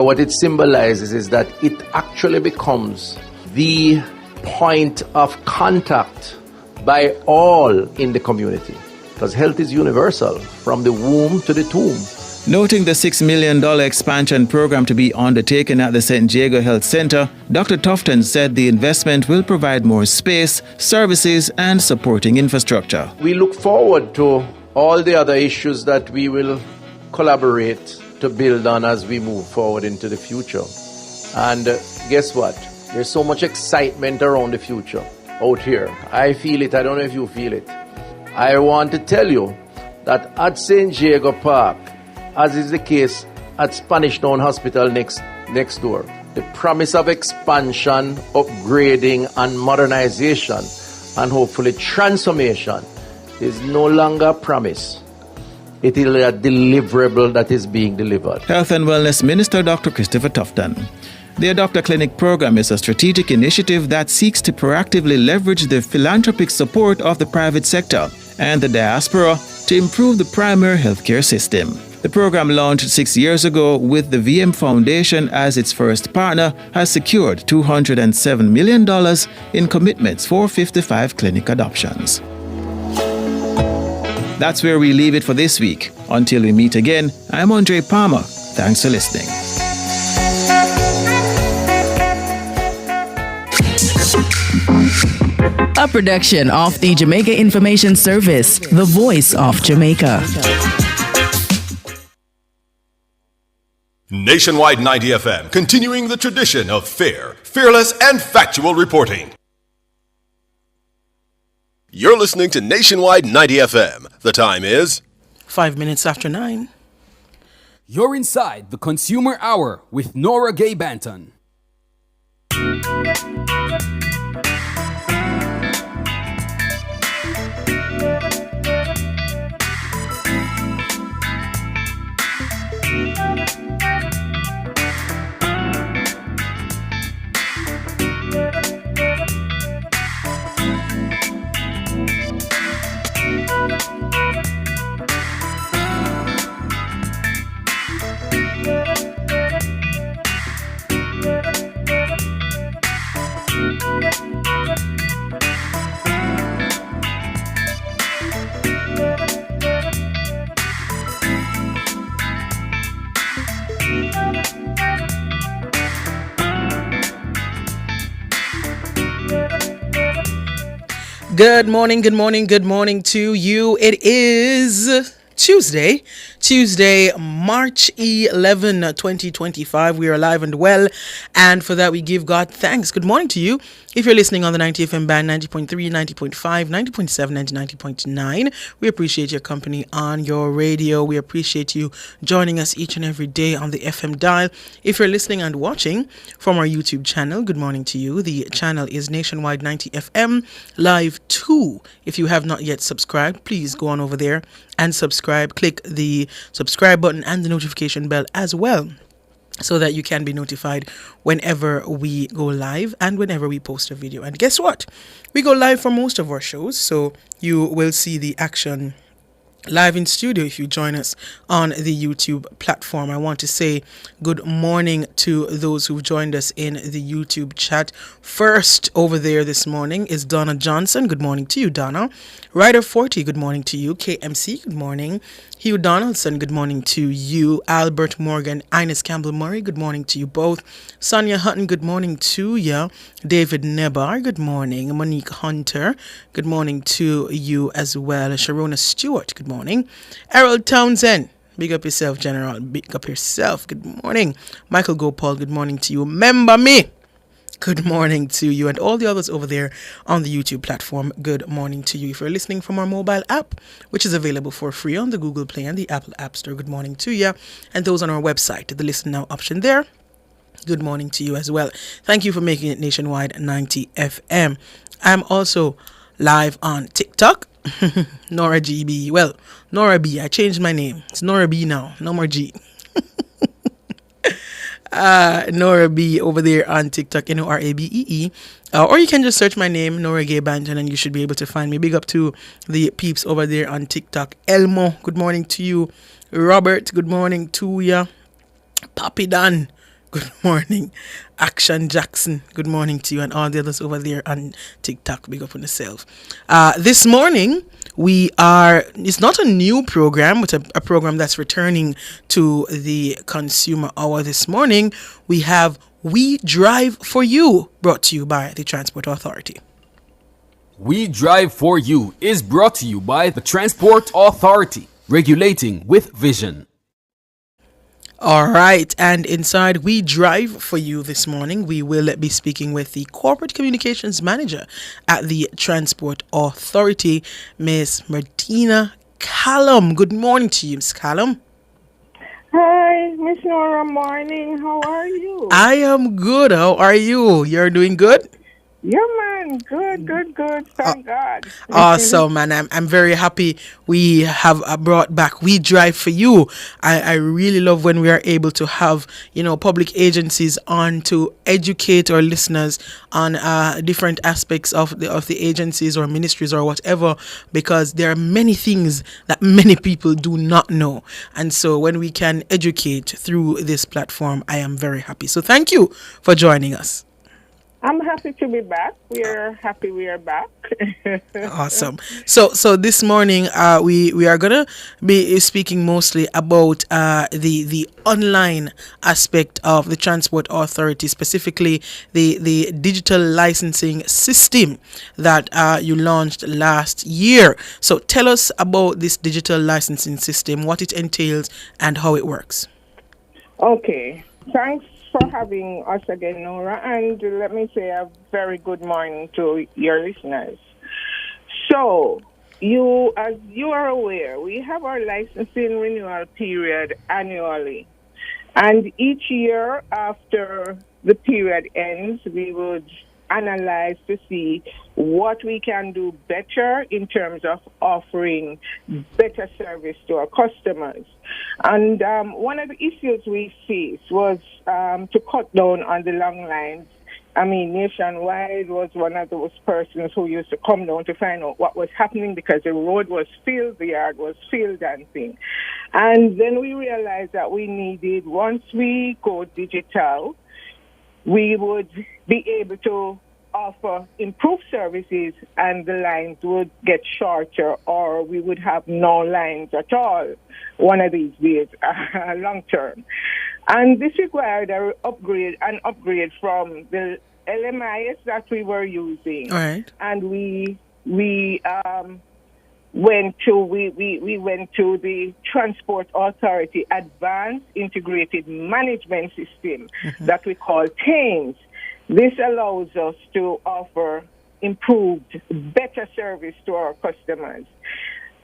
What it symbolizes is that it actually becomes the point of contact by all in the community, because health is universal, from the womb to the tomb. Noting the $6 million expansion program to be undertaken at the St. Diego Health Center, Dr. Tufton said the investment will provide more space, services, and supporting infrastructure. We look forward to all the other issues that we will collaborate to build on as we move forward into the future. And guess what? There's so much excitement around the future out here. I feel it. I don't know if you feel it. I want to tell you that at St. Diego Park, as is the case at Spanish Town Hospital next door, the promise of expansion, upgrading, and modernization, and hopefully transformation, is no longer a promise. It is a deliverable that is being delivered. Health and Wellness Minister Dr. Christopher Tufton. The Adopt a Clinic program is a strategic initiative that seeks to proactively leverage the philanthropic support of the private sector and the diaspora to improve the primary healthcare system. The program, launched 6 years ago with the VM Foundation as its first partner, has secured $207 million in commitments for 55 clinic adoptions. That's where we leave it for this week. Until we meet again, I'm Andre Palmer. Thanks for listening. A production of the Jamaica Information Service, the voice of Jamaica. Nationwide 90 FM, continuing the tradition of fair, fearless, and factual reporting. You're listening to Nationwide 90 FM. The time is 5 minutes after 9. You're inside the Consumer Hour with Nora Gay Banton. Good morning to you. It is Tuesday, March 11, 2025. We are alive and well, and for that we give God thanks. Good morning to you. If you're listening on the 90 FM band, 90.3, 90.5, 90.7, and 90.9, we appreciate your company on your radio. We appreciate you joining us each and every day on the FM dial. If you're listening and watching from our YouTube channel, good morning to you. The channel is Nationwide 90 FM Live 2. If you have not yet subscribed, please go on over there and subscribe. Click the subscribe button and the notification bell as well, so that you can be notified whenever we go live and whenever we post a video. And guess what? We go live for most of our shows, so you will see the action live in studio if you join us on the YouTube platform. I want to say good morning to those who've joined us in the YouTube chat. First over there this morning is Donna Johnson. Good morning to you, Donna. Ryder 40, good morning to you. KMC, good morning. Hugh Donaldson, good morning to you. Albert Morgan, Ines Campbell Murray, good morning to you both. Sonia Hutton, good morning to you. David Nebar, good morning. Monique Hunter, good morning to you as well. Sharona Stewart, good morning. Errol Townsend, big up yourself, General. Big up yourself. Good morning. Michael Gopal, good morning to you. Remember me. Good morning to you, and all the others over there on the YouTube platform. Good morning to you. If you're listening from our mobile app, which is available for free on the Google Play and the Apple App Store, good morning to you. And those on our website, the Listen Now option there, good morning to you as well. Thank you for making it Nationwide 90 FM. I'm also live on TikTok. Nora GB. Well, Nora B. I changed my name. It's Nora B now. No more G. Nora B over there on TikTok, NORABEE. Or you can just search my name, Nora Gay Banton, and you should be able to find me. Big up to the peeps over there on TikTok. Elmo, good morning to you. Robert, good morning to ya. Papi Dan, Good morning, Action Jackson. Good morning to you and all the others over there on TikTok. Big up on yourself. This morning, it's not a new program, but a program that's returning to the Consumer Hour this morning. We have We Drive for You, brought to you by the Transport Authority. We Drive for You is brought to you by the Transport Authority, regulating with vision. All right, and inside We Drive for You this morning, we will be speaking with the Corporate Communications Manager at the Transport Authority, Miss Martina Callum. Good morning to you, Miss Callum. Hi, Miss Nora. Morning. How are you? I am good. How are you? You're doing good? Yeah, man. Good. Thank God. Awesome, man. I'm very happy we have brought back We Drive for You. I really love when we are able to have, public agencies on to educate our listeners on different aspects of the agencies or ministries or whatever, because there are many things that many people do not know. And so when we can educate through this platform, I am very happy. So thank you for joining us. I'm happy to be back. We're happy we are back. Awesome. So this morning, we are gonna be speaking mostly about the online aspect of the Transport Authority, specifically the digital licensing system that you launched last year. So tell us about this digital licensing system, what it entails, and how it works. Okay. Thanks for having us again, Nora. And let me say a very good morning to your listeners. So, as you are aware, we have our licensing renewal period annually. And each year after the period ends, we would analyze to see what we can do better in terms of offering better service to our customers. And one of the issues we faced was to cut down on the long lines. I mean, Nationwide was one of those persons who used to come down to find out what was happening because the road was filled, the yard was filled and things. And then we realized that we needed, once we go digital, we would be able to offer improved services and the lines would get shorter or we would have no lines at all one of these days, long term. And this required an upgrade from the LMIS that we were using. All right. And we went to the Transport Authority Advanced Integrated Management System that we call TAMES. This allows us to offer improved, better service to our customers.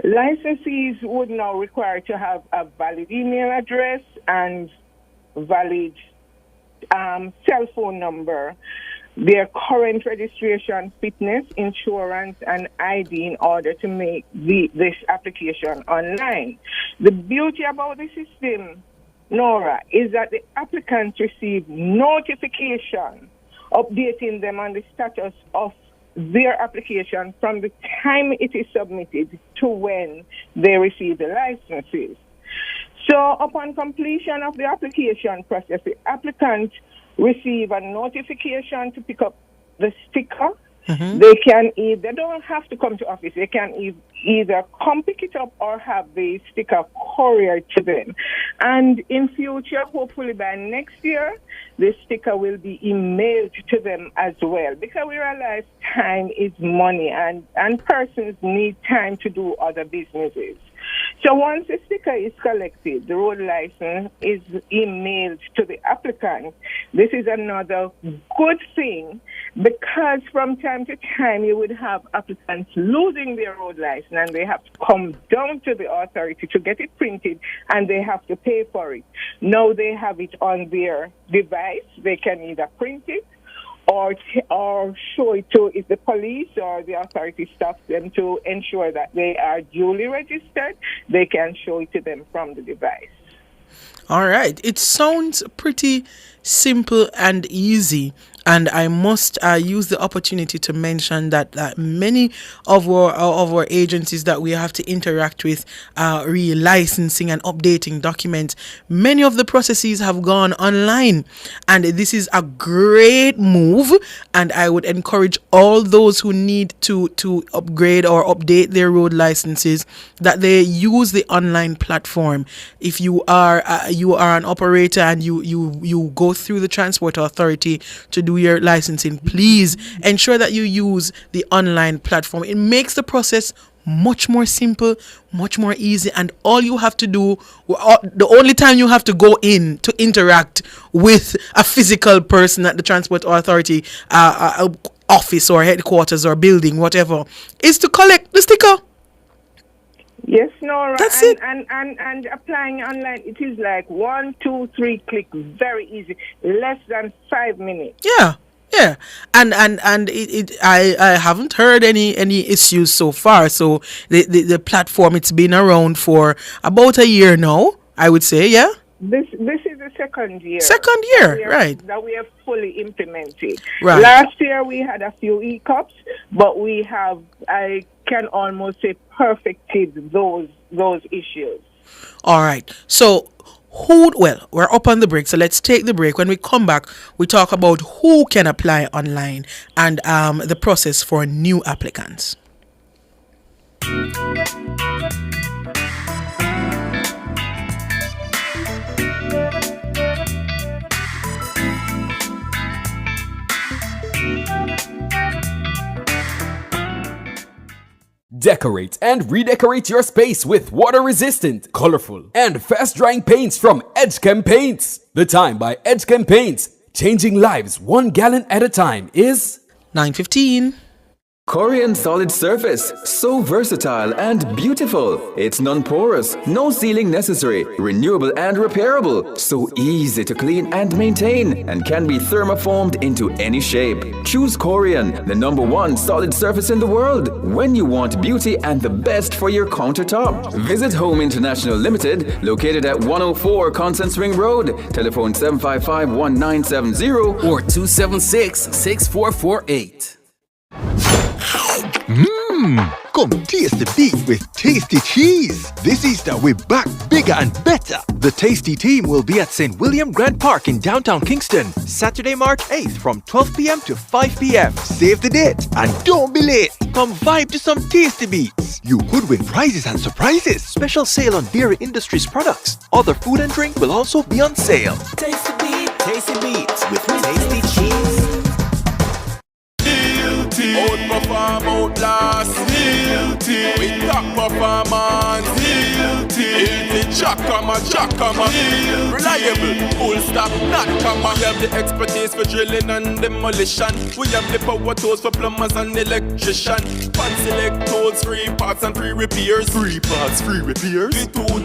Licensees would now require to have a valid email address and valid cell phone number, their current registration, fitness, insurance, and ID in order to make this application online. The beauty about the system, Nora, is that the applicants receive notification updating them on the status of their application from the time it is submitted to when they receive the licenses. So upon completion of the application process, the applicant receive a notification to pick up the sticker. They don't have to come to office. They can either come pick it up or have the sticker couriered to them. And in future, hopefully by next year, the sticker will be emailed to them as well. Because we realize time is money and persons need time to do other businesses. So once the sticker is collected, the road license is emailed to the applicant. This is another good thing because from time to time you would have applicants losing their road license and they have to come down to the authority to get it printed and they have to pay for it. Now they have it on their device. They can either print it or show it to if the police or the authority stops them to ensure that they are duly registered, they can show it to them from the device. All right. It sounds pretty simple and easy. And I must use the opportunity to mention that many of our agencies that we have to interact with, re-licensing and updating documents, many of the processes have gone online. And this is a great move. And I would encourage all those who need to upgrade or update their road licenses that they use the online platform. If you are an operator and you go through the Transport Authority to do your licensing, please ensure that you use the online platform. It makes the process much more simple, much more easy, and all you have to do, the only time you have to go in to interact with a physical person at the Transport Authority office or headquarters or building, whatever, is to collect the sticker. Yes, Nora. That's it. And applying online, it is like 1, 2, 3 click, very easy, less than 5 minutes. Yeah, and I haven't heard any issues so far. So the platform, it's been around for about a year now, I would say. Yeah. This is the second year. Right? That we have fully implemented. Right. Last year we had a few hiccups, but we have, I can almost say, perfected those issues. All right. So we're up on the break, so let's take the break. When we come back, we talk about who can apply online and the process for new applicants. Decorate and redecorate your space with water-resistant, colorful, and fast-drying paints from Edgechem Paints. The time by Edgechem Paints, changing lives 1 gallon at a time, is 9:15. Corian solid surface, so versatile and beautiful. It's non-porous, no sealing necessary, renewable and repairable, so easy to clean and maintain, and can be thermoformed into any shape. Choose Corian, the #1 solid surface in the world, when you want beauty and the best for your countertop. Visit Home International Limited, located at 104 Constance Ring Road. Telephone 755-1970 or 276-6448. Come taste the beat with Tasty Cheese. This Easter, we're back bigger and better. The Tasty team will be at St. William Grand Park in downtown Kingston, Saturday, March 8th from 12 p.m. to 5 p.m. Save the date and don't be late. Come vibe to some Tasty Beats. You could win prizes and surprises. Special sale on Dairy Industries products. Other food and drink will also be on sale. Tasty Beats with Tasty Cheese. Outperform, outlast, we top performance, Chakama, reliable, full stop, not comma. We have the expertise for drilling and demolition. We have the power tools for plumbers and electrician. Pan select tools, free parts and free repairs. 2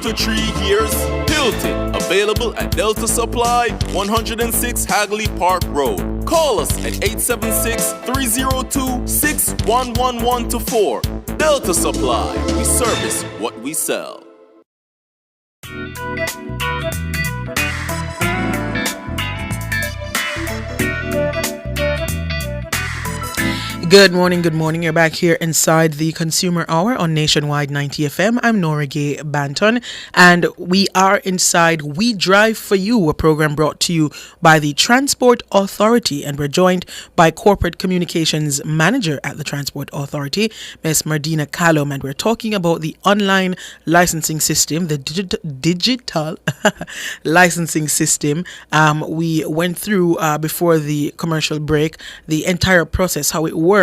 to 3 years. Hilton, available at Delta Supply, 106 Hagley Park Road. Call us at 876-302-6111-4. Delta Supply, we service what we sell. Good morning. You're back here inside the Consumer Hour on Nationwide 90 FM. I'm Nora Gay Banton, and we are inside We Drive For You, a program brought to you by the Transport Authority, and we're joined by Corporate Communications Manager at the Transport Authority, Ms. Mardina Callum, and we're talking about the online licensing system, the digital licensing system. We went through, before the commercial break, the entire process, how it works.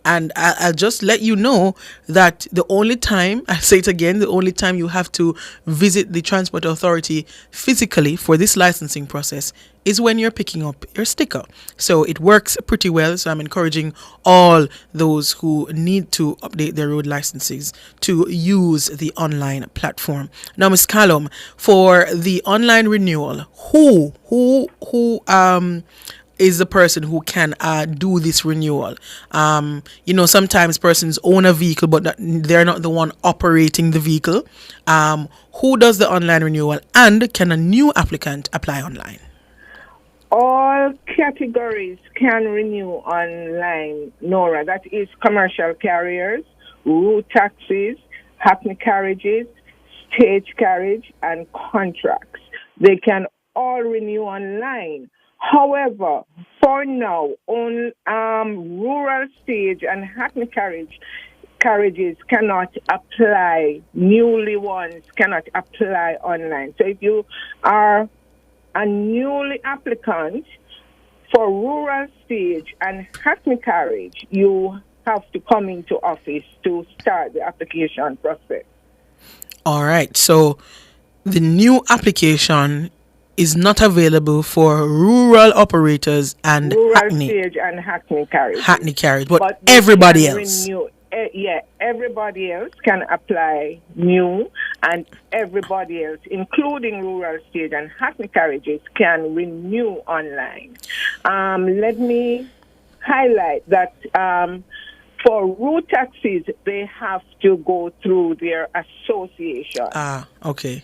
And I'll just let you know that the only time, I'll say it again, the only time you have to visit the Transport Authority physically for this licensing process is when you're picking up your sticker. So it works pretty well. So I'm encouraging all those who need to update their road licenses to use the online platform. Now, Ms. Callum, for the online renewal, who is the person who can do this renewal? Sometimes persons own a vehicle, but they're not the one operating the vehicle. Who does the online renewal, and can a new applicant apply online? All categories can renew online, Nora. That is commercial carriers, route taxis, hackney carriages, stage carriage, and contracts. They can all renew online. However, for now, on rural stage and hackney carriages cannot apply. Newly ones cannot apply online. So if you are a newly applicant for rural stage and hackney carriage, you have to come into office to start the application process. All right. So the new application is not available for rural operators and Rural hackney stage and hackney carriage. but everybody they can else. renew. Everybody else can apply new, and everybody else, including rural stage and hackney carriages, can renew online. Let me highlight that for route taxis, they have to go through their association. Okay.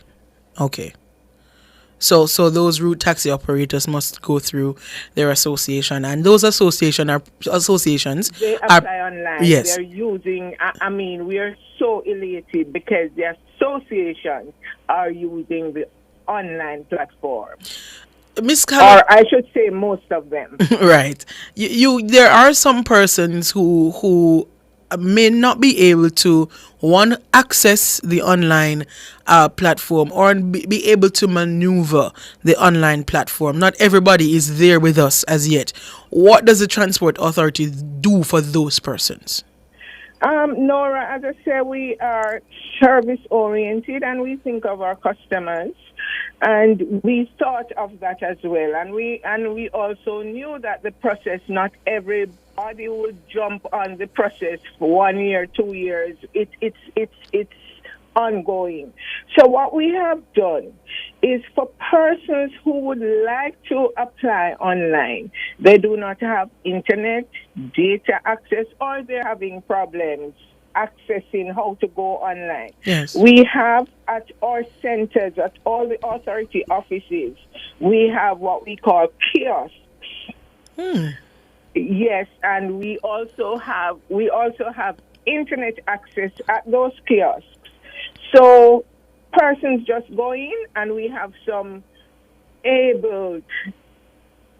So those route taxi operators must go through their association, and those associations They apply online. Yes. They're using, we are so elated because the associations are using the online platform. Miss Callum, or I should say most of them. right. There are some persons who may not be able to access the online platform or be able to maneuver the online platform. Not everybody is there with us as yet. What does the Transport Authority do for those persons? Nora, as I said, we are service oriented and we think of our customers, and we thought of that as well. And we also knew that the process, not everybody would jump on the process for 1 year, 2 years. It's ongoing. So what we have done is for persons who would like to apply online, they do not have internet, data access, or they're having problems accessing how to go online. Yes. We have at our centers, at all the authority offices, we have what we call kiosks. Yes, and we also have internet access at those kiosks. So persons just go in, and we have some able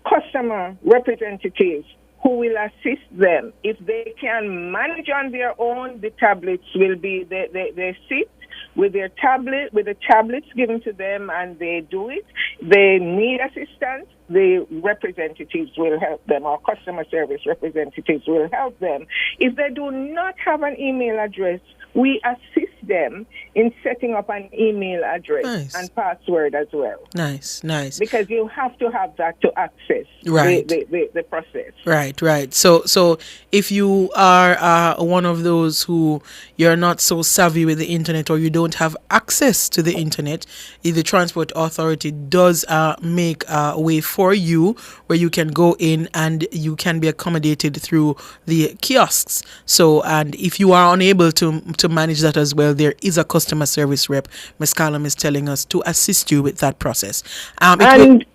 customer representatives who will assist them. If they can manage on their own, the tablets will be, they sit with their tablet, with the tablets given to them, and they do it. They need assistance, the representatives will help them, or customer service representatives will help them. If they do not have an email address, we assist them in setting up an email address and password as well. Nice. Because you have to have that to access the process. Right. So if you are one of those who you're not so savvy with the internet, or you don't have access to the internet, the Transport Authority does make a way for you where you can go in and you can be accommodated through the kiosks. So, and if you are unable to manage that as well, there is a customer service rep, Ms. Callum is telling us, to assist you with that process. Sorry,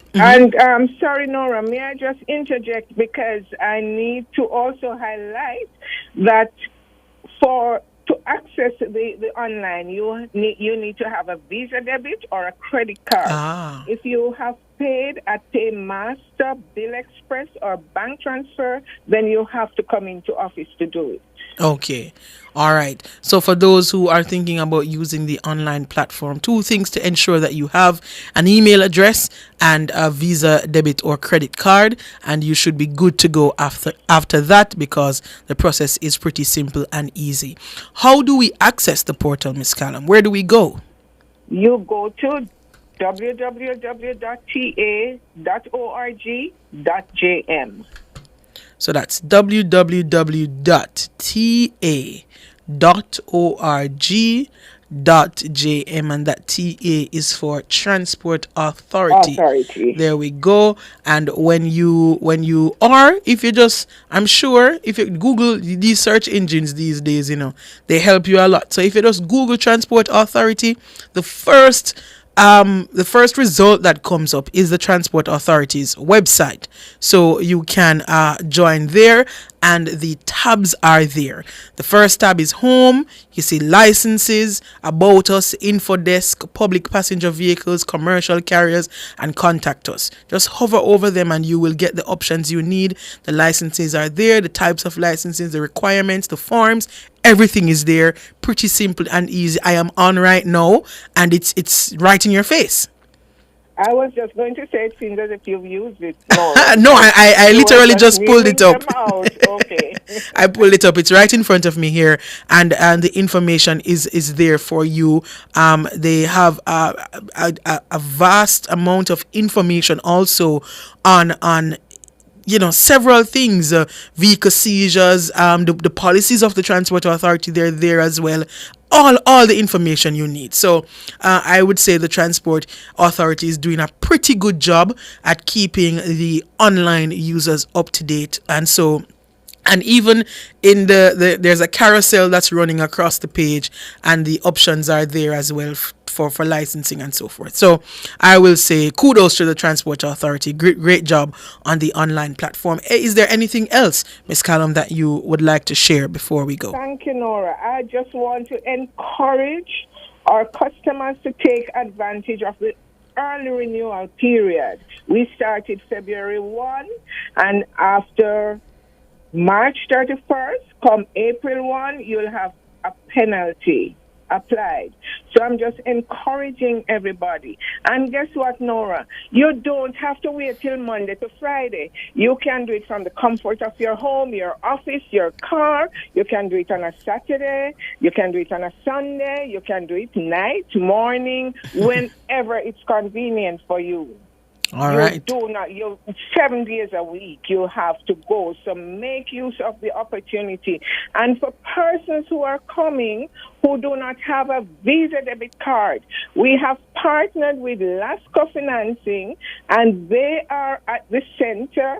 Nora, may I just interject, because I need to also highlight that to access the online, you need to have a Visa debit or a credit card. If you have paid at Paymaster, Bill Express, or bank transfer, then you have to come into office to do it. Okay. All right. So for those who are thinking about using the online platform, 2 things to ensure that you have: an email address and a Visa debit or credit card, and you should be good to go after that, because the process is pretty simple and easy. How do we access the portal, Ms. Callum? Where do we go? You go to www.ta.org.jm. So that's www.ta.org.jm, and that TA is for Transport Authority. There we go. And when you I'm sure if you Google these search engines these days, they help you a lot. So if you just Google Transport Authority, the first the first result that comes up is the Transport Authority's website. So you can join there, and the tabs are there. The first tab is Home. You see licenses, About Us, Info Desk, Public Passenger Vehicles, Commercial Carriers, and Contact Us. Just hover over them and you will get the options you need. The licenses are there, the types of licenses, the requirements, the forms. Everything is there. Pretty simple and easy. I am on right now, and it's right in your face. I was just going to say it seems as if you've used it. No, I literally just pulled it up. Okay. I pulled it up. It's right in front of me here, and the information is there for you. They have a vast amount of information also on several things, vehicle seizures, the policies of the Transport Authority, they're there as well. All the information you need. So I would say the Transport Authority is doing a pretty good job at keeping the online users up to date. And even in there's a carousel that's running across the page, and the options are there as well for licensing and so forth. So I will say kudos to the Transport Authority. Great job on the online platform. Is there anything else, Ms. Callum, that you would like to share before we go? Thank you, Nora. I just want to encourage our customers to take advantage of the early renewal period. We started February 1, and after March 31st, come April 1, you'll have a penalty applied. So I'm just encouraging everybody. And guess what, Nora? You don't have to wait till Monday to Friday. You can do it from the comfort of your home, your office, your car. You can do it on a Saturday. You can do it on a Sunday. You can do it night, morning, whenever it's convenient for you. All right. Do not, 7 days a week you have to go. So make use of the opportunity. And for persons who are coming who do not have a Visa debit card, we have partnered with Lasco Financing, and they are at the center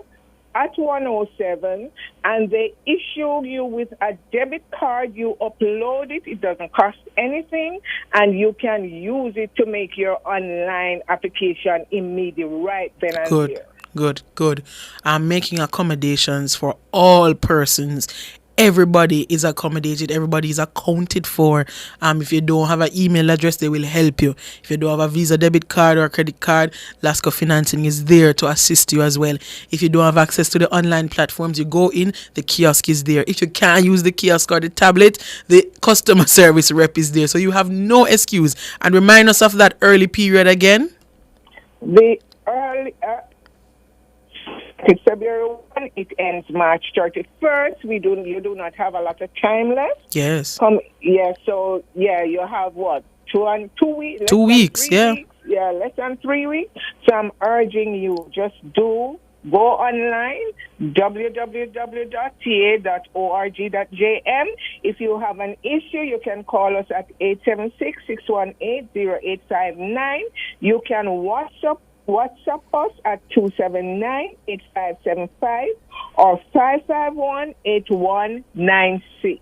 at 107, and they issue you with a debit card. You upload it. It doesn't cost anything, and you can use it to make your online application immediate right then and there. Good. I'm making accommodations for all persons. Everybody is accommodated. Everybody is accounted for. If you don't have an email address, they will help you. If you don't have a Visa debit card or a credit card, Lasco Financing is there to assist you as well. If you don't have access to the online platforms, you go in, the kiosk is there. If you can't use the kiosk or the tablet, the customer service rep is there. So you have no excuse. And remind us of that early period again. The early... It's February 1, it ends March 31st. You do not have a lot of time left. Yes. So you have what? 2 weeks? 2 weeks, yeah. Weeks? Yeah, less than 3 weeks. So I'm urging you, just go online, www.ta.org.jm. If you have an issue, you can call us at 876-618-0859. You can WhatsApp us at 279-8575 or 551-8196.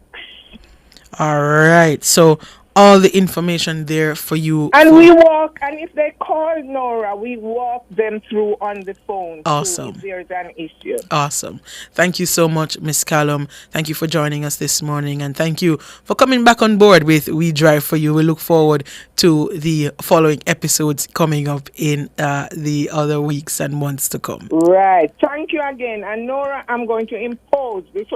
All right. So all the information there for you. And we walk, and if they call Nora, we walk them through on the phone. Awesome. If there's an issue. Awesome. Thank you so much, Miss Callum. Thank you for joining us this morning, and thank you for coming back on board with We Drive For You. We look forward to the following episodes coming up in the other weeks and months to come. Right. Thank you again. And Nora, I'm going to impose this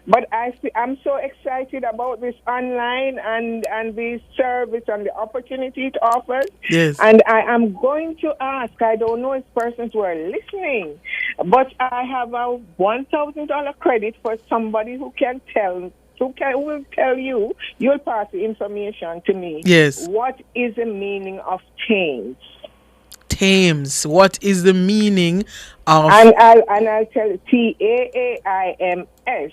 but I'm so excited about this online and the service and the opportunity it offers. Yes. And I am going to ask, I don't know if persons were listening, but I have a $1,000 credit for somebody who will tell you, you'll pass the information to me. Yes. What is the meaning of Thames? Thames. What is the meaning of... And I'll tell you, TAAIMS.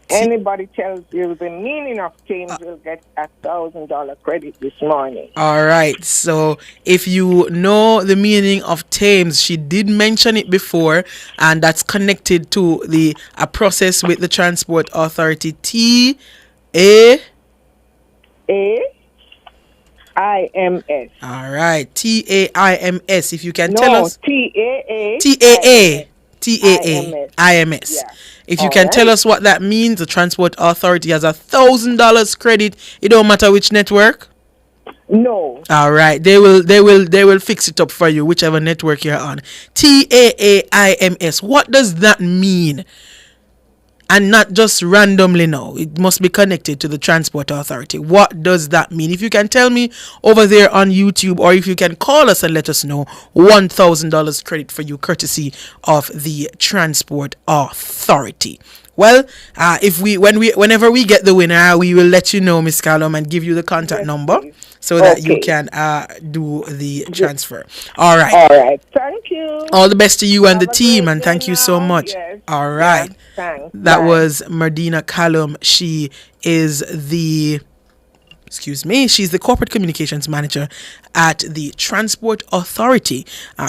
Anybody tells you the meaning of Thames will get $1,000 credit this morning. All right. So if you know the meaning of Thames, she did mention it before, and that's connected to a process with the Transport Authority. IMS. All right, TAIMS. If you can No, tell us. TAA. TAA. IMS. Yeah. If you All can tell right. us what that means, the Transport Authority has $1,000 credit. It don't matter which network. No. All right, they will fix it up for you, whichever network you're on. TAAIMS. What does that mean? And not just randomly, no. It must be connected to the Transport Authority. What does that mean? If you can tell me over there on YouTube, or if you can call us and let us know, $1,000 credit for you, courtesy of the Transport Authority. Well, whenever we get the winner, we will let you know, Miss Callum, and give you the contact number so that you can do the transfer. All right. All right. Thank you. All the best to you and the team, and thank you so much. Yes. All right. Yeah, thanks. That Bye. was Mardina Callum. She's the corporate communications manager at the Transport Authority,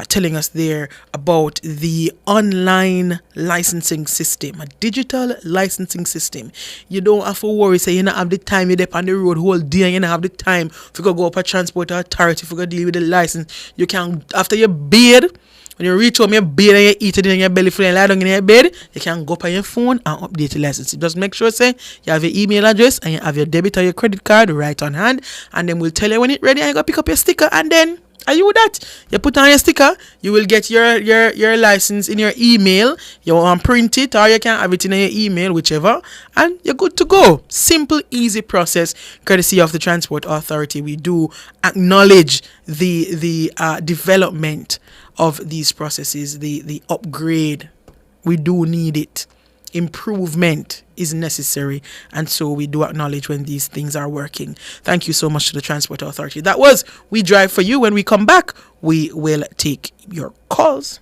telling us there about the online licensing system, a digital licensing system. You don't have to worry, say you don't have the time, you're on the road whole day and you don't have the time to go up a Transport Authority, to go deal with the license. You can, after your bid, when you reach home, your bed and you eat it in your belly full and lie down in your bed, you can go up on your phone and update your license. Just make sure, say, you have your email address and you have your debit or your credit card right on hand, and then we'll tell you when it's ready and you go pick up your sticker, and then are you with that? You put on your sticker, you will get your license in your email. You want to print it or you can have it in your email, whichever, and you're good to go. Simple, easy process, courtesy of the Transport Authority. We do acknowledge the development of these processes, the upgrade. We do need it. Improvement is necessary, and so we do acknowledge when these things are working. Thank you so much to the Transport Authority. That was We Drive For You. When we come back, we will take your calls.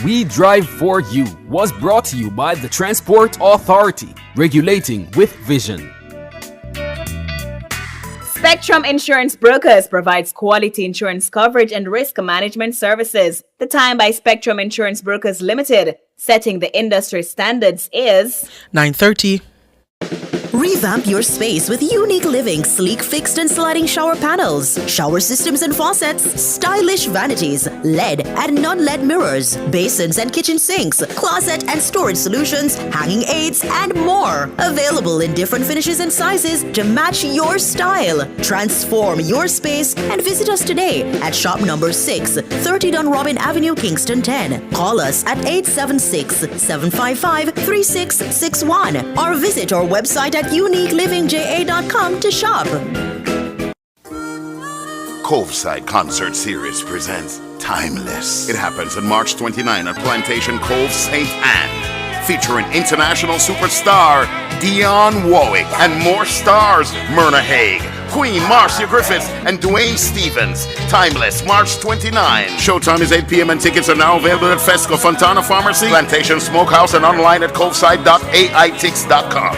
We Drive For You was brought to you by the Transport Authority, regulating with vision. Spectrum Insurance Brokers provides quality insurance coverage and risk management services. The time by Spectrum Insurance Brokers Limited, setting the industry standards, is 9:30. Revamp your space with unique living, sleek fixed and sliding shower panels, shower systems and faucets, stylish vanities, LED and non-LED mirrors, basins and kitchen sinks, closet and storage solutions, hanging aids, and more. Available in different finishes and sizes to match your style. Transform your space and visit us today at shop number 6, 30 Dunrobin Avenue, Kingston 10. Call us at 876-755-3661 or visit our website at uniquelivingja.com to shop. Coveside Concert Series presents Timeless. It happens on March 29 at Plantation Cove, St. Anne, featuring international superstar Dionne Warwick and more stars: Myrna Hague, Queen Marcia Griffiths, and Dwayne Stevens. Timeless, March 29. Showtime is 8 p.m. and tickets are now available at Fesco, Fontana Pharmacy, Plantation Smokehouse, and online at coveside.aitix.com.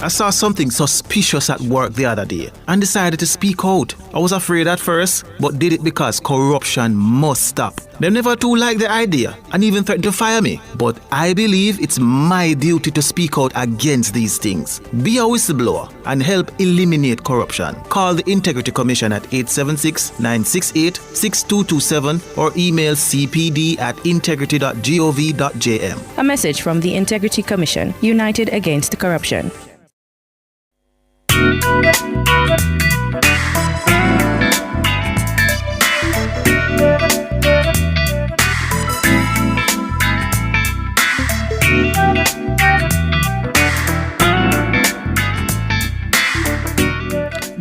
I saw something suspicious at work the other day and decided to speak out. I was afraid at first, but did it because corruption must stop. They never too liked the idea and even threatened to fire me. But I believe it's my duty to speak out against these things. Be a whistleblower and help eliminate corruption. Call the Integrity Commission at 876-968-6227 or email cpd@integrity.gov.jm. A message from the Integrity Commission, United Against Corruption.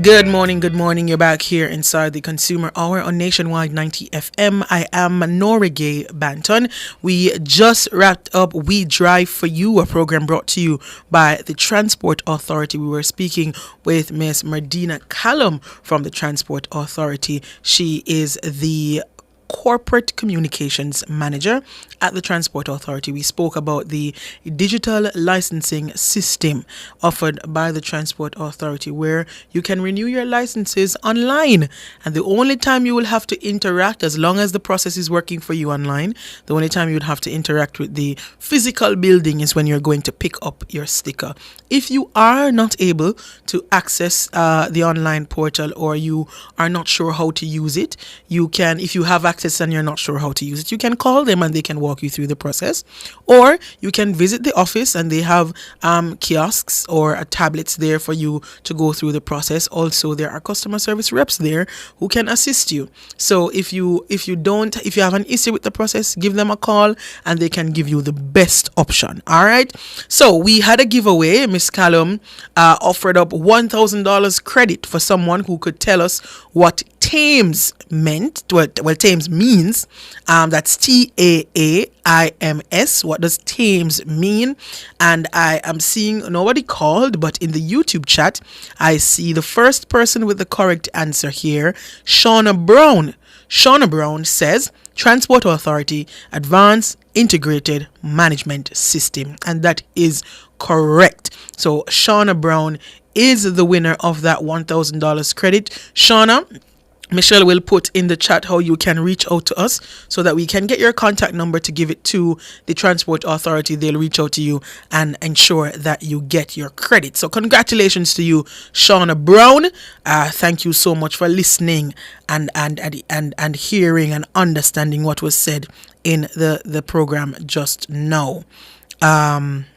Good morning, good morning. You're back here inside the Consumer Hour on Nationwide 90 FM. I am Norige Banton. We just wrapped up We Drive For You, a program brought to you by the Transport Authority. We were speaking with Miss Medina Callum from the Transport Authority. She is the Corporate Communications Manager at the Transport Authority. We spoke about the digital licensing system offered by the Transport Authority, where you can renew your licenses online, and the only time you will have to interact, as long as the process is working for you online, the only time you would have to interact with the physical building is when you're going to pick up your sticker. If you are not able to access the online portal, or you are not sure how to use it, you can, if you have access and you're not sure how to use it, you can call them and they can walk you through the process. Or you can visit the office and they have kiosks or tablets there for you to go through the process. Also, there are customer service reps there who can assist you. So if you have an issue with the process, give them a call and they can give you the best option. All right. So we had a giveaway. Miss Callum offered up $1,000 credit for someone who could tell us what Thames meant. Well, Thames means. That's TAAIMS. What does Thames mean? And I am seeing nobody called, but in the YouTube chat, I see the first person with the correct answer here, Shauna Brown. Shauna Brown says Transport Authority Advanced Integrated Management System, and that is correct. So Shauna Brown is the winner of that $1,000 credit. Shauna, Michelle will put in the chat how you can reach out to us so that we can get your contact number to give it to the Transport Authority. They'll reach out to you and ensure that you get your credit. So congratulations to you, Shauna Brown. Thank you so much for listening and hearing and understanding what was said in the program just now. Herman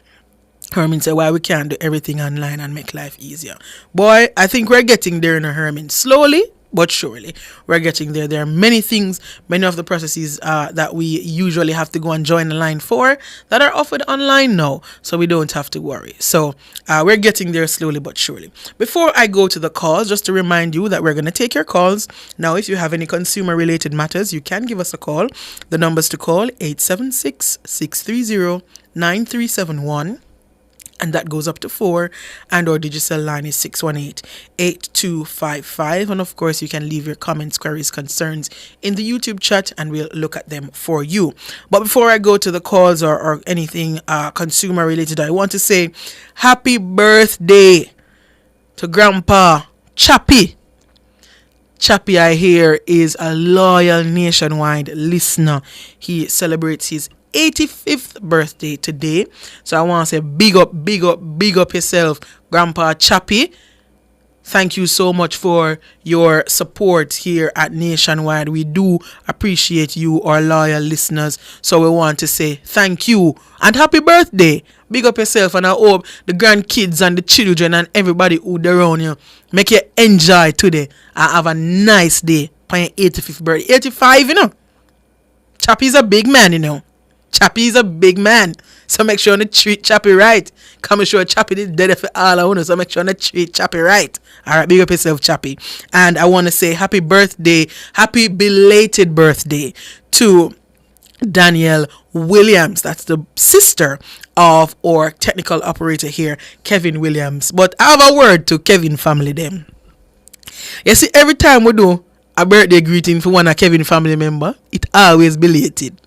said, why we can't do everything online and make life easier. Boy, I think we're getting there in a Herman. Slowly but surely, we're getting there. There are many things, many of the processes that we usually have to go and join the line for that are offered online now, so we don't have to worry. So we're getting there slowly but surely. Before I go to the calls, just to remind you that we're going to take your calls. Now, if you have any consumer-related matters, you can give us a call. The numbers to call, 876-630-9371. And that goes up to 4, and our digital line is 618-8255. And of course, you can leave your comments, queries, concerns in the YouTube chat, and we'll look at them for you. But before I go to the calls or anything consumer related, I want to say happy birthday to Grandpa Chappie. Chappie, I hear, is a loyal Nationwide listener. He celebrates his 85th birthday today. So I want to say big up yourself, Grandpa Chappie. Thank you so much for your support here at Nationwide. We do appreciate you, our loyal listeners. So we want to say thank you and happy birthday. Big up yourself, and I hope the grandkids and the children and everybody who around you make you enjoy today and have a nice day for your 85th birthday. 85, you know. Chappie's a big man, you know. Chappie is a big man, so make sure you treat Chappie right. Come and show Chappie is dead for all I want, so make sure you treat Chappie right. Alright, big up yourself, Chappie. And I want to say happy birthday, happy belated birthday to Danielle Williams. That's the sister of our technical operator here, Kevin Williams. But I have a word to Kevin family them. You see, every time we do a birthday greeting for one of Kevin family member, it always belated.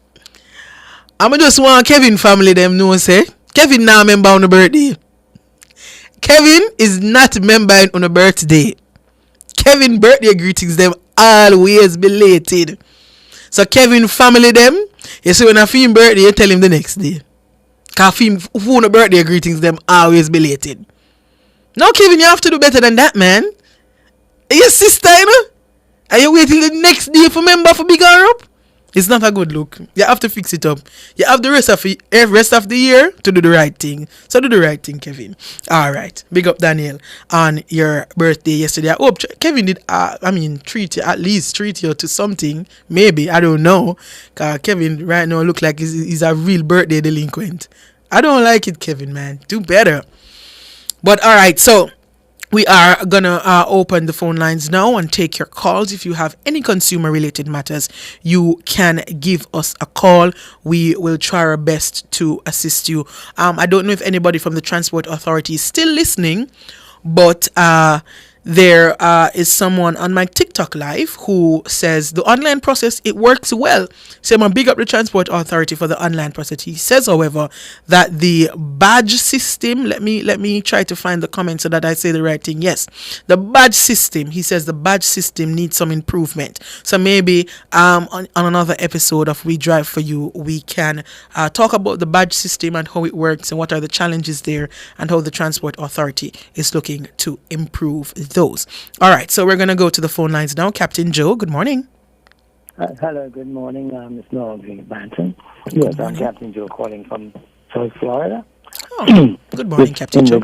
I just want Kevin family them know say Kevin now member on the birthday. Kevin is not member on the birthday. Kevin birthday greetings them always belated. So Kevin family them, you see when a film birthday you tell him the next day. Cause film who the birthday greetings them always belated. Now Kevin, you have to do better than that, man. Your sister, you know? Are you waiting the next day for member for big her up? It's not a good look. You have to fix it up. You have the rest of the year to do the right thing. So do the right thing, Kevin. All right. Big up Daniel on your birthday yesterday. I hope Kevin did, treat you to something. Maybe. I don't know. Because Kevin right now look like he's a real birthday delinquent. I don't like it, Kevin, man. Do better. But all right. So We are gonna open the phone lines now and take your calls. If you have any consumer related matters, you can give us a call. We will try our best to assist you. I don't know if anybody from the Transport Authority is still listening, but there is someone on my TikTok live who says the online process, it works well. So I'm gonna big up the Transport Authority for the online process. He says, however, that the badge system, let me try to find the comment so that I say the right thing. Yes, the badge system, he says the badge system needs some improvement. So maybe on another episode of We Drive For You, we can talk about the badge system and how it works and what are the challenges there and how the Transport Authority is looking to improve those. All right, so we're going to go to the phone lines now. Captain Joe, good morning. Hello, good morning, Miss Noel Banton. Yes, I'm Captain Joe calling from South Florida. Oh, good morning, Captain Joe.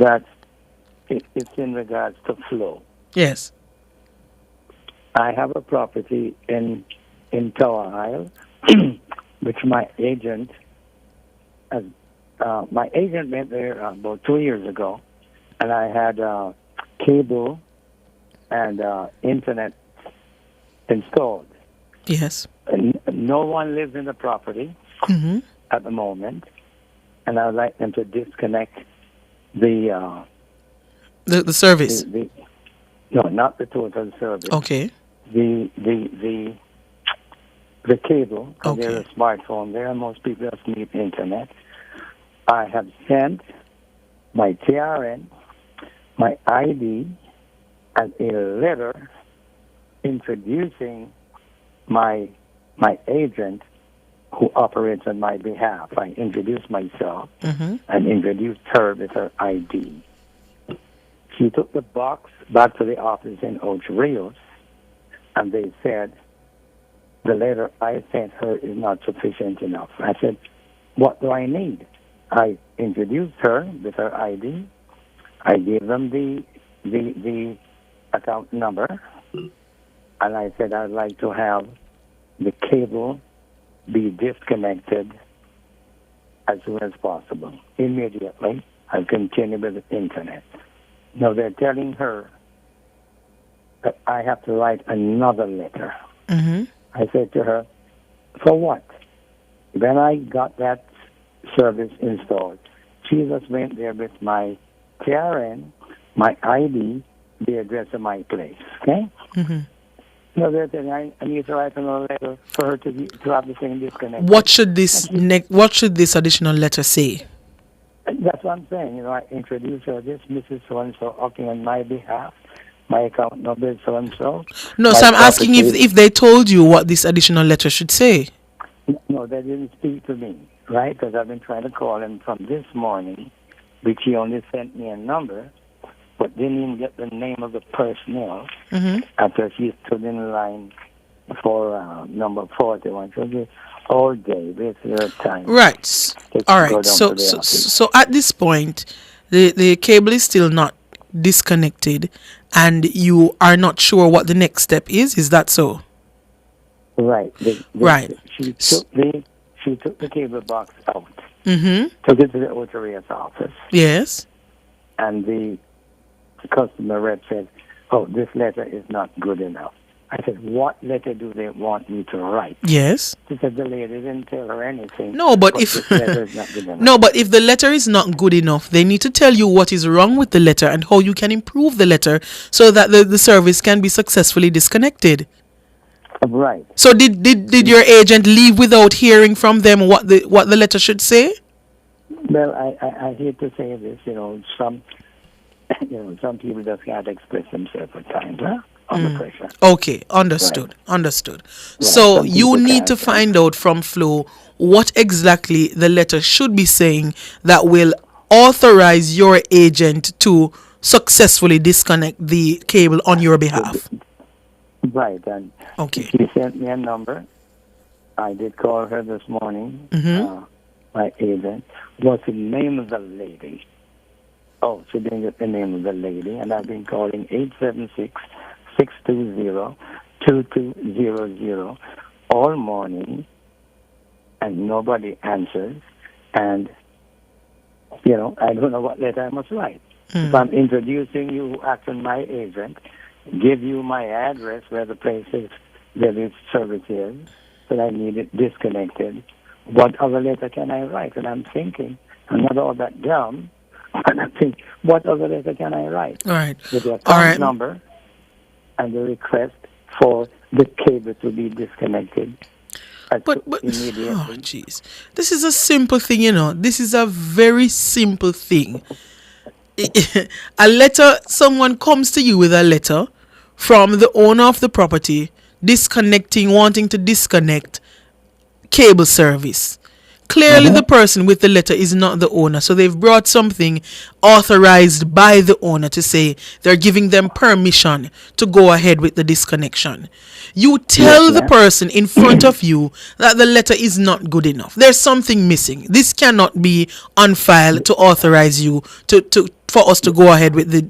It's in regards to flow. Yes. I have a property in Tower Isle, which my agent went there about 2 years ago, and I had cable and internet installed. Yes. And no one lives in the property at the moment, and I would like them to disconnect the service. No, not the total service. Okay. The cable. Okay. There's a smartphone there, and most people just need internet. I have sent my TRN, my ID, and a letter introducing my agent who operates on my behalf. I introduced myself and introduced her with her ID. She took the box back to the office in Ocho Rios, and they said the letter I sent her is not sufficient enough. I said, what do I need? I introduced her with her ID. I gave them the account number, and I said I'd like to have the cable be disconnected as soon as possible. Immediately, I continue with the internet. Now they're telling her that I have to write another letter. I said to her, for what? When I got that service installed, she just went there with my TRN, my ID, the address of my place. Okay? No, they're saying I need to write another letter for her to have the thing disconnected. What should this additional letter say? That's what I'm saying. You know, I introduce her, this Mrs. So-and-so, acting on my behalf. My account number is so-and-so. No, so I'm asking if they told you what this additional letter should say. No, they didn't speak to me, right? Because I've been trying to call him from this morning, which he only sent me a number, but didn't even get the name of the personnel after she stood in line for number 41. So all day, wasted her time. Right. All right. So at this point, the cable is still not disconnected, and you are not sure what the next step is. Is that so? Right. Right. She took the cable box out. Took it to the Otaria's office. Yes. And the customer rep said, "Oh, this letter is not good enough." I said, "What letter do they want me to write?" Yes. She said the lady didn't tell her anything. No, but this letter is not good enough. No, but if the letter is not good enough, they need to tell you what is wrong with the letter and how you can improve the letter so that the service can be successfully disconnected. Right. So did your agent leave without hearing from them what the letter should say? Well, I hate to say this, some people just can't express themselves at times, under pressure. Okay, understood. Right. Understood. Right. So Some you people need to can't. find out from Flo what exactly the letter should be saying that will authorize your agent to successfully disconnect the cable on your behalf. Right, and okay. She sent me a number. I did call her this morning, my agent. What's the name of the lady? Oh, she didn't get the name of the lady, and I've been calling 876-620-2200 all morning, and nobody answers. And, I don't know what letter I must write. If I'm introducing you, acting my agent, give you my address where the place is, where this service is, that I need it disconnected, what other letter can I write? And I'm thinking, I'm not all that dumb, and I think, what other letter can I write? All right. With the account number and the request for the cable to be disconnected. But Immediately. oh jeez, this is a simple thing, you know. This is a very simple thing. A letter, someone comes to you with a letter from the owner of the property wanting to disconnect cable service. Clearly the person with the letter is not the owner, so they've brought something authorized by the owner to say they're giving them permission to go ahead with the disconnection. You tell the person in front of you that the letter is not good enough. There's something missing. This cannot be on file to authorize you for us to go ahead with the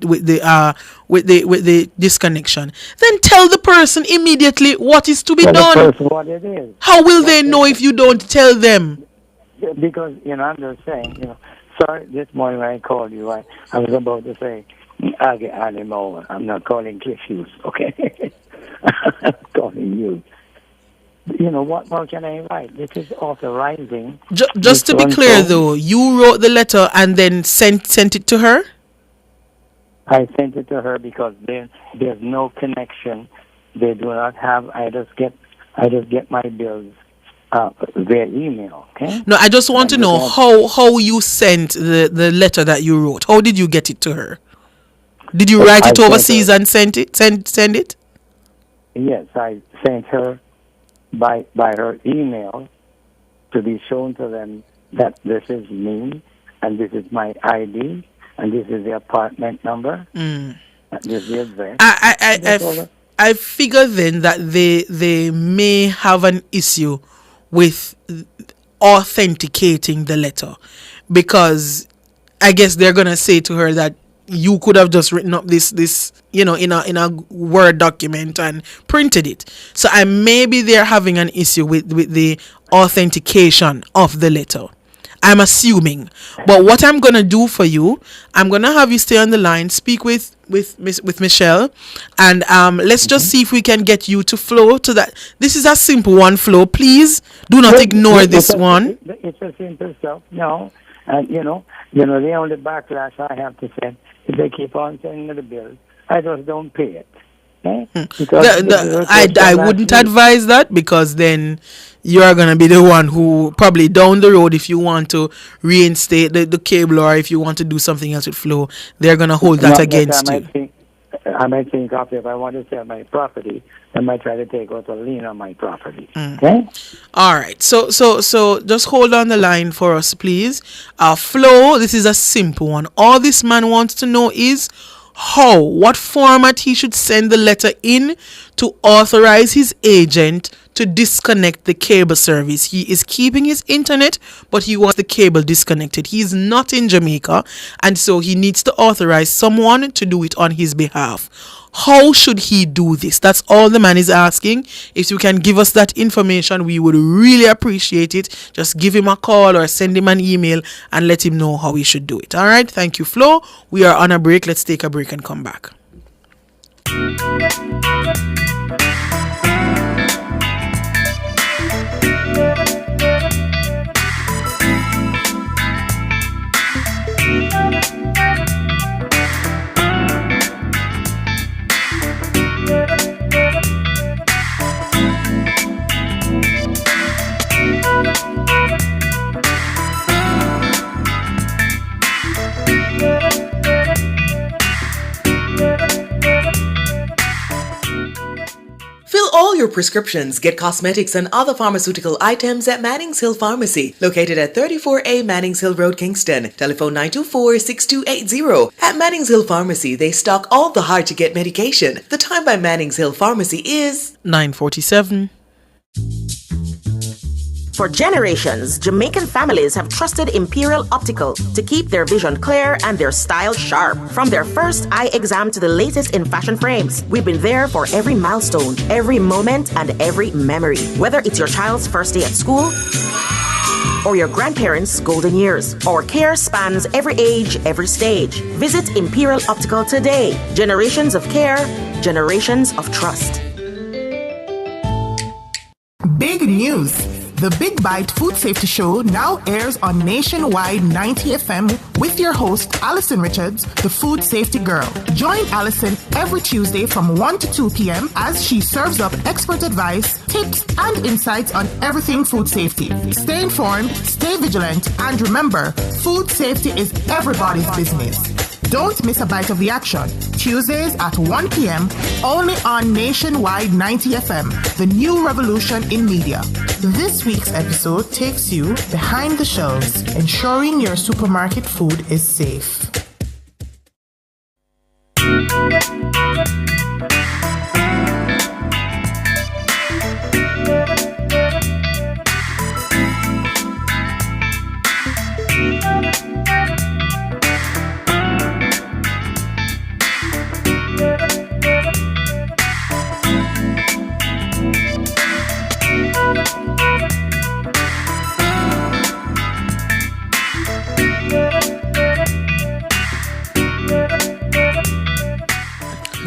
disconnection. Then tell the person immediately what is to be done. What it is. How will they know if you don't tell them? Because, I'm just saying, sorry, this morning when I called you, I was about to say, I'll get animal. I'm not calling Cliff Hughes, okay? I'm calling you. What more can I write? This is authorizing. Just to be clear, though, you wrote the letter and then sent it to her? I sent it to her because there's no connection. They do not have. I just get my bills via email. Okay. No, I just want to know how you sent the letter that you wrote. How did you get it to her? Did you write it overseas and send it? Yes, I sent her by her email to be shown to them that this is me and this is my ID and this is the apartment number. This is the address. I figure then that they may have an issue with authenticating the letter, because I guess they're gonna say to her that you could have just written up this in a Word document and printed it. So maybe they're having an issue with the authentication of the letter. I'm assuming. But what I'm gonna do for you, I'm gonna have you stay on the line, speak with Michelle, and let's just see if we can get you to flow to that. This is a simple one, Flo. Please do not ignore this one. It's a simple stuff. No, and the only backlash I have to say is they keep on sending me the bills. I just don't pay it. I wouldn't advise that, because then you are going to be the one who probably down the road, if you want to reinstate the cable or if you want to do something else with Flow, they're going to hold that against you. I might think of, if I want to sell my property, I might try to take out a lien on my property. Okay? All right. So just hold on the line for us, please. Flo, this is a simple one. All this man wants to know is what format he should send the letter in to authorize his agent to disconnect the cable service. He is keeping his internet, but he wants the cable disconnected. He is not in Jamaica, and so he needs to authorize someone to do it on his behalf. How should he do this? That's all the man is asking. If you can give us that information, we would really appreciate it. Just give him a call or send him an email and let him know how he should do it. All right. Thank you, Flo. We are on a break. Let's take a break and come back. Fill all your prescriptions, get cosmetics and other pharmaceutical items at Manning's Hill Pharmacy, located at 34A Manning's Hill Road, Kingston. Telephone 924-6280. At Manning's Hill Pharmacy, they stock all the hard-to-get medication. The time by Manning's Hill Pharmacy is 9:47. For generations, Jamaican families have trusted Imperial Optical to keep their vision clear and their style sharp. From their first eye exam to the latest in fashion frames, we've been there for every milestone, every moment, and every memory. Whether it's your child's first day at school, or your grandparents' golden years. Our care spans every age, every stage. Visit Imperial Optical today. Generations of care, generations of trust. Big news! The Big Bite Food Safety Show now airs on Nationwide 90 FM with your host, Alison Richards, the Food Safety Girl. Join Alison every Tuesday from 1 to 2 p.m. as she serves up expert advice, tips, and insights on everything food safety. Stay informed, stay vigilant, and remember, food safety is everybody's business. Don't miss a bite of the action. Tuesdays at 1 p.m. only on Nationwide 90 FM, the new revolution in media. This week's episode takes you behind the shelves, ensuring your supermarket food is safe.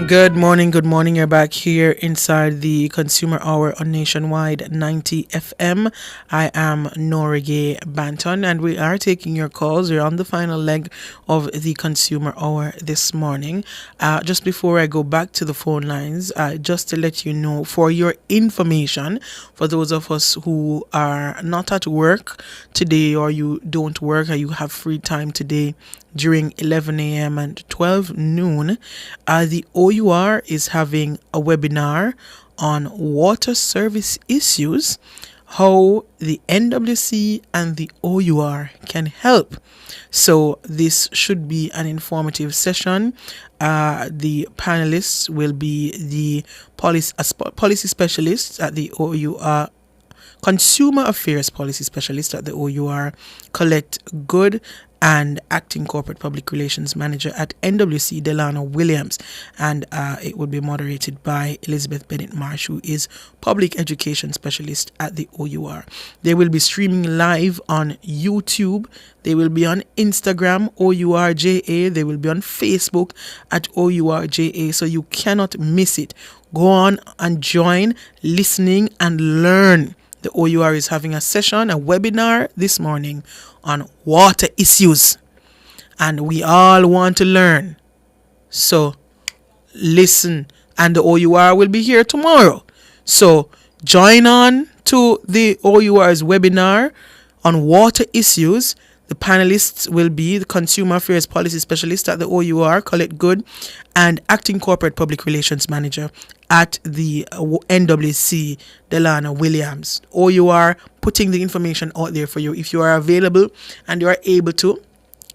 Good morning. You're back here inside the Consumer Hour on Nationwide 90 FM. I am Norige Banton, and we are taking your calls. We're on the final leg of the Consumer Hour this morning. Just before I go back to the phone lines, just to let you know, for your information, for those of us who are not at work today, or you don't work, or you have free time today, during 11 a.m. and 12 noon, the OUR is having a webinar on water service issues, how the NWC and the OUR can help. So this should be an informative session. The panelists will be the policy specialists at the OUR, Consumer Affairs Policy Specialist at the OUR, Colette Good, and Acting Corporate Public Relations Manager at NWC, Delano Williams. And it will be moderated by Elizabeth Bennett Marsh, who is Public Education Specialist at the OUR. They will be streaming live on YouTube. They will be on Instagram, OURJA. They will be on Facebook at OURJA. So you cannot miss it. Go on and join, listening and learn. The OUR is having a session, a webinar this morning on water issues. And we all want to learn. So listen. And the OUR will be here tomorrow. So join on to the OUR's webinar on water issues. The panelists will be the Consumer Affairs Policy Specialist at the OUR, Colette Good, and Acting Corporate Public Relations Manager at the NWC, Delana Williams. OUR putting the information out there for you. If you are available and you are able to,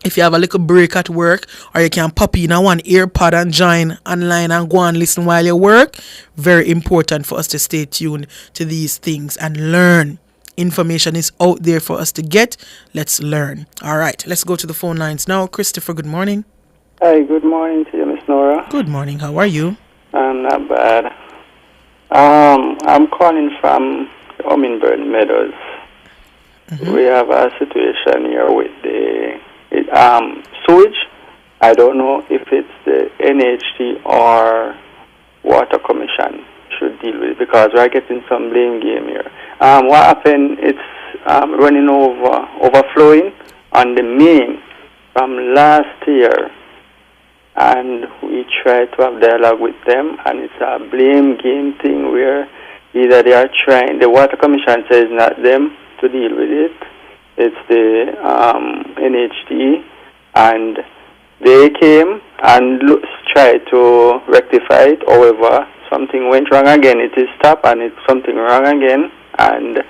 if you have a little break at work, or you can pop in one earpod and join online and go and listen while you work, very important for us to stay tuned to these things and learn. Information is out there for us to get. Let's learn. All right, let's go to the phone lines now. Christopher, good morning. Hi, good morning to you, Miss Nora. Good morning. How are you? I'm not bad. I'm calling from Hummingbird Meadows. We have a situation here with the sewage. I don't know if it's the NHT or Water Commission should deal with it, because we're getting some blame game here. What happened, it's running overflowing on the main from last year, and we try to have dialogue with them, and it's a blame game thing where either they are trying, the Water Commission says not them to deal with it, it's the NHT, and they came and tried to rectify it. However, something went wrong again. It is stopped, and it's something wrong again, and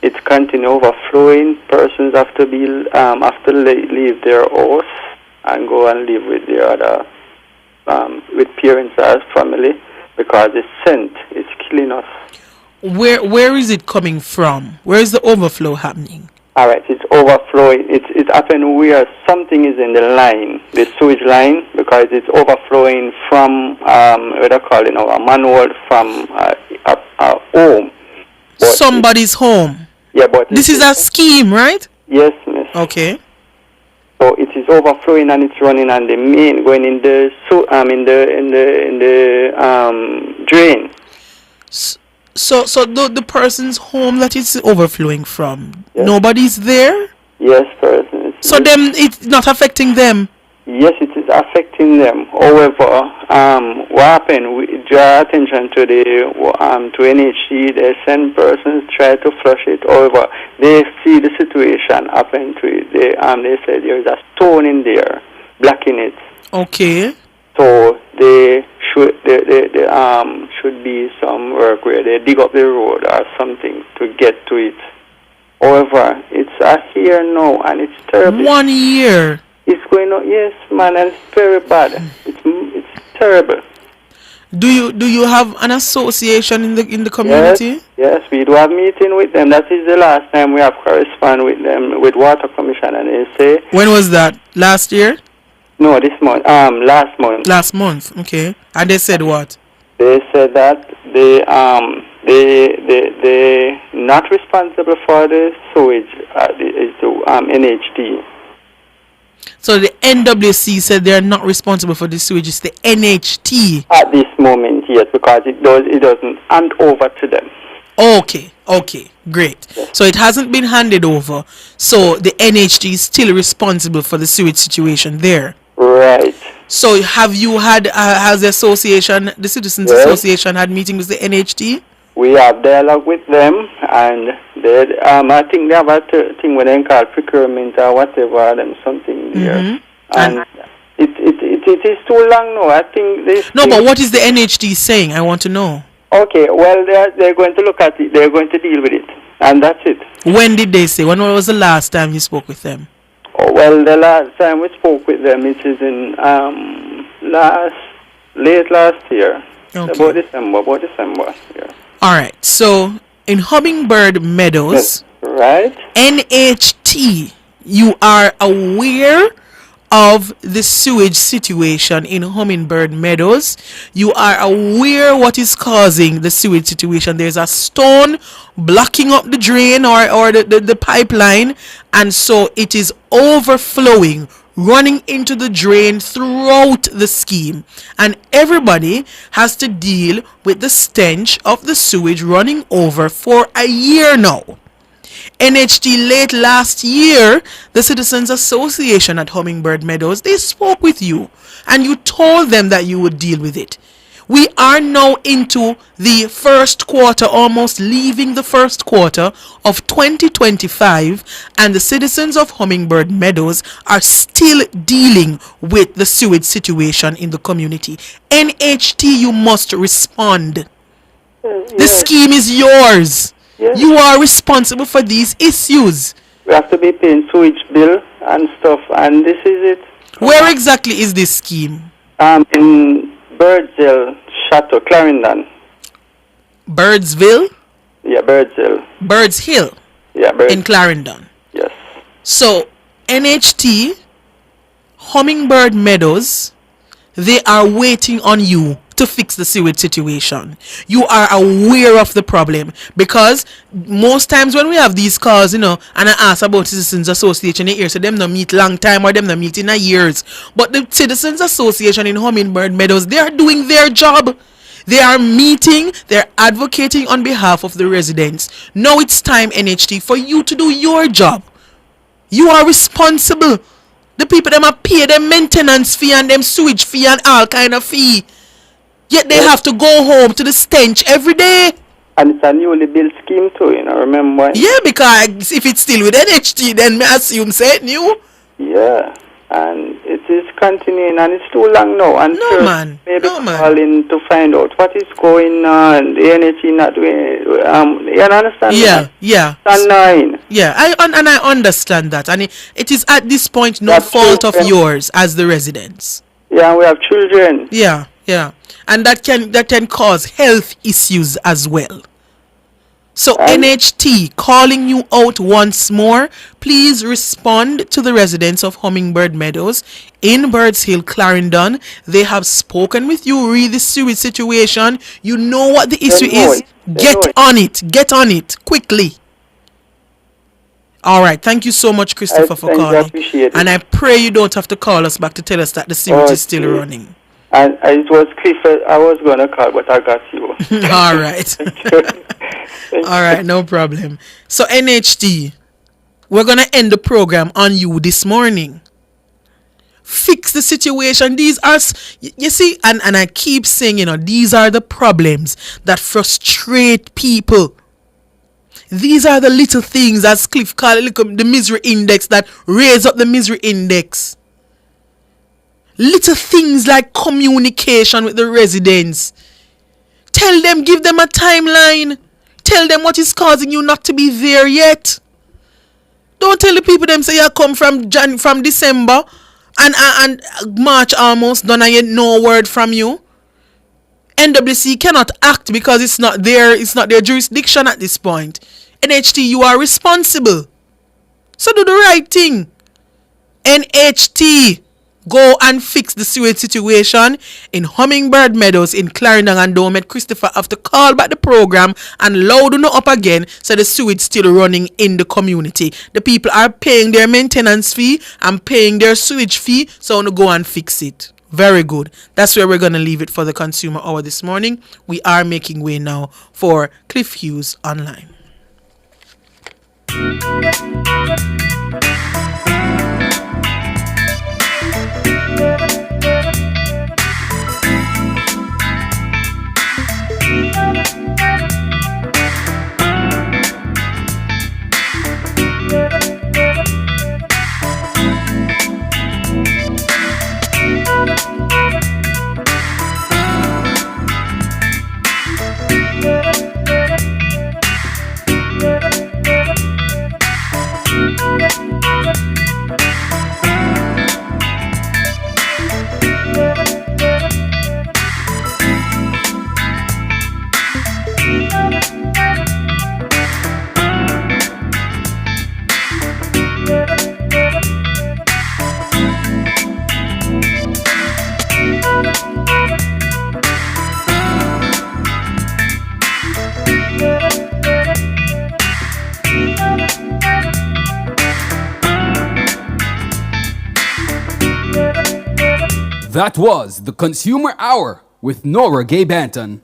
it's continue overflowing. Persons have to leave their house and go and live with their other, with parents as family, because the scent is killing us. Where is it coming from? Where is the overflow happening? All right, it's overflowing. It happened where something is in the line, the sewage line, because it's overflowing from what I call it, a manhole from a home. Somebody's home. Yeah, but this is a scheme, right? Yes, miss. Okay. So it is overflowing and it's running on the main, going in the drain. So the person's home that it's overflowing from, nobody's there? Yes, person. So them, it's not affecting them? Yes, it is affecting them. However, what happened? We draw attention to to NHC. They send persons try to flush it. However, they see the situation happen to it. They say there is a stone in there blocking it. Okay. So there should be some work where they dig up the road or something to get to it. However, it's a here now and it's terrible. 1 year. It's going on, yes, man, and it's very bad. It's terrible. Do you have an association in the community? Yes, we do have meeting with them. That is the last time we have corresponded with them with Water Commission, and they say. When was that? Last year? No, this month. Last month. Last month. Okay. And they said what? They said that they not responsible for the sewage. It's the NHD. So the NWC said they are not responsible for the sewage. It's the NHT. At this moment, yes, because it doesn't hand over to them. Okay, great. Yes. So it hasn't been handed over. So the NHT is still responsible for the sewage situation there. Right. So have you had, has the association, the Citizens Association had meetings with the NHT? We have dialogue with them, and they, I think they have a thing when they call procurement or whatever, them something there. And it is too long now. I think this. No, but what is the NHT saying? I want to know. Okay, well, they're going to look at it. They're going to deal with it, and that's it. When did they say? When was the last time you spoke with them? Oh, well, the last time we spoke with them, it is in late last year. Okay. About December. Yeah. All right. So in Hummingbird Meadows, right? NHT, you are aware of the sewage situation in Hummingbird Meadows. You are aware what is causing the sewage situation. There's a stone blocking up the drain or the pipeline, and so it is overflowing, running into the drain throughout the scheme, and everybody has to deal with the stench of the sewage running over for a year now. NHT late last year, the Citizens Association at Hummingbird Meadows, they spoke with you and you told them that you would deal with it. We are now into the first quarter, almost leaving the first quarter of 2025, and the citizens of Hummingbird Meadows are still dealing with the sewage situation in the community. NHT, you must respond. The scheme is yours. Yes. You are responsible for these issues. We have to be paying sewage bill and stuff, and this is it. Where exactly is this scheme? In Birdsville, Chateau, Clarendon. Birdsville? Yeah, Birdsville. Birds Hill? Yeah, in Clarendon. Yes. So, NHT, Hummingbird Meadows, they are waiting on you to fix the sewage situation. You are aware of the problem, because most times when we have these calls, and I ask about Citizens Association in here, so them no meet long time or them no meet in a years. But the Citizens Association in Hummingbird Meadows, they are doing their job. They are meeting, they're advocating on behalf of the residents. Now it's time, NHT, for you to do your job. You are responsible. The people them are pay them maintenance fee and them sewage fee and all kind of fee. Yet they have to go home to the stench every day. And it's a newly built scheme too, remember? Yeah, because if it's still with NHT, then I assume say it new. Yeah, and it is continuing, and it's too long now. And no, man. Maybe calling to find out what is going on. The NHT not doing you understand? Yeah. Annoying. Yeah, I understand that. And it is at this point no fault of yours as the residents. Yeah, we have children. Yeah. And that can cause health issues as well. So NHT, calling you out once more, please respond to the residents of Hummingbird Meadows in Birds Hill, Clarendon. They have spoken with you. Read the sewage situation. You know what the issue is. Get on it quickly. All right. Thank you so much, Christopher, for calling. I appreciate it. And I pray you don't have to call us back to tell us that the series is still running. And it was Cliff. I was going to call, but I got you. All right. All right, no problem. So, NHT, we're going to end the program on you this morning. Fix the situation. These are, you see, and I keep saying, these are the problems that frustrate people. These are the little things, as Cliff called it, the misery index, that raise up the misery index. Little things like communication with the residents. Tell them, give them a timeline. Tell them what is causing you not to be there yet. Don't tell the people them say you come from December and March almost done and yet no word from you. NWC cannot act because it's not their jurisdiction at this point. NHT, you are responsible. So do the right thing. NHT, go and fix the sewage situation in Hummingbird Meadows, in Clarendon and Dome. Christopher have to call back the program and loud it up again so the sewage still running in the community. The people are paying their maintenance fee and paying their sewage fee, so I want to go and fix it. Very good. That's where we're going to leave it for the Consumer Hour this morning. We are making way now for Cliff Hughes Online. That was the Consumer Hour with Nora Gay Banton.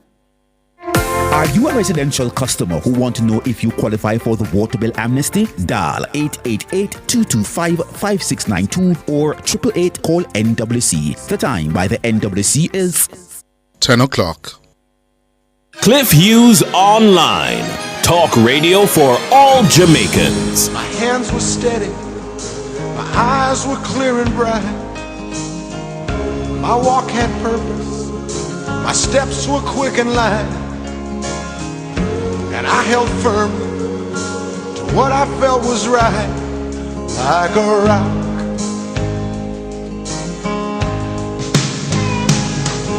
Are you a residential customer who want to know if you qualify for the water bill amnesty? Dial 888-225-5692 or 888-CALL NWC. The time by the NWC is 10 o'clock. Cliff Hughes Online. Talk radio for all Jamaicans. My hands were steady. My eyes were clear and bright. My walk had purpose. My steps were quick and light. And I held firm to what I felt was right, like a rock.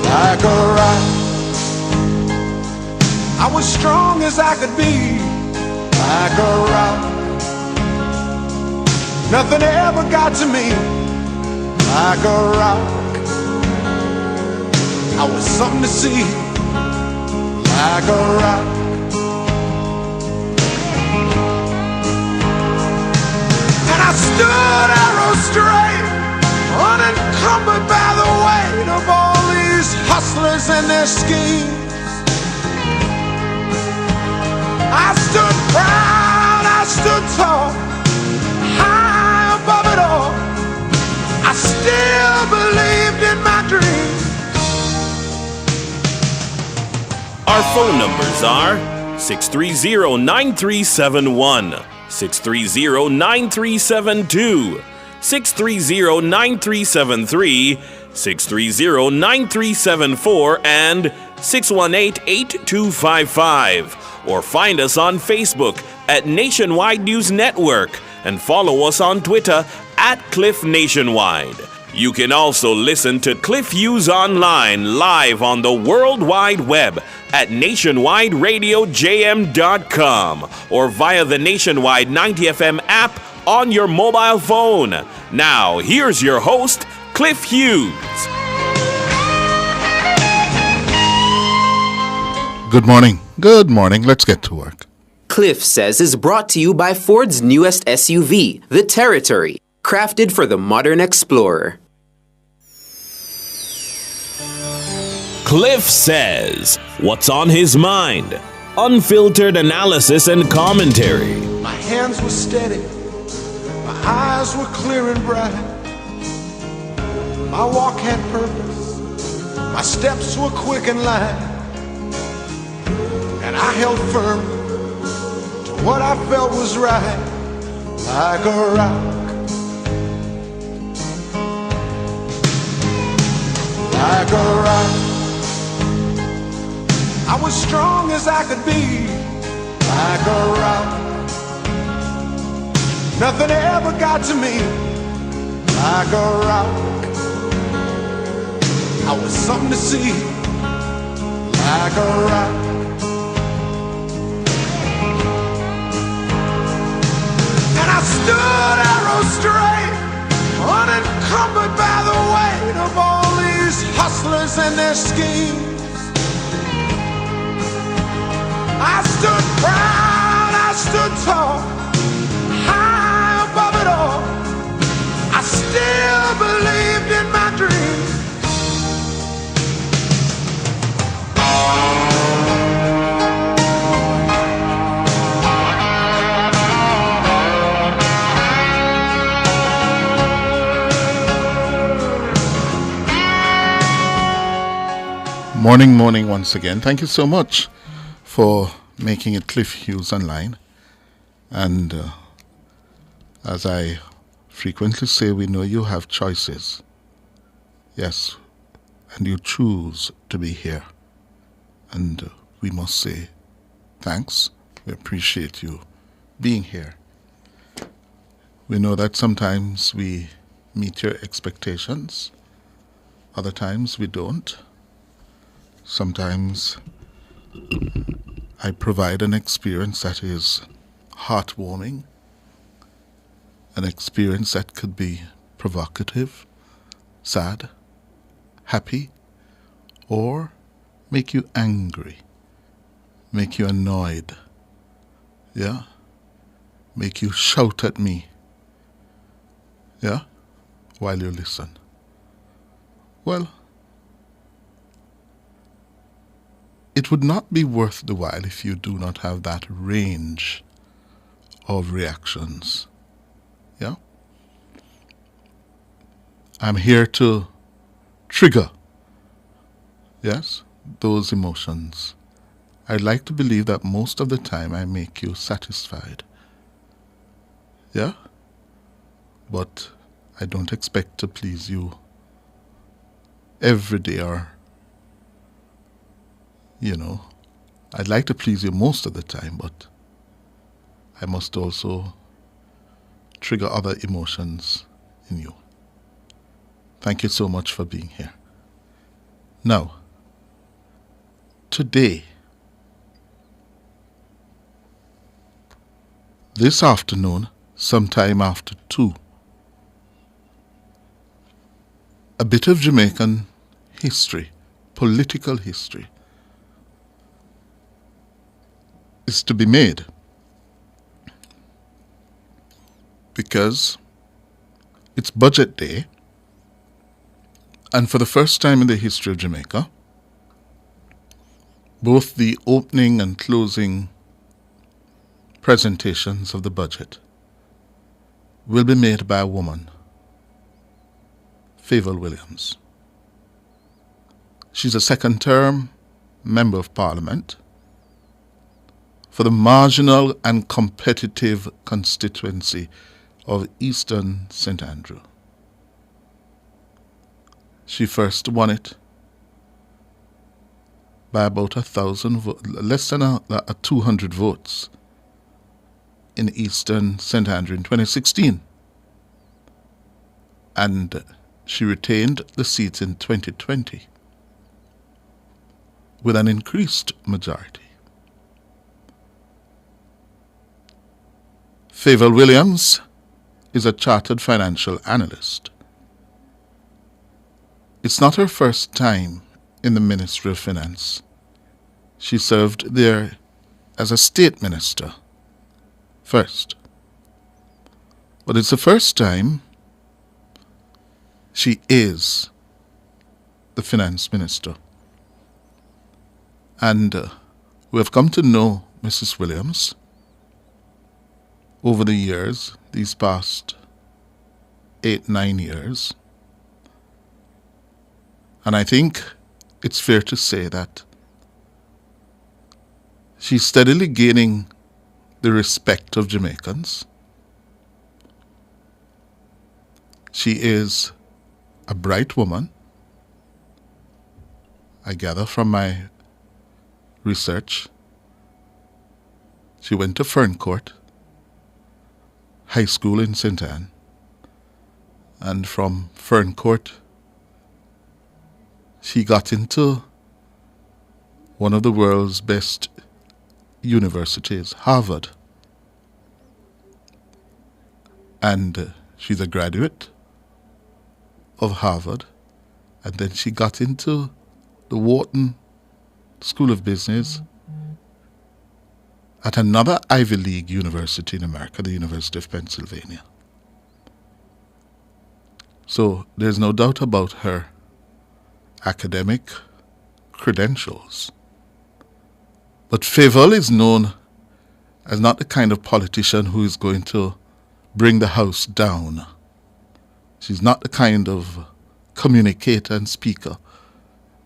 Like a rock. I was strong as I could be, like a rock. Nothing ever got to me, like a rock. I was something to see, like a rock. And I stood arrow straight, unencumbered by the weight of all these hustlers and their schemes. I stood proud, I stood tall, high above it all. I still believed in my dreams. Our phone numbers are 630-9371, 630-9372, 630-9373, 630-9374, and 618-8255. Or find us on Facebook at Nationwide News Network and follow us on Twitter at Cliff Nationwide. You can also listen to Cliff Hughes Online live on the World Wide Web at nationwideradiojm.com or via the Nationwide 90 FM app on your mobile phone. Now, here's your host, Cliff Hughes. Good morning. Good morning. Let's get to work. Cliff Says is brought to you by Ford's newest SUV, the Territory, crafted for the modern explorer. Cliff Says, what's on his mind? Unfiltered analysis and commentary. My hands were steady, my eyes were clear and bright. My walk had purpose, my steps were quick and light. And I held firm to what I felt was right, like a rock, like a rock. I was strong as I could be, like a rock. Nothing ever got to me, like a rock. I was something to see, like a rock. And I stood arrow straight, unencumbered by the weight of all these hustlers and their schemes. I stood proud, I stood tall, high above it all. I still believed in my dreams. Morning once again. Thank you so much for making it Cliff Hughes Online. And as I frequently say, we know you have choices. Yes, and you choose to be here. And we must say thanks. We appreciate you being here. We know that sometimes we meet your expectations. Other times we don't. Sometimes I provide an experience that is heartwarming, an experience that could be provocative, sad, happy, or make you angry, make you annoyed, yeah, make you shout at me, yeah, while you listen. Well, it would not be worth the while if you do not have that range of reactions. Yeah? I'm here to trigger, yes, those emotions. I'd like to believe that most of the time I make you satisfied. Yeah? But I don't expect to please you every day or I'd like to please you most of the time, but I must also trigger other emotions in you. Thank you so much for being here. Now, today, this afternoon, sometime after 2, a bit of Jamaican history, political history, is to be made, because it's budget day, and for the first time in the history of Jamaica, both the opening and closing presentations of the budget will be made by a woman, Favour Williams. She's a second-term Member of Parliament for the marginal and competitive constituency of Eastern St. Andrew. She first won it by about 1,000 less than 200 votes in Eastern St. Andrew in 2016. And she retained the seat in 2020 with an increased majority. Favour Williams is a chartered financial analyst. It's not her first time in the Ministry of Finance. She served there as a state minister first. But it's the first time she is the finance minister. And we have come to know Mrs. Williams over the years, these past 8-9 years. And I think it's fair to say that she's steadily gaining the respect of Jamaicans. She is a bright woman. I gather from my research. She went to Ferncourt High School in St. Anne. And from Ferncourt, she got into one of the world's best universities, Harvard. And she's a graduate of Harvard. And then she got into the Wharton School of Business at another Ivy League university in America, the University of Pennsylvania. So there's no doubt about her academic credentials. But Favour is known as not the kind of politician who is going to bring the house down. She's not the kind of communicator and speaker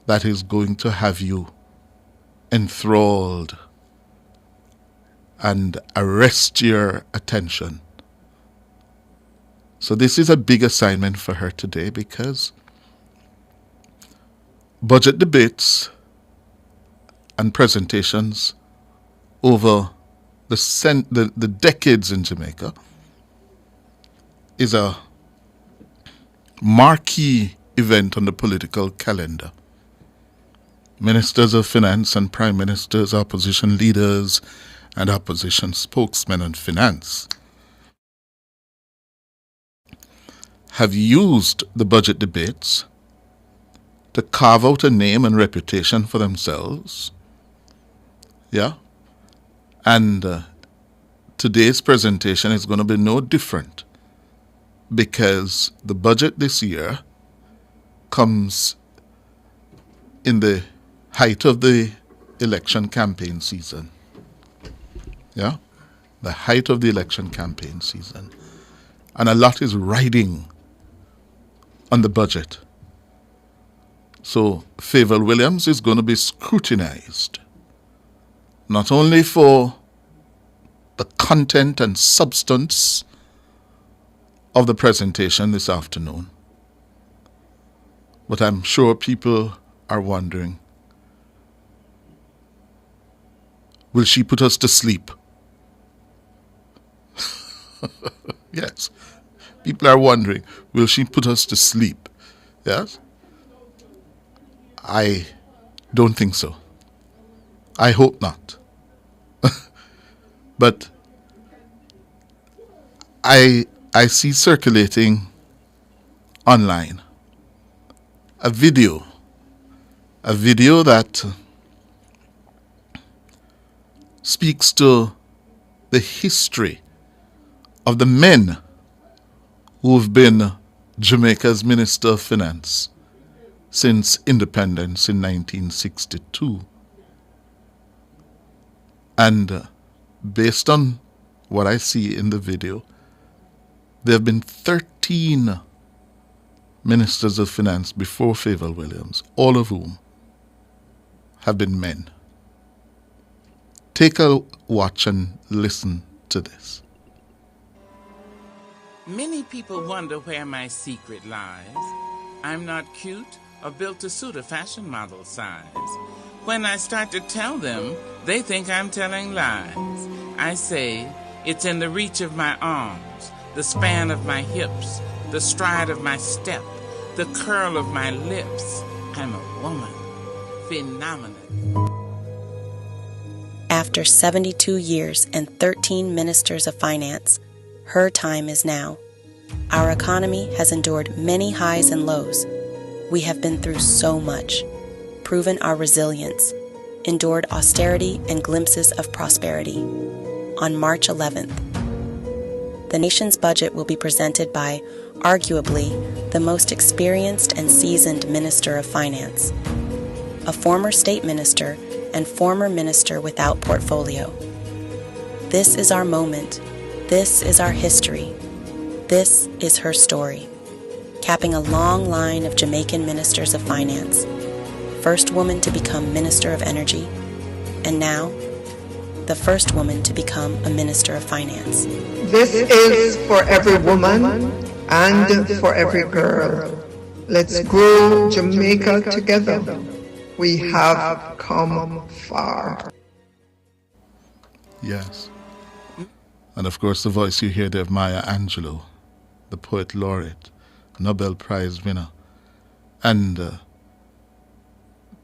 that is going to have you enthralled and arrest your attention. So this is a big assignment for her today, because budget debates and presentations over the decades in Jamaica is a marquee event on the political calendar. Ministers of finance and prime ministers, opposition leaders, and opposition spokesmen on finance have used the budget debates to carve out a name and reputation for themselves. Yeah? And today's presentation is going to be no different, because the budget this year comes in the height of the election campaign season. Yeah? The height of the election campaign season. And a lot is riding on the budget. So Favour Williams is going to be scrutinized, not only for the content and substance of the presentation this afternoon, but I'm sure people are wondering, will she put us to sleep? Yes. People are wondering, will she put us to sleep? Yes? I don't think so. I hope not. But I see circulating online a video that speaks to the history of the men who've been Jamaica's Minister of Finance since independence in 1962. And based on what I see in the video, there have been 13 Ministers of Finance before Favour Williams, all of whom have been men. Take a watch and listen to this. Many people wonder where my secret lies. I'm not cute or built to suit a fashion model size. When I start to tell them, they think I'm telling lies. I say, it's in the reach of my arms, the span of my hips, the stride of my step, the curl of my lips. I'm a woman, phenomenal. After 72 years and 13 ministers of finance, her time is now. Our economy has endured many highs and lows. We have been through so much, proven our resilience, endured austerity and glimpses of prosperity. On March 11th, The nation's budget will be presented by, arguably, the most experienced and seasoned Minister of Finance, a former state minister and former minister without portfolio. This is our moment. This is our history. This is her story, capping a long line of Jamaican ministers of finance, first woman to become Minister of Energy, and now, the first woman to become a Minister of Finance. This is for every woman and for every girl. Let's grow Jamaica together. We have come far. Yes. And of course, the voice you hear there of Maya Angelou, the poet laureate, Nobel Prize winner. And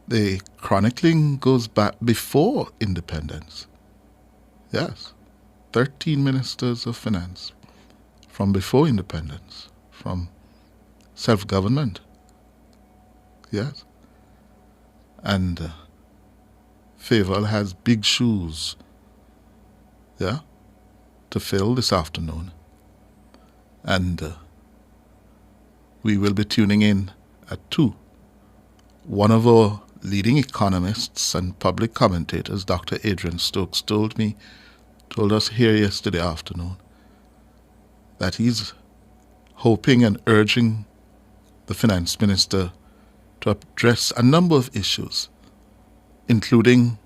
the chronicling goes back before independence. Yes. 13 ministers of finance from before independence, from self-government. Yes. And Favour has big shoes, yeah, to fill this afternoon. And we will be tuning in at 2. One of our leading economists and public commentators, Dr. Adrian Stokes, told us here yesterday afternoon that he's hoping and urging the finance minister to address a number of issues, including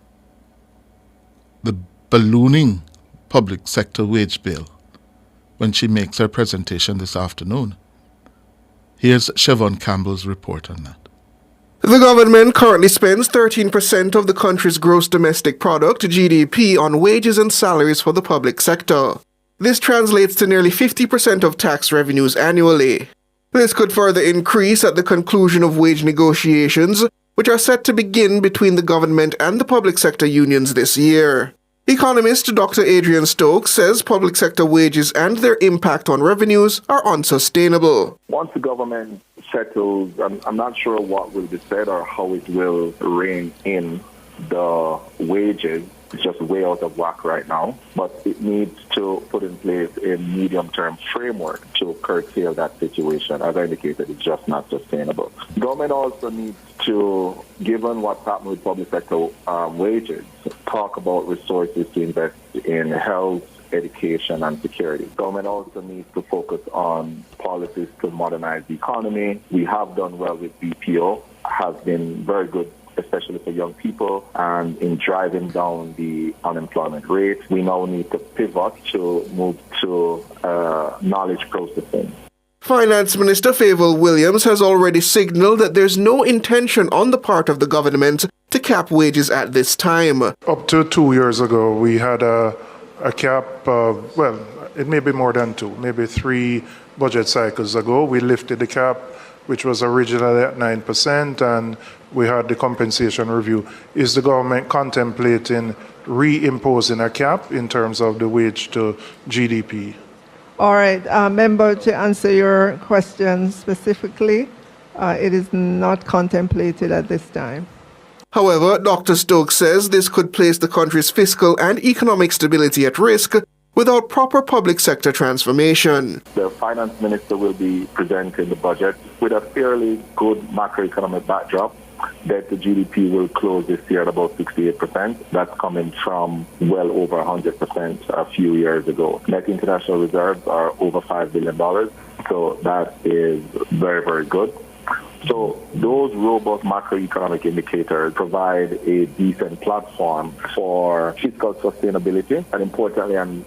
the ballooning public sector wage bill when she makes her presentation this afternoon. Here's Siobhan Campbell's report on that. The government currently spends 13% of the country's gross domestic product, GDP, on wages and salaries for the public sector. This translates to nearly 50% of tax revenues annually. This could further increase at the conclusion of wage negotiations, which are set to begin between the government and the public sector unions this year. Economist Dr. Adrian Stokes says public sector wages and their impact on revenues are unsustainable. Once the government settles, I'm not sure what will be said or how it will rein in the wages. It's just way out of whack right now. But it needs to put in place a medium-term framework to curtail that situation. As I indicated, it's just not sustainable. Government also needs to, given what's happened with public sector wages, talk about resources to invest in health, education, and security. Government also needs to focus on policies to modernize the economy. We have done well with BPO, has been very good, especially for young people, and in driving down the unemployment rate. We now need to pivot to move to knowledge processing. Finance Minister Favour Williams has already signaled that there's no intention on the part of the government to cap wages at this time. Up to 2 years ago, we had a cap, well, it may be more than 2, maybe 3 budget cycles ago. We lifted the cap, which was originally at 9%, and we had the compensation review. Is the government contemplating reimposing a cap in terms of the wage to GDP? All right, member, to answer your question specifically, it is not contemplated at this time. However, Dr. Stokes says this could place the country's fiscal and economic stability at risk without proper public sector transformation. The finance minister will be presenting the budget with a fairly good macroeconomic backdrop that the GDP will close this year at about 68%. That's coming from well over 100% a few years ago. Net international reserves are over $5 billion, so that is very, very good. So those robust macroeconomic indicators provide a decent platform for fiscal sustainability. And importantly, and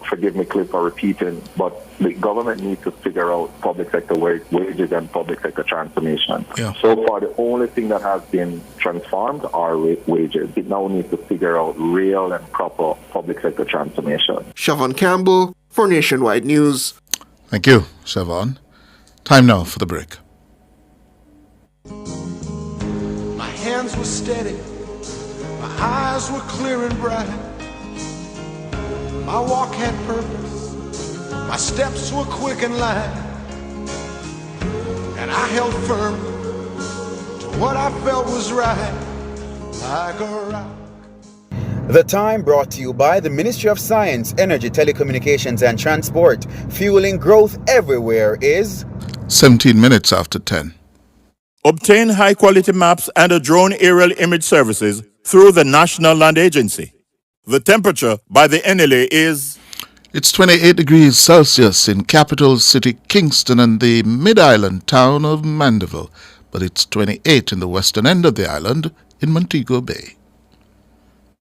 forgive me, Cliff, for repeating, but the government needs to figure out public sector wages and public sector transformation. Yeah. So far, the only thing that has been transformed are wages. It now needs to figure out real and proper public sector transformation. Siobhan Campbell for Nationwide News. Thank you, Siobhan. Time now for the break. My hands were steady, my eyes were clear and bright. My walk had purpose, my steps were quick and light. And I held firm to what I felt was right, like a rock. The Time brought to you by the Ministry of Science, Energy, Telecommunications and Transport. Fueling growth everywhere is 17 minutes after 10. Obtain high-quality maps and drone aerial image services through the National Land Agency. The temperature by the NLA is... It's 28 degrees Celsius in capital city Kingston and the mid-island town of Mandeville, but it's 28 in the western end of the island in Montego Bay.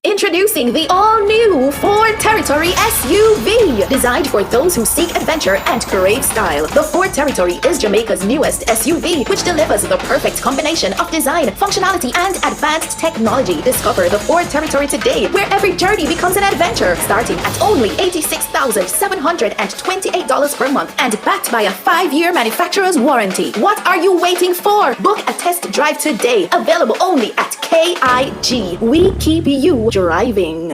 Introducing the all-new Ford Territory SUV, designed for those who seek adventure and crave style. The Ford Territory is Jamaica's newest SUV, which delivers the perfect combination of design, functionality, and advanced technology. Discover the Ford Territory today, where every journey becomes an adventure, starting at only $86,728 per month and backed by a 5-year manufacturer's warranty. What are you waiting for? Book a test drive today. Available only at KIG. We keep you driving.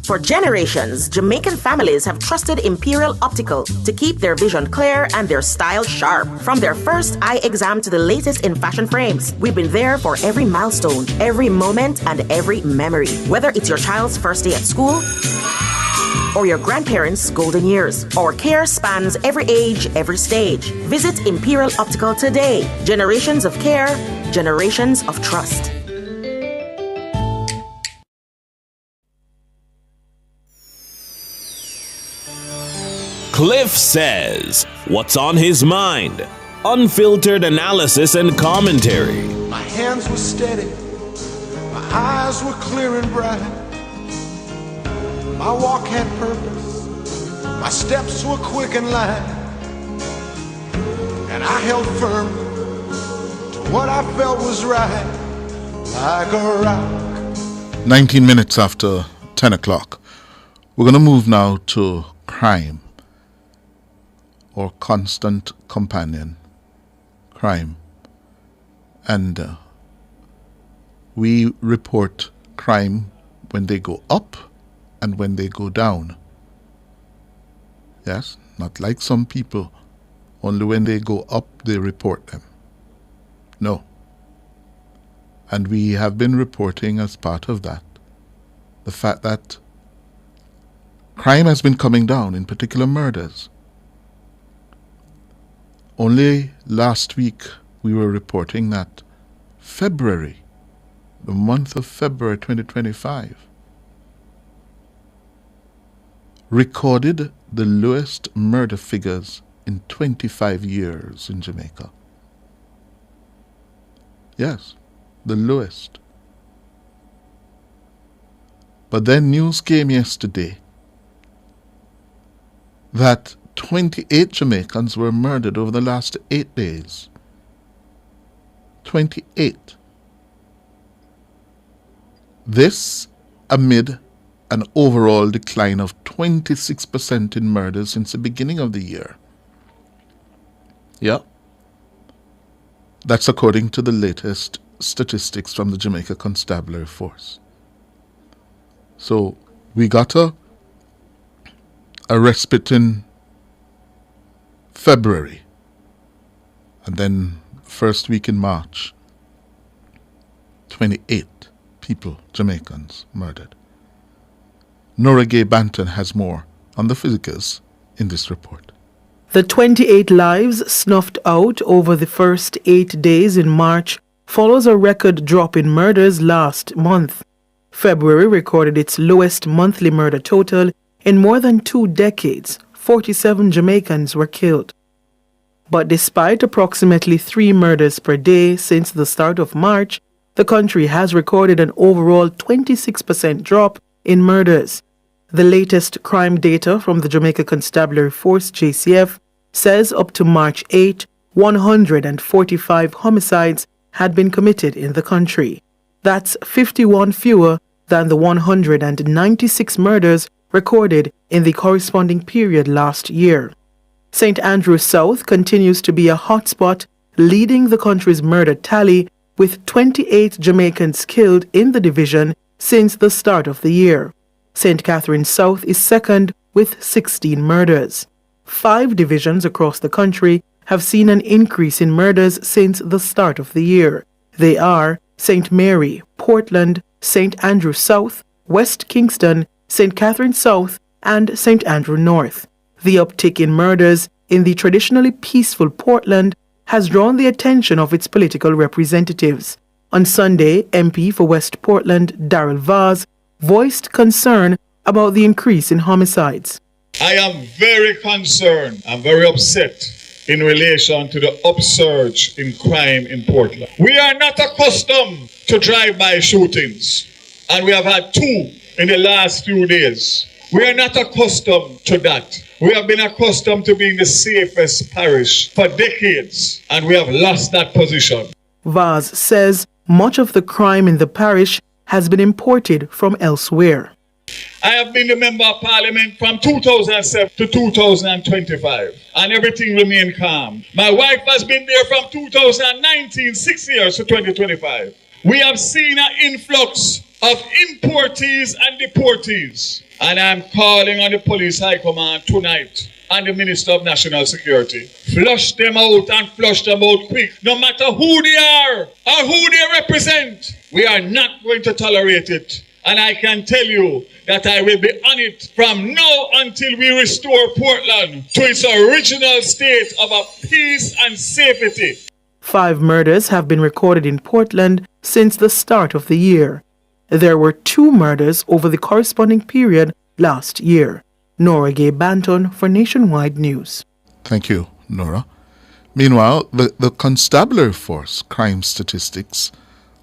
For generations, Jamaican families have trusted Imperial Optical to keep their vision clear and their style sharp. From their first eye exam to the latest in fashion frames, we've been there for every milestone, every moment, and every memory. Whether it's your child's first day at school or your grandparents' golden years, our care spans every age, every stage. Visit Imperial Optical today. Generations of care, generations of trust. Cliff Says, what's on his mind? Unfiltered analysis and commentary. My hands were steady, my eyes were clear and bright. My walk had purpose, my steps were quick and light. And I held firm to what I felt was right, like a rock. 19 minutes after 10 o'clock. We're going to move now to crime, or constant companion, crime. And we report crime when they go up and when they go down. Yes, not like some people, only when they go up they report them. No. And we have been reporting as part of that the fact that crime has been coming down, in particular murders. Only last week we were reporting that February, the month of February 2025, recorded the lowest murder figures in 25 years in Jamaica. Yes, the lowest. But then news came yesterday that 28 Jamaicans were murdered over the last 8 days. 28. This amid an overall decline of 26% in murders since the beginning of the year. Yeah. That's according to the latest statistics from the Jamaica Constabulary Force. So we got a respite in February, and then first week in March, 28 people, Jamaicans, murdered. Nora Gay Banton has more on the figures in this report. The 28 lives snuffed out over the first 8 days in March follows a record drop in murders last month. February recorded its lowest monthly murder total in more than 2 decades. 47 Jamaicans were killed. But despite approximately 3 murders per day since the start of March, the country has recorded an overall 26% drop in murders. The latest crime data from the Jamaica Constabulary Force, JCF, says up to March 8, 145 homicides had been committed in the country. That's 51 fewer than the 196 murders recorded in the corresponding period last year. St. Andrews South continues to be a hotspot, leading the country's murder tally with 28 Jamaicans killed in the division since the start of the year. St. Catherine South is second with 16 murders. 5 divisions across the country have seen an increase in murders since the start of the year. They are St. Mary, Portland, St. Andrew South, West Kingston, St. Catherine South, and St. Andrew North. The uptick in murders in the traditionally peaceful Portland has drawn the attention of its political representatives. On Sunday, MP for West Portland, Darrell Vaz, voiced concern about the increase in homicides. I am very concerned and very upset in relation to the upsurge in crime in Portland. We are not accustomed to drive-by shootings, and we have had 2 in the last few days. We are not accustomed to that. We have been accustomed to being the safest parish for decades, and we have lost that position. Vaz says much of the crime in the parish has been imported from elsewhere. I have been the Member of Parliament from 2007 to 2025, and everything remained calm. My wife has been there from 2019, 6 years, to 2025. We have seen an influx of importees and deportees, and I'm calling on the Police High Command tonight and the Minister of National Security. Flush them out and flush them out quick. No matter who they are or who they represent, we are not going to tolerate it. And I can tell you that I will be on it from now until we restore Portland to its original state of a peace and safety. 5 murders have been recorded in Portland since the start of the year. There were 2 murders over the corresponding period last year. Nora Gay Banton for Nationwide News. Thank you, Nora. Meanwhile, the constabulary force crime statistics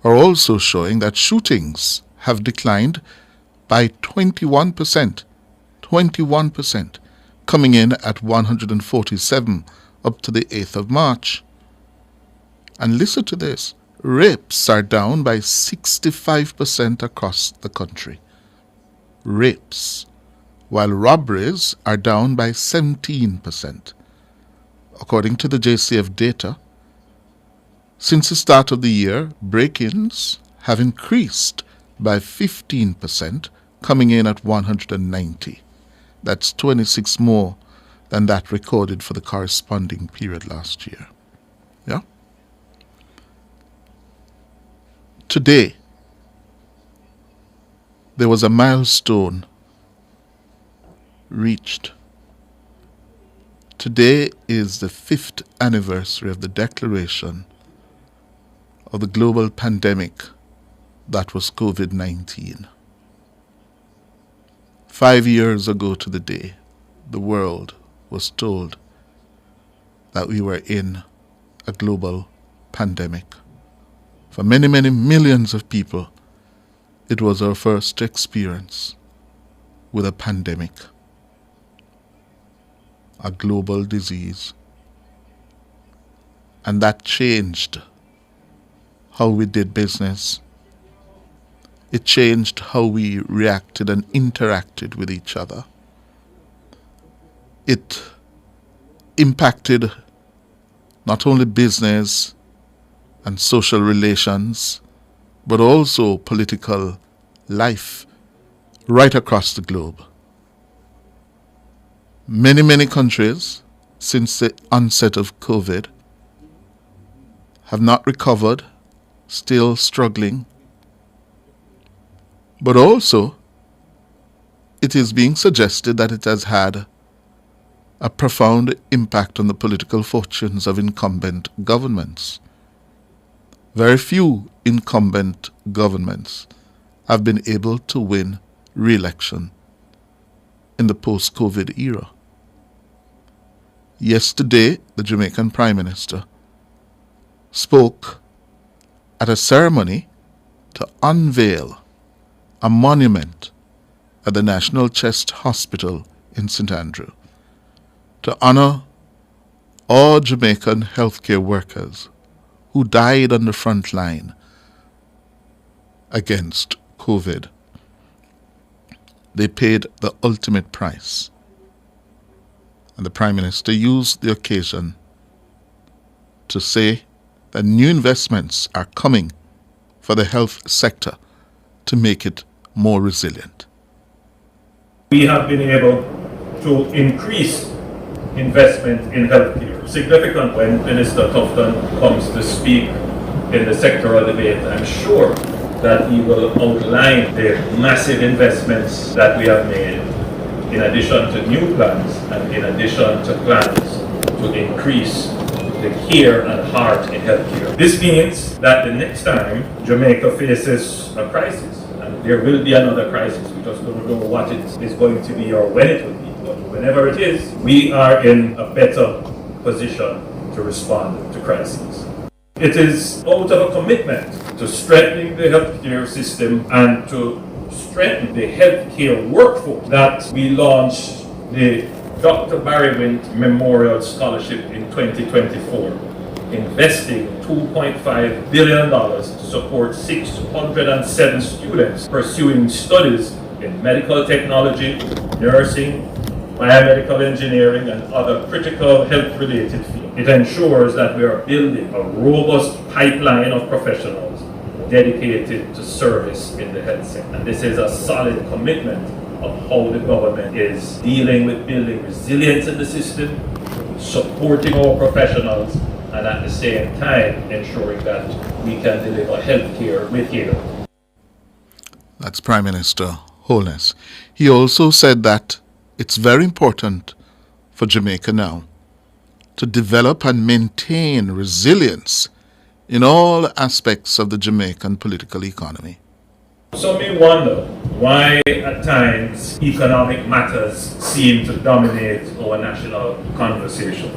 are also showing that shootings have declined by 21%, coming in at 147 up to the 8th of March. And listen to this, rapes are down by 65% across the country. Rapes, while robberies are down by 17%. According to the JCF data, since the start of the year, break-ins have increased by 15%, coming in at 190. That's 26 more than that recorded for the corresponding period last year. Yeah? Today, there was a milestone reached. Today is the 5th anniversary of the declaration of the global pandemic that was COVID-19. 5 years ago to the day, the world was told that we were in a global pandemic. For many, many millions of people, it was our first experience with a pandemic, a global disease. And that changed how we did business. It changed how we reacted and interacted with each other. It impacted not only business and social relations, but also political life right across the globe. Many, many countries, since the onset of COVID, have not recovered, still struggling. But also, it is being suggested that it has had a profound impact on the political fortunes of incumbent governments. Very few incumbent governments have been able to win re-election in the post-COVID era. Yesterday, the Jamaican Prime Minister spoke at a ceremony to unveil a monument at the National Chest Hospital in St. Andrew to honor all Jamaican healthcare workers who died on the front line against COVID. They paid the ultimate price. And the Prime Minister used the occasion to say that new investments are coming for the health sector to make it more resilient. We have been able to increase investment in healthcare. Significant when Minister Tufton comes to speak in the sectoral debate, I'm sure that he will outline the massive investments that we have made, in addition to new plans and in addition to plans to increase the care and heart in healthcare. This means that the next time Jamaica faces a crisis, and there will be another crisis, we just don't know what it is going to be or when it will be, but whenever it is, we are in a better position to respond to crises. It is out of a commitment to strengthening the healthcare system and to strengthen the healthcare workforce that we launched the Dr. Barry Wint Memorial Scholarship in 2024, investing $2.5 billion to support 607 students pursuing studies in medical technology, nursing, biomedical engineering, and other critical health-related fields. It ensures that we are building a robust pipeline of professionals dedicated to service in the health sector. And this is a solid commitment of how the government is dealing with building resilience in the system, supporting our professionals, and at the same time ensuring that we can deliver health care with care. That's Prime Minister Holness. He also said that it's very important for Jamaica now to develop and maintain resilience in all aspects of the Jamaican political economy. Some may wonder why at times economic matters seem to dominate our national conversation,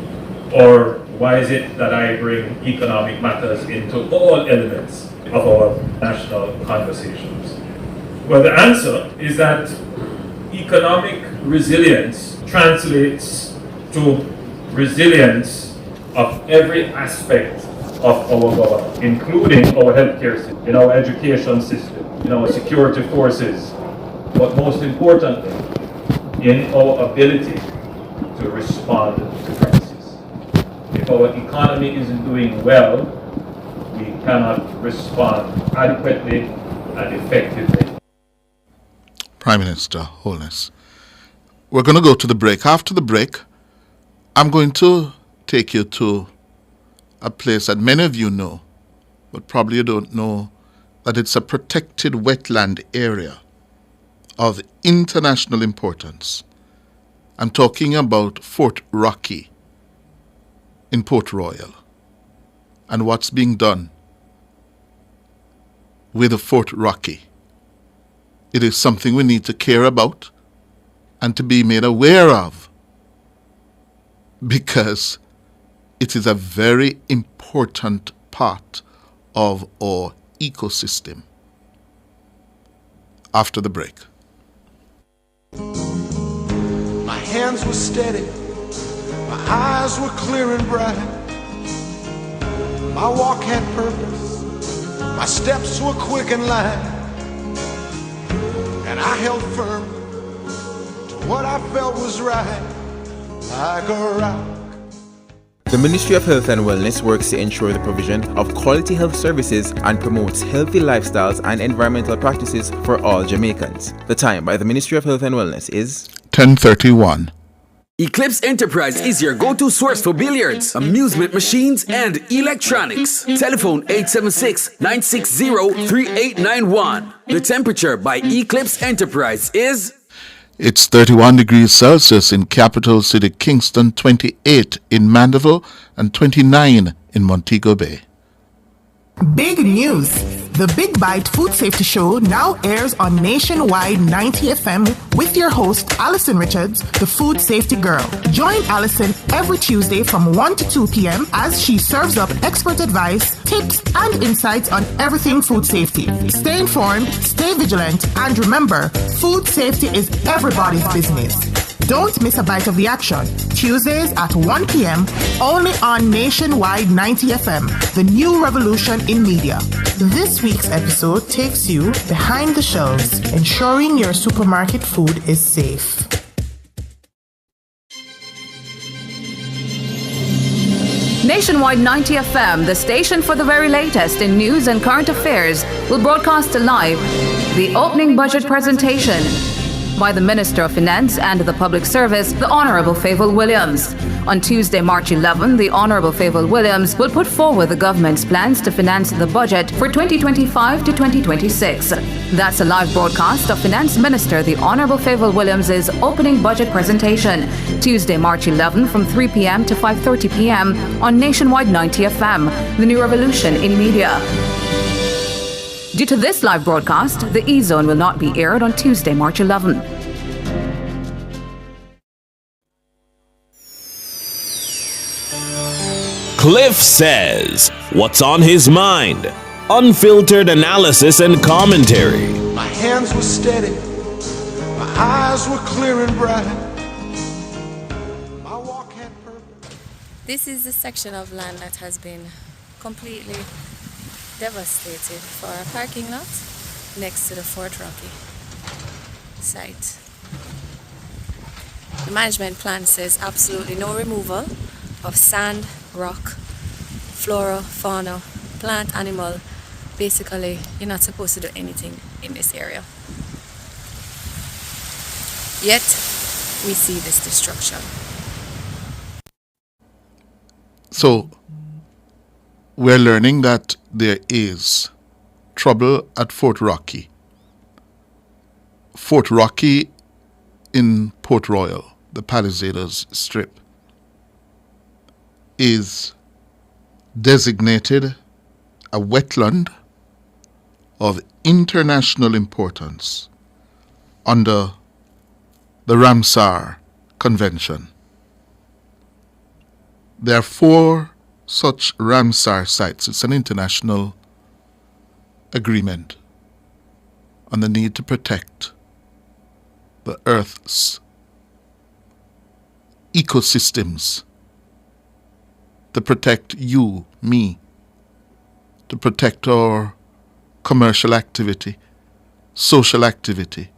or why is it that I bring economic matters into all elements of our national conversations? Well, the answer is that economic resilience translates to resilience of every aspect of our government, including our healthcare system, in our education system, in our security forces, but most importantly, in our ability to respond to crisis. If our economy isn't doing well, we cannot respond adequately and effectively. Prime Minister Holness. We're going to go to the break. After the break, I'm going to take you to a place that many of you know, but probably you don't know that it's a protected wetland area of international importance. I'm talking about Fort Rocky in Port Royal and what's being done with Fort Rocky. It is something we need to care about and to be made aware of, because it is a very important part of our ecosystem. After the break. My hands were steady, my eyes were clear and bright. My walk had purpose, my steps were quick and light. And I held firm to what I felt was right, like a rock. The Ministry of Health and Wellness works to ensure the provision of quality health services and promotes healthy lifestyles and environmental practices for all Jamaicans. The time by the Ministry of Health and Wellness is 10:31. Eclipse Enterprise is your go-to source for billiards, amusement machines, and electronics. Telephone 876-960-3891. The temperature by Eclipse Enterprise is... It's 31 degrees Celsius in capital city Kingston, 28 in Mandeville, and 29 in Montego Bay. Big news! The Big Bite Food Safety Show now airs on Nationwide 90 FM with your host, Alison Richards, the Food Safety Girl. Join Alison every Tuesday from 1 to 2 p.m. as she serves up expert advice, tips, and insights on everything food safety. Stay informed, stay vigilant, and remember, food safety is everybody's business. Don't miss a bite of the action. Tuesdays at 1 p.m. only on Nationwide 90 FM, the new revolution in media. This week's episode takes you behind the shelves, ensuring your supermarket food is safe. Nationwide 90 FM, the station for the very latest in news and current affairs, will broadcast live the opening budget presentation. by the Minister of Finance and the Public Service, the Honourable Favour Williams. On Tuesday, March 11, the Honourable Favour Williams will put forward the government's plans to finance the budget for 2025 to 2026. That's a live broadcast of Finance Minister the Honourable Favour Williams' opening budget presentation, Tuesday, March 11 from 3 p.m. to 5:30 p.m. on Nationwide 90 FM, the new revolution in media. Due to this live broadcast, the E-Zone will not be aired on Tuesday, March 11. Cliff Says, what's on his mind? Unfiltered analysis and commentary. My hands were steady, my eyes were clear and bright. My walk had purpose. This is the section of land that has been completely devastated for a parking lot next to the Fort Rocky site. The management plan says absolutely no removal of sand, rock, flora, fauna, plant, animal. Basically, you're not supposed to do anything in this area. Yet, we see this destruction. So, we're learning that there is trouble at Fort Rocky. Fort Rocky in Port Royal, the Palisades Strip, is designated a wetland of international importance under the Ramsar Convention. There are 4 such Ramsar sites. It's an international agreement on the need to protect the Earth's ecosystems, to protect you, me, to protect our commercial activity, social activity,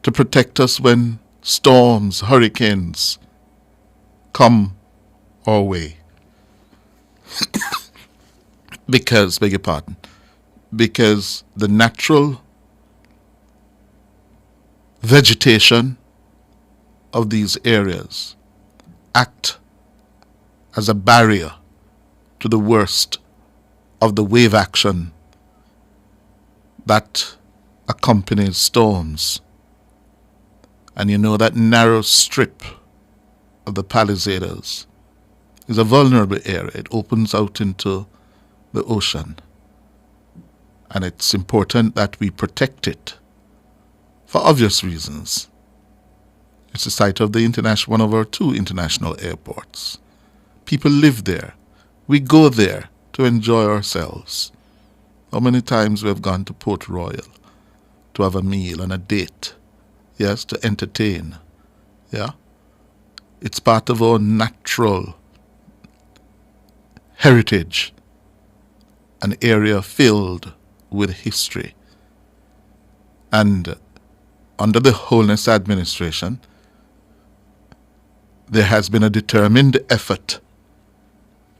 to protect us when storms, hurricanes come our way. Because the natural vegetation of these areas act as a barrier to the worst of the wave action that accompanies storms. And you know that narrow strip of the Palisades is a vulnerable area. It opens out into the ocean. And it's important that we protect it for obvious reasons. It's the site of one of our 2 international airports. People live there. We go there to enjoy ourselves. How many times we have gone to Port Royal to have a meal and a date? Yes, to entertain. Yeah? It's part of our natural heritage. An area filled with history. And under the Holness administration, there has been a determined effort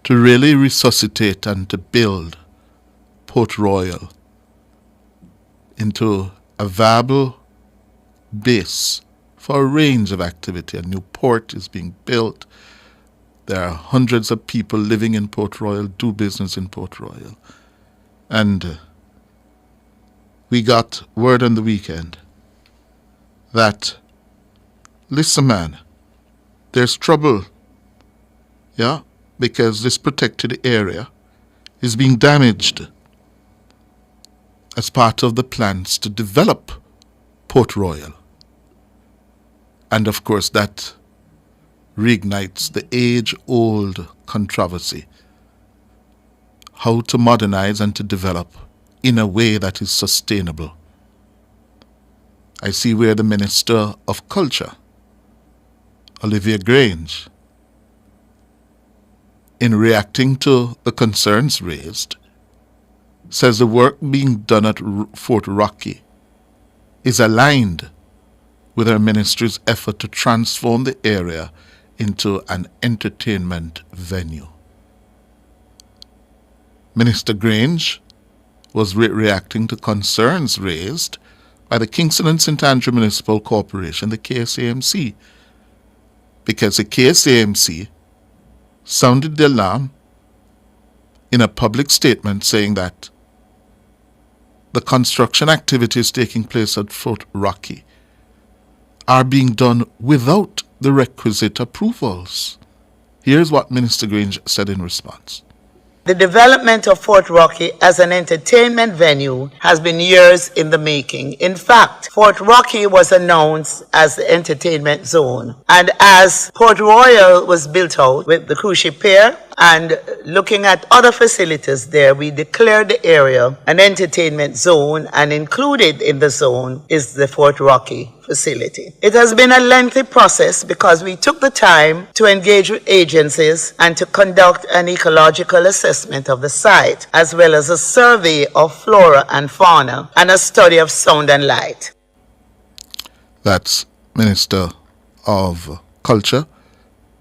to really resuscitate and to build Port Royal into a viable base for a range of activity. A new port is being built. There are hundreds of people living in Port Royal, do business in Port Royal. And we got word on the weekend that, listen man, there's trouble. Yeah? Because this protected area is being damaged as part of the plans to develop Port Royal. And of course that reignites the age-old controversy. How to modernize and to develop in a way that is sustainable. I see where the Minister of Culture, Olivia Grange, in reacting to the concerns raised, says the work being done at Fort Rocky is aligned with her ministry's effort to transform the area into an entertainment venue. Minister Grange was reacting to concerns raised by the Kingston and St. Andrew Municipal Corporation, the KSAMC, because the KSAMC sounded the alarm in a public statement saying that the construction activities taking place at Fort Rocky are being done without the requisite approvals. Here's what Minister Grange said in response. The development of Fort Rocky as an entertainment venue has been years in the making. In fact, Fort Rocky was announced as the entertainment zone. And as Port Royal was built out with the cruise ship pier and looking at other facilities there, we declared the area an entertainment zone, and included in the zone is the Fort Rocky facility. It has been a lengthy process because we took the time to engage with agencies and to conduct an ecological assessment of the site, as well as a survey of flora and fauna and a study of sound and light. That's Minister of Culture,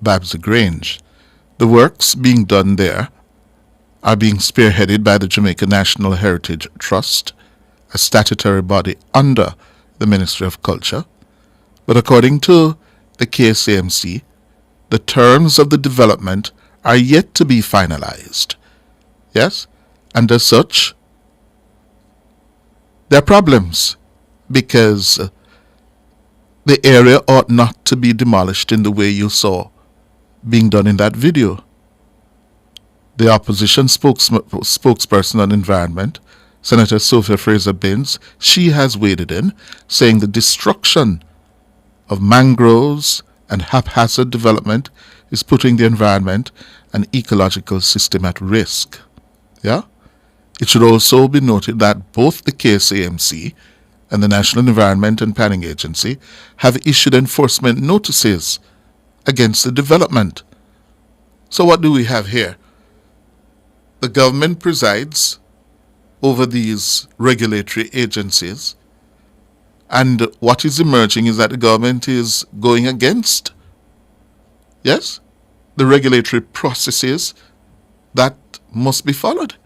Babs Grange. The works being done there are being spearheaded by the Jamaica National Heritage Trust, a statutory body under the Ministry of Culture. But according to the KSAMC, the terms of the development are yet to be finalized. Yes? And as such, there are problems because the area ought not to be demolished in the way you saw being done in that video. The opposition spokesperson on environment, Senator Sophia Fraser-Binns, she has waded in, saying the destruction of mangroves and haphazard development is putting the environment and ecological system at risk. Yeah? It should also be noted that both the KSAMC and the National Environment and Planning Agency have issued enforcement notices against the development. So what do we have here? The government presides over these regulatory agencies, and what is emerging is that the government is going against, yes, the regulatory processes that must be followed.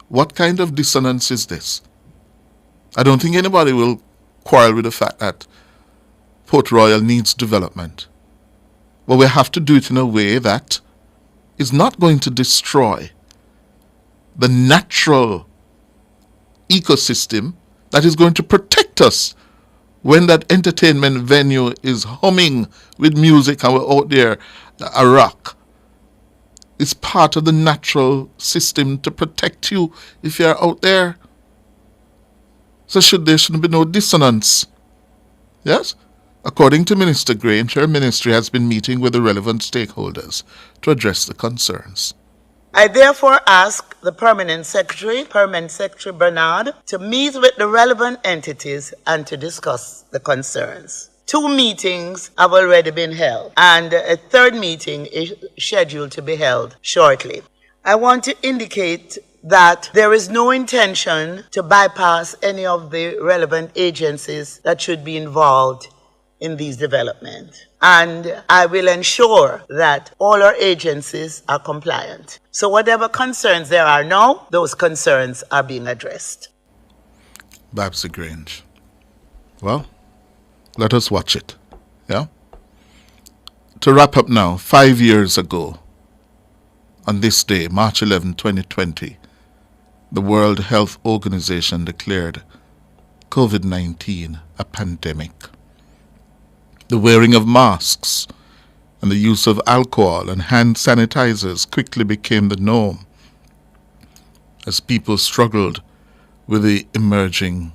What kind of dissonance is this? I don't think anybody will quarrel with the fact that Port Royal needs development. But we have to do it in a way that is not going to destroy the natural ecosystem that is going to protect us when that entertainment venue is humming with music and we're out there a rock. It's part of the natural system to protect you if you're out there. So there shouldn't be no dissonance. Yes? According to Minister Grange, her ministry has been meeting with the relevant stakeholders to address the concerns. I therefore ask the Permanent Secretary Bernard, to meet with the relevant entities and to discuss the concerns. 2 meetings have already been held, and a 3rd meeting is scheduled to be held shortly. I want to indicate that there is no intention to bypass any of the relevant agencies that should be involved in these developments. And I will ensure that all our agencies are compliant. So whatever concerns there are now, those concerns are being addressed. Babs Grange. Well, let us watch it. Yeah? To wrap up now, 5 years ago, on this day, March 11, 2020, the World Health Organization declared COVID-19 a pandemic. The wearing of masks and the use of alcohol and hand sanitizers quickly became the norm as people struggled with the emerging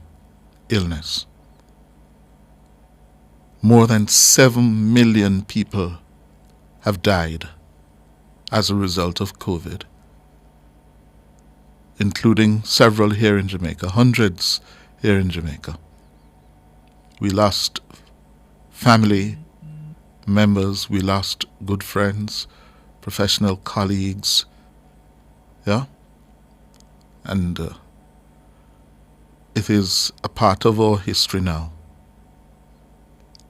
illness. More than 7 million people have died as a result of COVID, including several here in Jamaica, hundreds here in Jamaica. We lost family members, we lost good friends, professional colleagues, yeah? And it is a part of our history now.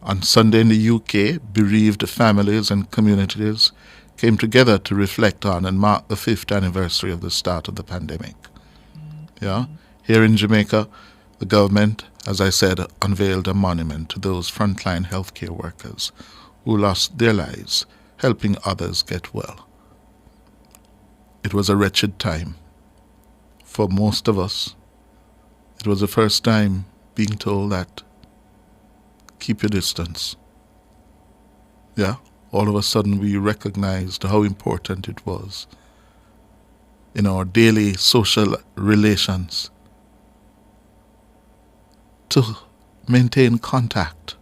On Sunday in the UK, bereaved families and communities came together to reflect on and mark the 5th anniversary of the start of the pandemic. Yeah? Here in Jamaica, The government, as I said, unveiled a monument to those frontline healthcare workers who lost their lives helping others get well. It was a wretched time for most of us. It was the first time being told that keep your distance. Yeah, all of a sudden we recognized how important it was in our daily social relations to maintain contact,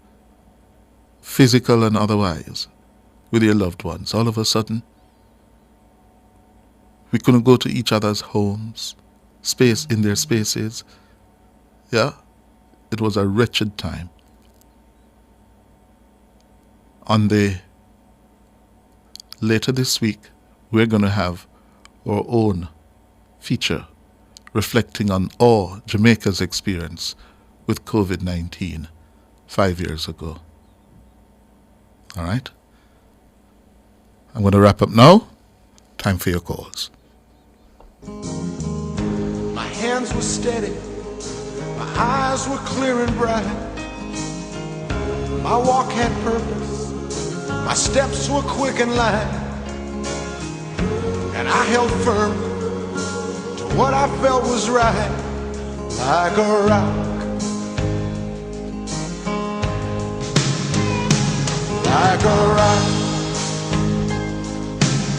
physical and otherwise, with your loved ones. All of a sudden, we couldn't go to each other's homes, in their spaces. Yeah, it was a wretched time. Later this week, we're going to have our own feature reflecting on all Jamaica's experience with COVID-19 5 years ago. All right? I'm going to wrap up now. Time for your calls. My hands were steady, my eyes were clear and bright. My walk had purpose, my steps were quick and light. And I held firm to what I felt was right, like a rock. Like a rock.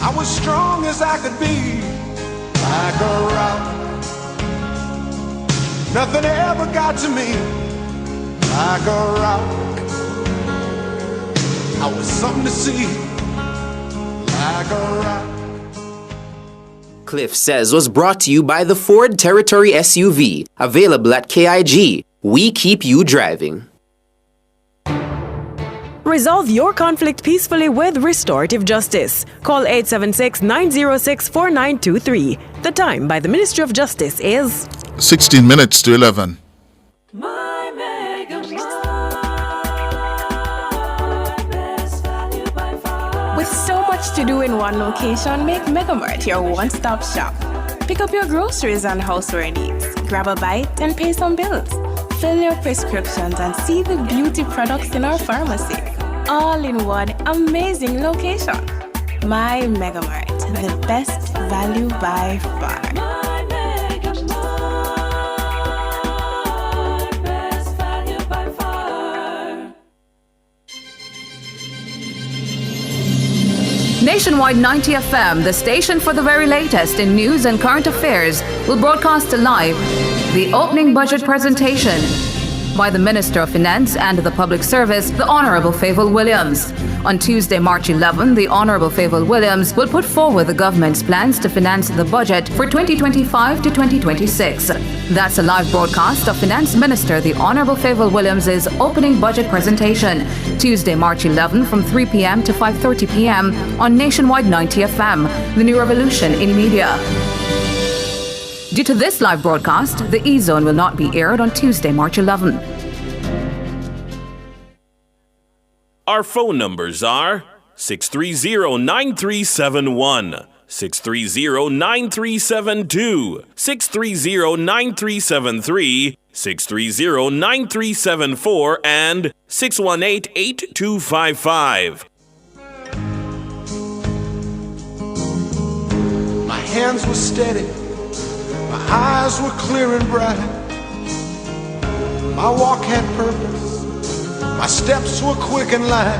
I was strong as I could be, like a rock. Nothing ever got to me, like a rock. I was something to see, like a rock. Cliff Says was brought to you by the Ford Territory SUV, available at KIG. We keep you driving. Resolve your conflict peacefully with restorative justice. Call 876-906-4923. The time by the Ministry of Justice is 16 minutes to 11. With so much to do in one location, make Megamart your one-stop shop. Pick up your groceries and houseware needs, grab a bite and pay some bills. Fill your prescriptions and see the beauty products in our pharmacy. All in one amazing location. My Megamart, the best value by far. Nationwide 90 FM, the station for the very latest in news and current affairs, will broadcast live the opening budget presentation by the Minister of Finance and the Public Service, the Honourable Favour Williams. On Tuesday, March 11, the Honourable Favour Williams will put forward the government's plans to finance the budget for 2025 to 2026. That's a live broadcast of Finance Minister the Honourable Favour Williams' opening budget presentation, Tuesday, March 11 from 3 p.m. to 5:30 p.m. on Nationwide 90 FM, the new revolution in media. Due to this live broadcast, the E-Zone will not be aired on Tuesday, March 11. Our phone numbers are 630-9371, 630-9372, 630-9373, 630-9374, and 618-8255. My hands were steady, my eyes were clear and bright. My walk had purpose, my steps were quick and light.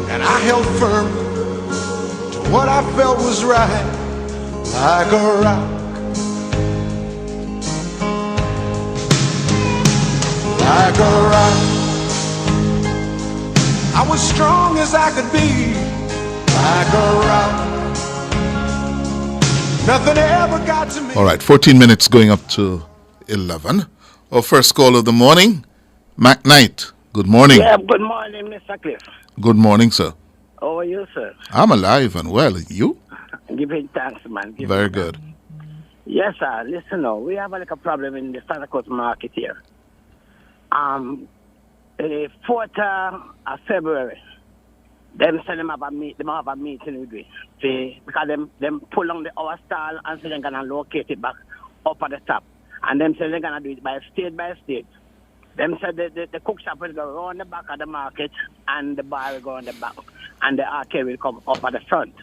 And I held firm to what I felt was right, like a rock. Like a rock. I was strong as I could be, like a rock. Nothing ever got to me. All right, 14 minutes going up to 11. Our first call of the morning, Mac Knight. Good morning. Yeah, good morning, Mr. Cliff. Good morning, sir. How are you, sir? I'm alive and well. You? Giving thanks, man. Very good. Yes, sir. Listen now, we have a problem in the Santa Cruz market here. The 4th of February, them say them have a meeting with me. Because them pull on our stall and say they're going to locate it back up at the top. And them said they're going to do it by state. Them said the cook shop will go around the back of the market and the bar will go on the back and the arcade will come up at the front.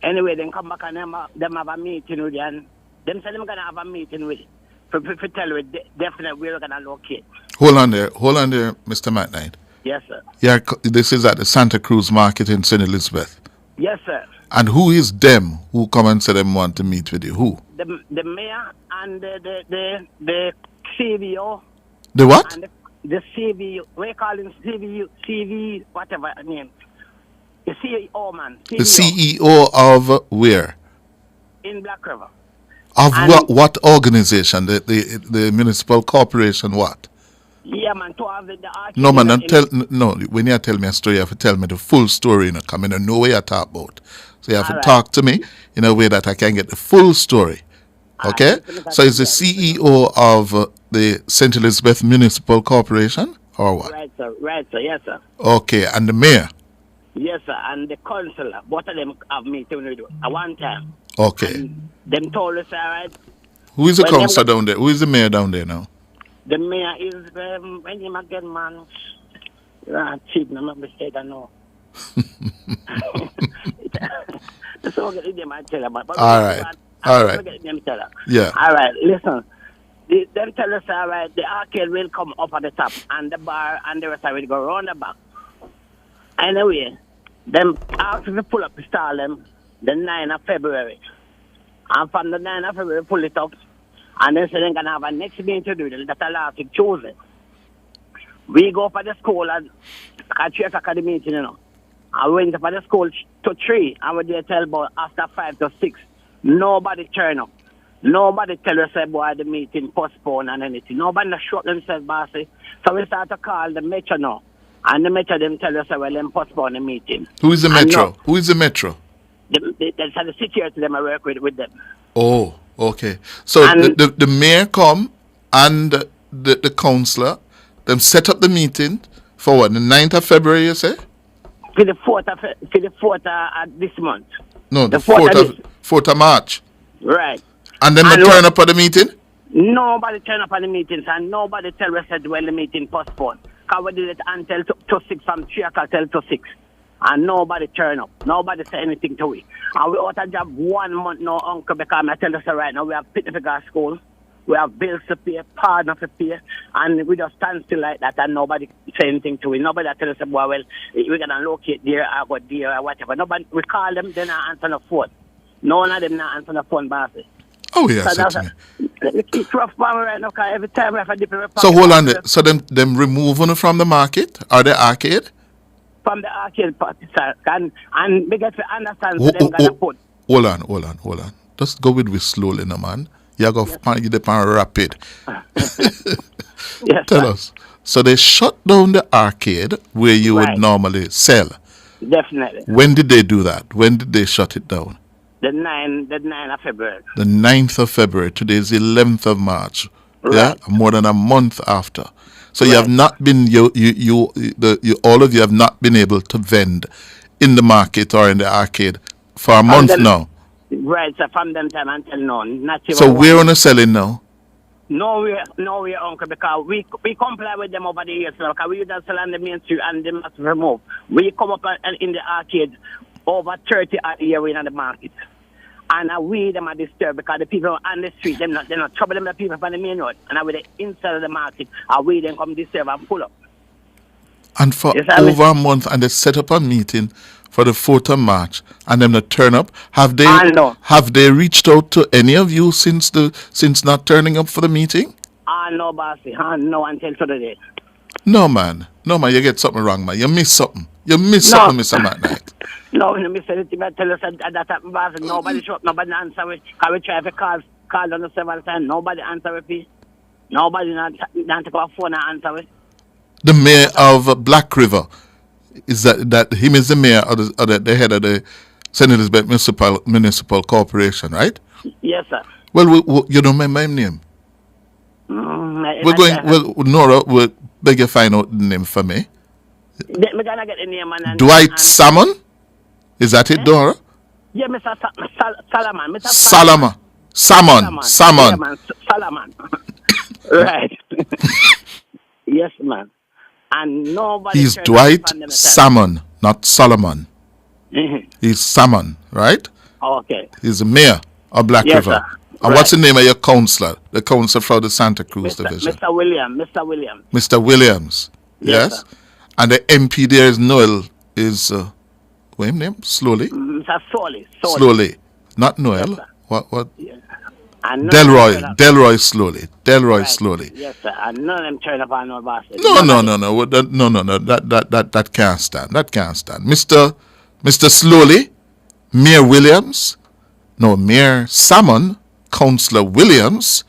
Anyway, then come back and them have a meeting with you and them said they're going to have a meeting with you. For tell you definitely we're going to locate. Hold on there, Mr. McKnight. Yes, sir. Yeah, this is at the Santa Cruz Market in St. Elizabeth. Yes, sir. And who is them who come and say them want to meet with you? Who? The mayor and the CVO. The what? And the CVO. We call him CV, whatever name. The CEO, man. CVO. The CEO of where? In Black River. Of what organization? The municipal corporation, what? Yeah, man, to have the No, man, when you tell me a story, you have to tell me the full story, you know, come in and know what you talk about. So you have to talk to me in a way that I can get the full story. Okay? So is the CEO of the St. Elizabeth Municipal Corporation, or what? Right, sir, yes, sir. Okay, and the mayor? Yes, sir, and the councillor. Both of them have meeting with you at one time. Okay. And them told us, all right. Who is the councillor down there? Who is the mayor down there now? The mayor is, when you again, man, cheap, no mistake, I know. So get them I tell about. All right. Yeah. All right, listen. Them tell us, all right, the arcade will come up at the top, and the bar and the rest of it go around the back. Anyway, them after we pull up, we start them the 9th of February. And from the 9th of February, pull it up. And then so they're going to have a next meeting to do it. That's last week, Tuesday. We go for the school at 3 o'clock at the meeting, you know. I went for the school to 3, and we there till about after 5 to 6. Nobody turn up. Nobody tell us, say, boy, the meeting postponed and anything. Nobody shot themselves, bossy. So we start to call the metro now. And the metro, them tell us, well, them postpone the meeting. Who is the metro? Who is the metro? The security them I work with them. Oh, okay. So the mayor come and the councillor, them set up the meeting for what, the 9th of February, you say? For the 4th of this month. No, the 4th of March. Right. And then they turn up at the meeting? Nobody turn up at the meetings and nobody tell us that well the meeting postponed. Because we did it until to 6, from 3 o'clock till to 6. And nobody turn up. Nobody say anything to it. And we out of job 1 month now, uncle, because I tell us right now we have pit for school. We have bills to pay, pardon to pay, and we just stand still like that and nobody say anything to it. Nobody tell us, well, we're going to locate there or go there or whatever. Nobody, we call them, they not answer the phone. None of them not answer the phone, bossy. Oh, yes. So it's rough for me right now because every time we have a different So hold on there. So them removing from the market or the arcade? From the arcade party, sir. And we get to understand so them going to put. Hold on. Just go with slowly, no, man. You go you depend rapid. Yes, Tell us. So they shut down the arcade where you would normally sell. Definitely. When did they do that? When did they shut it down? The 9th of February. The 9th of February. Today is the 11th of March. Right. Yeah, more than a month after. So you have not been all of you have not been able to vend in the market or in the arcade for a month now. Right, so from them time until now. Not even So we're on a selling now. Nowhere, uncle, because we comply with them over the years now, because we used to sell on the main street and they must remove. We come up in the arcade over 30 a year in the market. And we them are disturbed because the people on the street, they're not trouble them the people from the main road. And with the inside of the market, we then come disturb and pull up. And for over a month, and they set up a meeting for the 4th of March, and them not turn up. Have they reached out to any of you since not turning up for the meeting? No, bossy. No, until today. No, man, you get something wrong, man. You miss something. Something, Mr. McKnight. No, you miss anything. I tell us that happened, bossy. Nobody show up, nobody answer it. Because we try to call on the several times. Nobody answer it. Nobody not to call phone and answer it. The mayor of Black River, is that him is the mayor or the head of the St. Elizabeth Municipal Corporation, right? Yes, sir. Well, you don't remember my name? Nora, we'll beg you find out the name for me. We're gonna get the name and Dwight Salmon? Is that it, Dora? Yeah, Mr. Salaman. Salama. Salmon. Yeah, man. Solomon. Right. Yes, man. And nobody. He's turned Dwight upon them at all. Salmon, not Solomon. Mhm. He's Salmon, right? Okay. He's the mayor of Black Yes, River. sir. And what's the name of your counselor? The counselor for the Santa Cruz division. Mr. William. Mr. Williams. Yes, Yes. And the MP there is Noel. What's his name? Slowly. Mr. Solly. Slowly. Not Noel. What? And Delroy Slowly. Right. Slowly. Yes, sir. And none of them turn upon no boss. No. That can't stand. That can't stand. Mr. Slowly, Mayor Williams, Mayor Salmon, Councillor Williams.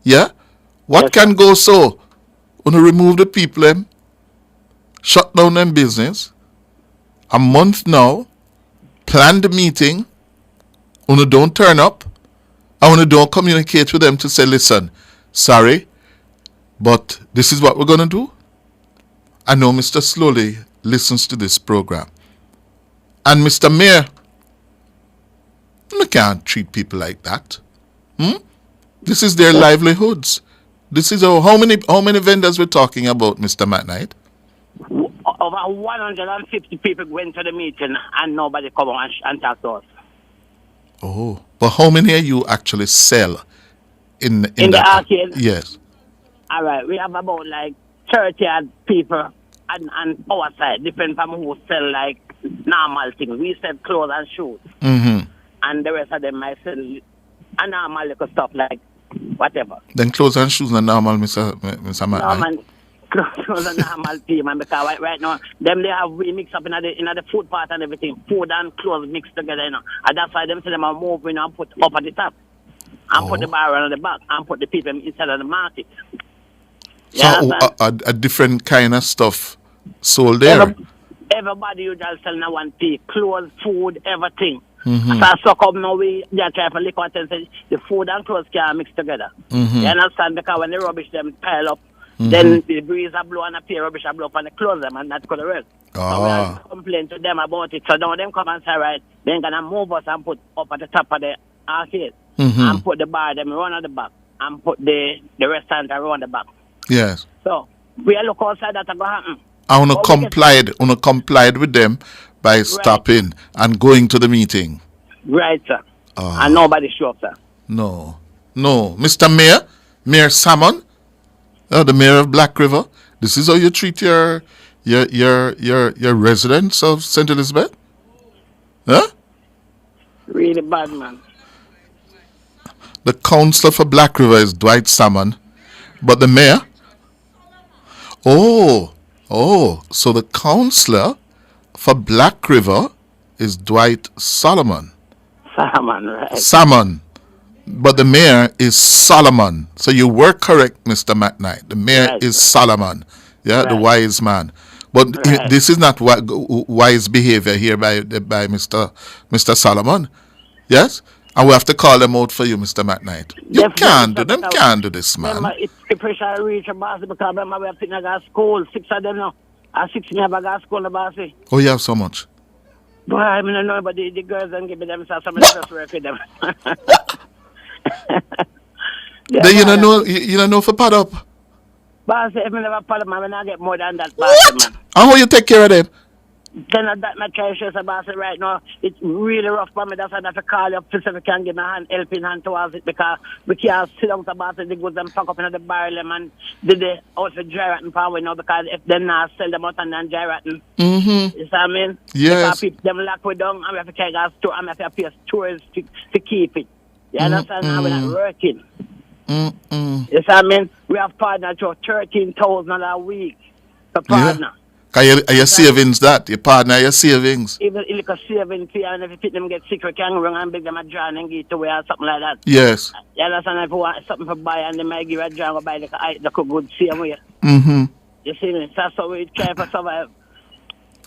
Yeah? What can go so? Wanna remove the people them, shut down them business. A month now, plan the meeting. Wanna don't turn up. I wanna don't communicate with them to say, listen, sorry, but this is what we're gonna do. I know Mr. Slowly listens to this program. And Mr. Mayor, you can't treat people like that. This is their livelihoods. This is how many vendors we're talking about, Mr. McKnight? Over 150 people went to the meeting and nobody come and talk to us. Oh, but how many of you actually sell in the arcade? Yes. All right, we have about like 30 odd people and our side, different from who sell like normal things. We sell clothes and shoes. Mm-hmm. And the rest of them might sell a normal little stuff like whatever. Then clothes and shoes are normal, Mr. McKnight. No, man, clothes are normal team, man, because right now, we mix up in the food part and everything. Food and clothes mixed together, And that's why them say them are moving and put up at the top. And put the bar on the back and put the people inside of the market. So a different kind of stuff sold there. Everybody you just sell now one piece. Clothes, food, everything. Mm-hmm. So come now we try to liquor and say the food and clothes can mix together. Mm-hmm. You understand? Because when the rubbish them pile up, then the breeze a blow and a pair rubbish a blow up and they close them and that's going to rest. So we have to complain to them about it. So now them come and say, right, they're going to move us and put up at the top of the arcade and put the bar them around at the back and put the restaurant around the back. Yes. So we look outside that going to happen. I want to complied with them by stopping and going to the meeting. Right, sir. And nobody show up, sir. No. Mr. Mayor Salmon, the mayor of Black River, this is how you treat your residents of St. Elizabeth? Huh? Really bad, man. The councillor for Black River is Dwight Salmon, but the mayor? So the councillor for Black River is Dwight Solomon. Right. Salmon. But the mayor is Solomon. So you were correct, Mr. McKnight. The mayor is Solomon. Yeah, the wise man. But this is not wise behavior here by Mr. Solomon. Yes? And we have to call them out for you, Mr. McKnight. You can't do this, man. It's pressure reach a boss because we have to go to school. 6 of them now. 6 me have to go to school, the boss. Oh, you have so much? Boy, I don't know, but the girls don't give me them, so some of them just work with them. Then you don't know for pad up. Boss, if I never pad up, man, I get more than that, boss, man. And how you take care of them? Then that my try to show some boss right now. It's really rough for me. That's why I have to call you up to see if I can give my helping hand towards it because we can't sit down to boss the goods and pack up in the barrel and did the out for dry rotten power now because if they not sell them out and then dry rotten. Mm-hmm. You see what I mean? Yes. Because people them lock we down and we have to carry a store and we have to pay stores to keep it. You understand? Now we're not working. You see what I mean? We have partners for $13,000 a week per partner. Your savings that? Your partner, your savings? Even like a savings fee, and if you fit them get sick, we can run and beg them a jar and get away or something like that. Yes. You understand? If you want something to buy and they might give a jar and buy like a good same way. Mm-hmm. You see me? That's how we try to survive.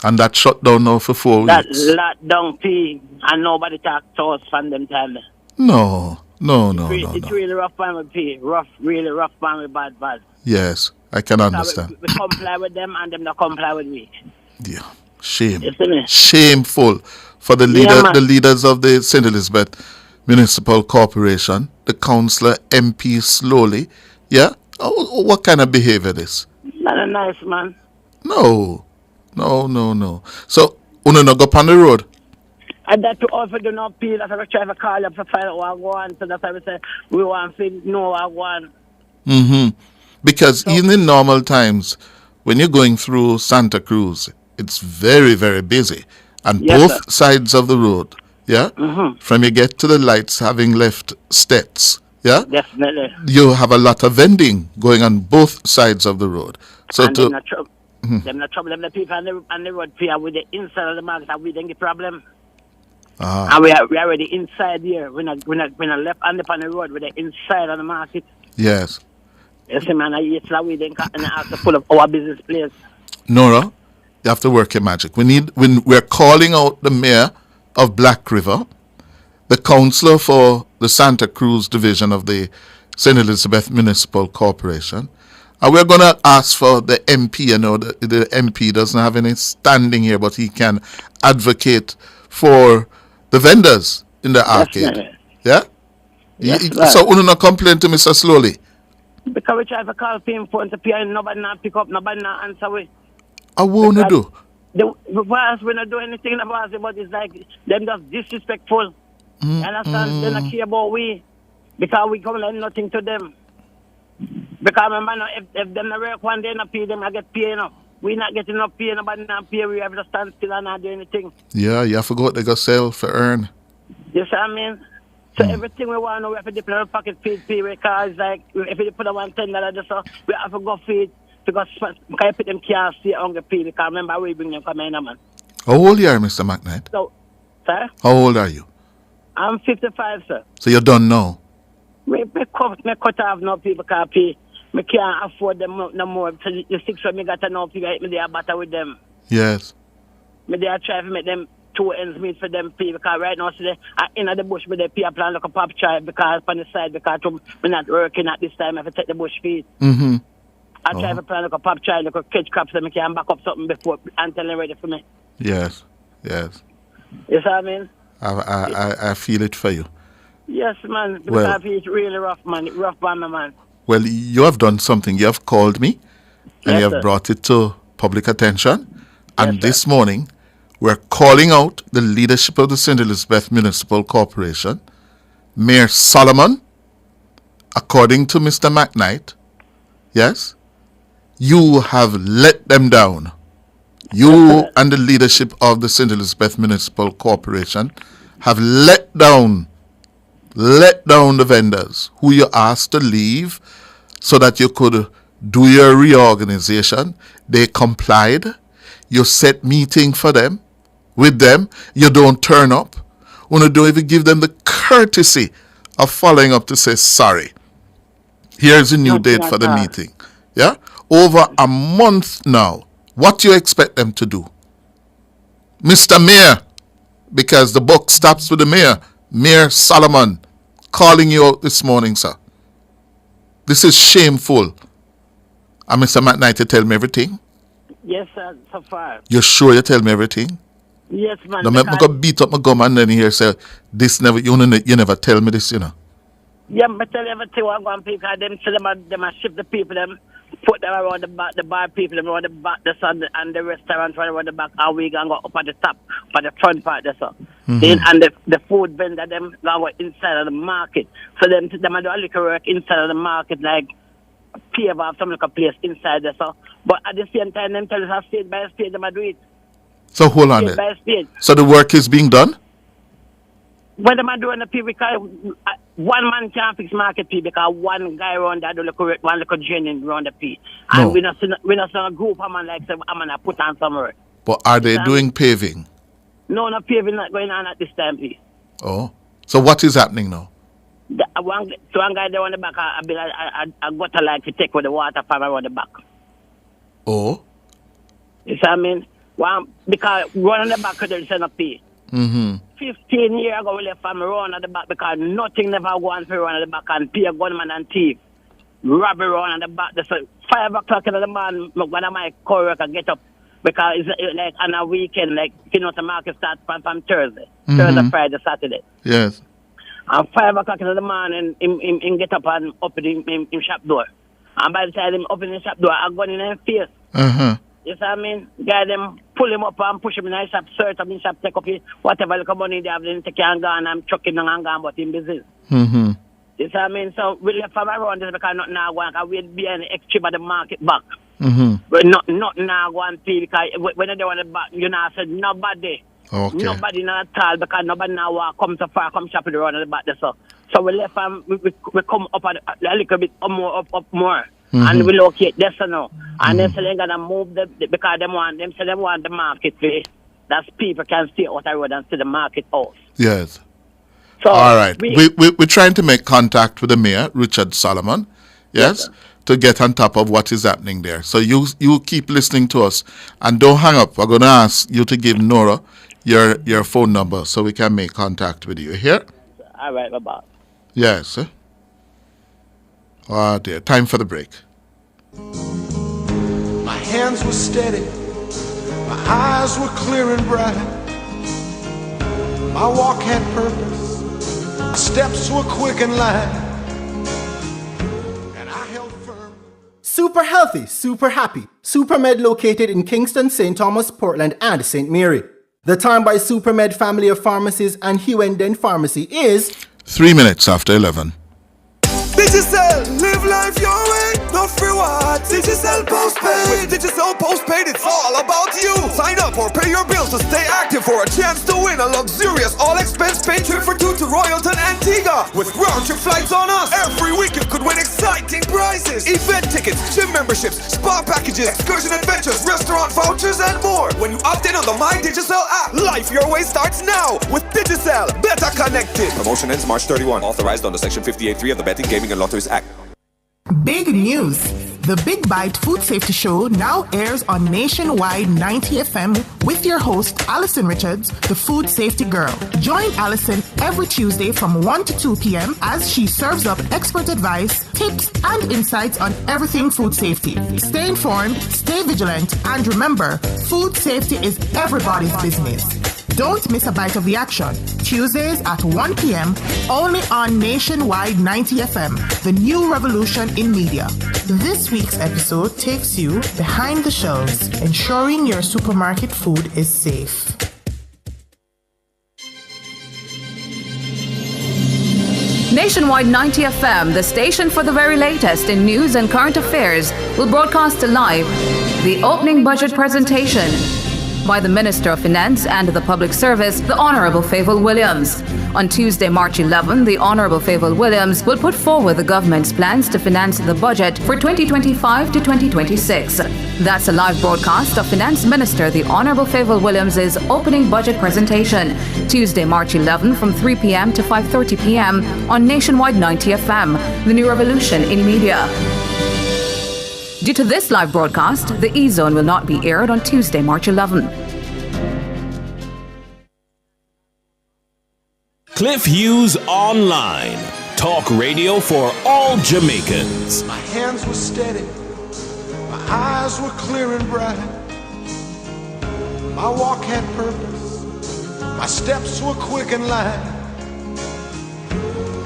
And that shut down now for 4 weeks. That lockdown fee, and nobody talk to us from them time. No. It's really rough time with pay. Really rough time with bad. Yes, I can understand. We comply with them and them not comply with me. Yeah, shame. You see me? Shameful for the leaders of the St. Elizabeth Municipal Corporation, the councillor, MP slowly. Yeah? What kind of behavior this? Not nice, man. No. So, uno no go on the road? And that to also do not pay, that's why we try to call up to find out what I want. So that's why we say we want to know what I want. Because even in normal times, when you're going through Santa Cruz, it's very, very busy. And both sides of the road, yeah? From you get to the lights having left steps, yeah? Definitely. You have a lot of vending going on both sides of the road. So and them not trouble, them the people on the road fear with the inside of the market, and we don't get problem. And we are already inside here. We're not left on the road, we're inside of the market. Yes. Yes, man, it's like we didn't have to pull up our business place. Nora, you have to work your magic. We're calling out the mayor of Black River, the councillor for the Santa Cruz division of the St. Elizabeth Municipal Corporation, and we're going to ask for the MP. I know that the MP doesn't have any standing here, but he can advocate for the vendors in the arcade. Yeah? Yes, so, we not complain to Mr. Slowly? Because we try to call him phone to pay, and nobody not pick up, nobody not answer. I won't do. The boss, we not do anything about it, but it's like them just disrespectful. You understand? They not care about we, because we come like nothing to them. Because remember, no, if them not work one day, not pay them, I get paid enough. We not getting enough pay, nobody not pay, we have to stand still and not do anything. Yeah, you forgot they got sell for earn. You see what I mean? So everything we want, we have to dip in our pocket feed pay, because like, if you put a $110 just so, we have to go feed, because you put them can't stay hungry pay, because remember we bring them come in, man. How old are you, Mr. McKnight? So, sir? How old are you? I'm 55, sir. So you're done now? Me cut off no people can pay. Me can't afford them no more. So the 6 of me got to know people, me they are better with them. Yes. Me they are trying to make them 2 ends meet for them pay, because right now, so in the bush, me they pay a plan like a pop child, because on the side, because me not working at this time, I have to take the bush feed. I try to plan like a pop child, like a catch crops, so me can back up something before until they're ready for me. Yes. You see what I mean? I feel it for you. Yes, man. Because it's really rough, man. It's rough by my man. Well, you have done something. You have called me, and you have brought it to public attention. And this morning, we're calling out the leadership of the St. Elizabeth Municipal Corporation, Mayor Solomon, according to Mr. McKnight. Yes, you have let them down. You and the leadership of the St. Elizabeth Municipal Corporation have let down the vendors who you asked to leave so that you could do your reorganization. They complied. You set meeting for them, with them. You don't turn up. You don't even give them the courtesy of following up to say sorry. Here's a new date for the meeting. Yeah? Over a month now. What do you expect them to do? Mr. Mayor, because the buck stops with the mayor, Mayor Solomon, calling you out this morning, sir. This is shameful. And Mr. McKnight, you tell me everything? Yes, sir, so far. You're sure you tell me everything? Yes, man. Don't make me go beat up my gum and then here say, this never, you never tell me this, you know. Yeah, but tell everything what I'm going to people, because them ship the people, them put them around the bar people, them around the back, the sun, and the restaurant around the back, and we going to go up at the top, at the front part, that's all. Then, and the food vendor, them going to go inside of the market. So them do a little work inside of the market, like pave off some little place inside, that's all. But at the same time, them tell us state by state, them do it. So hold on there. So the work is being done? What am I doing the people? Because one man can't fix market P, because one guy around there do one little draining around the P. And we're not seeing a group of man like say, I'm gonna put on somewhere. But are they doing paving? No paving not going on at this time, P. Oh. So what is happening now? One guy there on the back, I got to like to take with the water from around the back. Oh. You see what I mean? Because run on the back there's no pay. 15 years ago, we left from run at the back because nothing never wants to run at the back and pay a gunman and thief. Robbery run at the back. So 5 o'clock in the morning, one of my co-workers get up because it's like on a weekend, like, you know, the market starts from Thursday. Thursday, Friday, Saturday. Yes. And 5 o'clock in the morning, him get up and open him shop door. And by the time him open his shop door, I go in his face. Uh-huh. You see what I mean? Guy them pull him up and push him in his shop, search him in his shop, take up his whatever little money they have, then take and gone and chuck him and gone about him business. Mm-hmm. You see what I mean? So we left from around this because nothing now going, because we'll be an extra by the market back. Mm-hmm. But nothing now going to because when they want it back, you know, I said nobody. Okay. Nobody not at all because nobody now walk come so far, come shopping around the back there. So we left and we come up a little bit more, up more. Mm-hmm. And we locate this now. And then so they're going to move because they want the market place. That people can stay out the road and see the market house. Yes. So all right. We're trying to make contact with the mayor, Richard Solomon, yes, to get on top of what is happening there. So you keep listening to us and don't hang up. We're going to ask you to give Nora your phone number so we can make contact with you. Here? All right, bye-bye. Yes. Oh, dear. Time for the break. My hands were steady, my eyes were clear and bright. My walk had purpose, my steps were quick and light. And I held firm. Super healthy, super happy. SuperMed located in Kingston, St. Thomas, Portland, and St. Mary. The time by SuperMed family of pharmacies and Hughes Den Pharmacy is 3 minutes after 11. Digicel, live life your way, not free what? Digicel postpaid. With Digicel postpaid, it's all about you. Sign up or pay your bills to stay active for a chance to win a luxurious all-expense paid trip for two to Royalton, Antigua. With round-trip flights on us, every week you could win exciting prizes. Event tickets, gym memberships, spa packages, excursion adventures, restaurant vouchers, and more. When you opt in on the My Digicel app, life your way starts now with Digicel. Better connected. Promotion ends March 31. Authorized under Section 58.3 of the Betting, Gaming and Lotteries Act. Big news! The Big Bite Food Safety Show now airs on Nationwide 90 FM with your host, Alison Richards, the Food Safety Girl. Join Alison every Tuesday from 1 to 2 p.m. as she serves up expert advice, tips, and insights on everything food safety. Stay informed, stay vigilant, and remember, food safety is everybody's business. Don't miss a bite of the action. Tuesdays at 1 p.m. only on Nationwide 90 FM, the new revolution in media. This week's episode takes you behind the shelves, ensuring your supermarket food is safe. Nationwide 90 FM, the station for the very latest in news and current affairs, will broadcast live the opening budget presentation by the Minister of Finance and the Public Service, the Honourable Favour Williams. On Tuesday, March 11, the Honourable Favour Williams will put forward the government's plans to finance the budget for 2025 to 2026. That's a live broadcast of Finance Minister the Honourable Favour Williams' opening budget presentation, Tuesday, March 11 from 3 p.m. to 5:30 p.m. on Nationwide 90 FM, the new revolution in media. Due to this live broadcast, the E-Zone will not be aired on Tuesday, March 11. Cliff Hughes Online. Talk radio for all Jamaicans. My hands were steady, my eyes were clear and bright. My walk had purpose, my steps were quick and light.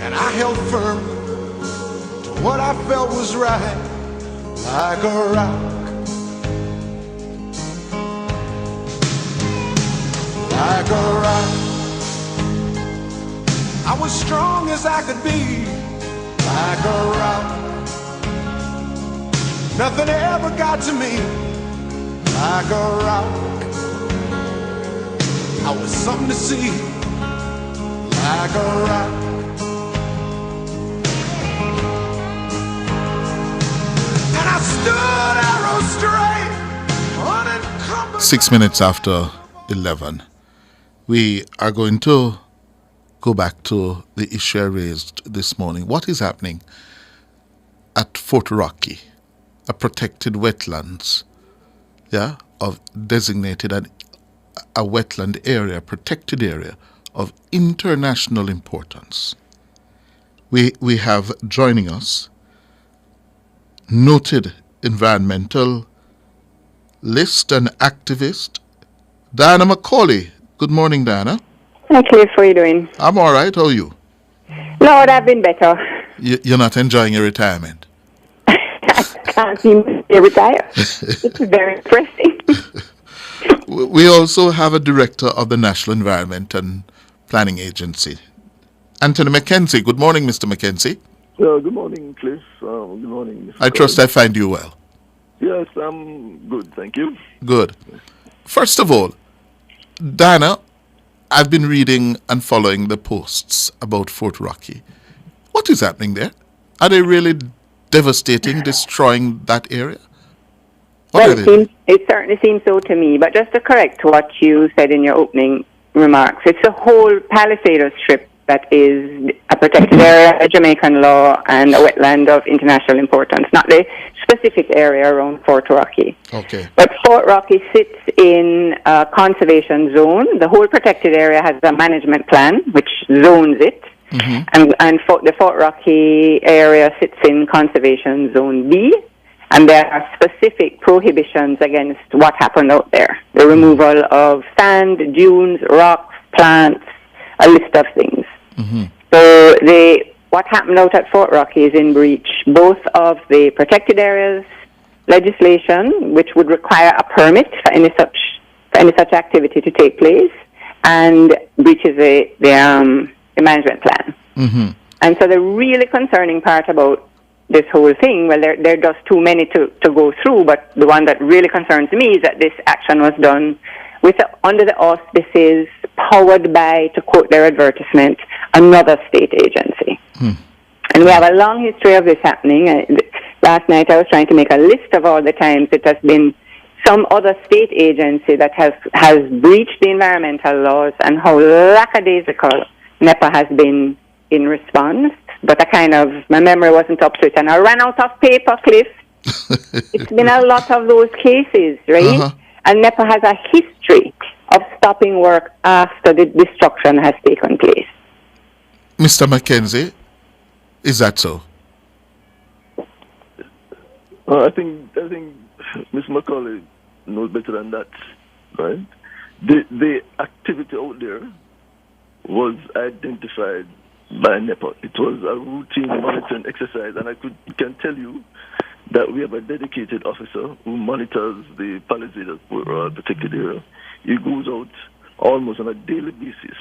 And I held firm to what I felt was right, like a rock, like a rock. I was strong as I could be, like a rock. Nothing ever got to me, like a rock. I was something to see, like a rock. And I stood arrow straight, unencumbered. 6 minutes after 11. We are going to go back to the issue I raised this morning. What is happening at Fort Rocky, a protected wetlands, of designated a wetland area, protected area of international importance. We have joining us noted environmentalist and activist Diana McCauley. Good morning, Diana. Hi, Cliff. How are you doing? I'm all right. How are you? No, it have been better. You're not enjoying your retirement. Can't seem to retire. It's very depressing. We also have a director of the National Environment and Planning Agency, Anthony McKenzie. Good morning, Mr. McKenzie. Good morning, Cliff. Good morning, Mr. I trust I find you well. Yes, I'm good, thank you. Good. First of all, Diana, I've been reading and following the posts about Fort Rocky. What is happening there? Are they really devastating, destroying that area? Well, it certainly seems so to me. But just to correct what you said in your opening remarks, it's the whole Palisades Strip that is a protected area, a Jamaican law, and a wetland of international importance, not the specific area around Fort Rocky. Okay. But Fort Rocky sits in a conservation zone. The whole protected area has a management plan which zones it. Mm-hmm. And the Fort Rocky area sits in Conservation Zone B, and there are specific prohibitions against what happened out there. The removal of sand, dunes, rocks, plants, a list of things. Mm-hmm. So what happened out at Fort Rocky is in breach both of the protected areas legislation, which would require a permit for any such activity to take place, and breaches the management plan. Mm-hmm. And so the really concerning part about this whole thing, well, there are just too many to go through, but the one that really concerns me is that this action was done under the auspices, powered by, to quote their advertisement, another state agency. And we have a long history of this happening. Last night I was trying to make a list of all the times it has been some other state agency that has breached the environmental laws, and how lackadaisical NEPA has been in response. But my memory wasn't up to it, and I ran out of paper, Cliff. It's been a lot of those cases, right? Uh-huh. And NEPA has a history of stopping work after the destruction has taken place. Mr. McKenzie, is that so? I think Ms. McCauley knows better than that, right? The activity out there was identified by NEPA. It was a routine monitoring exercise, and I can tell you that we have a dedicated officer who monitors the Palisades protected area. He goes out almost on a daily basis.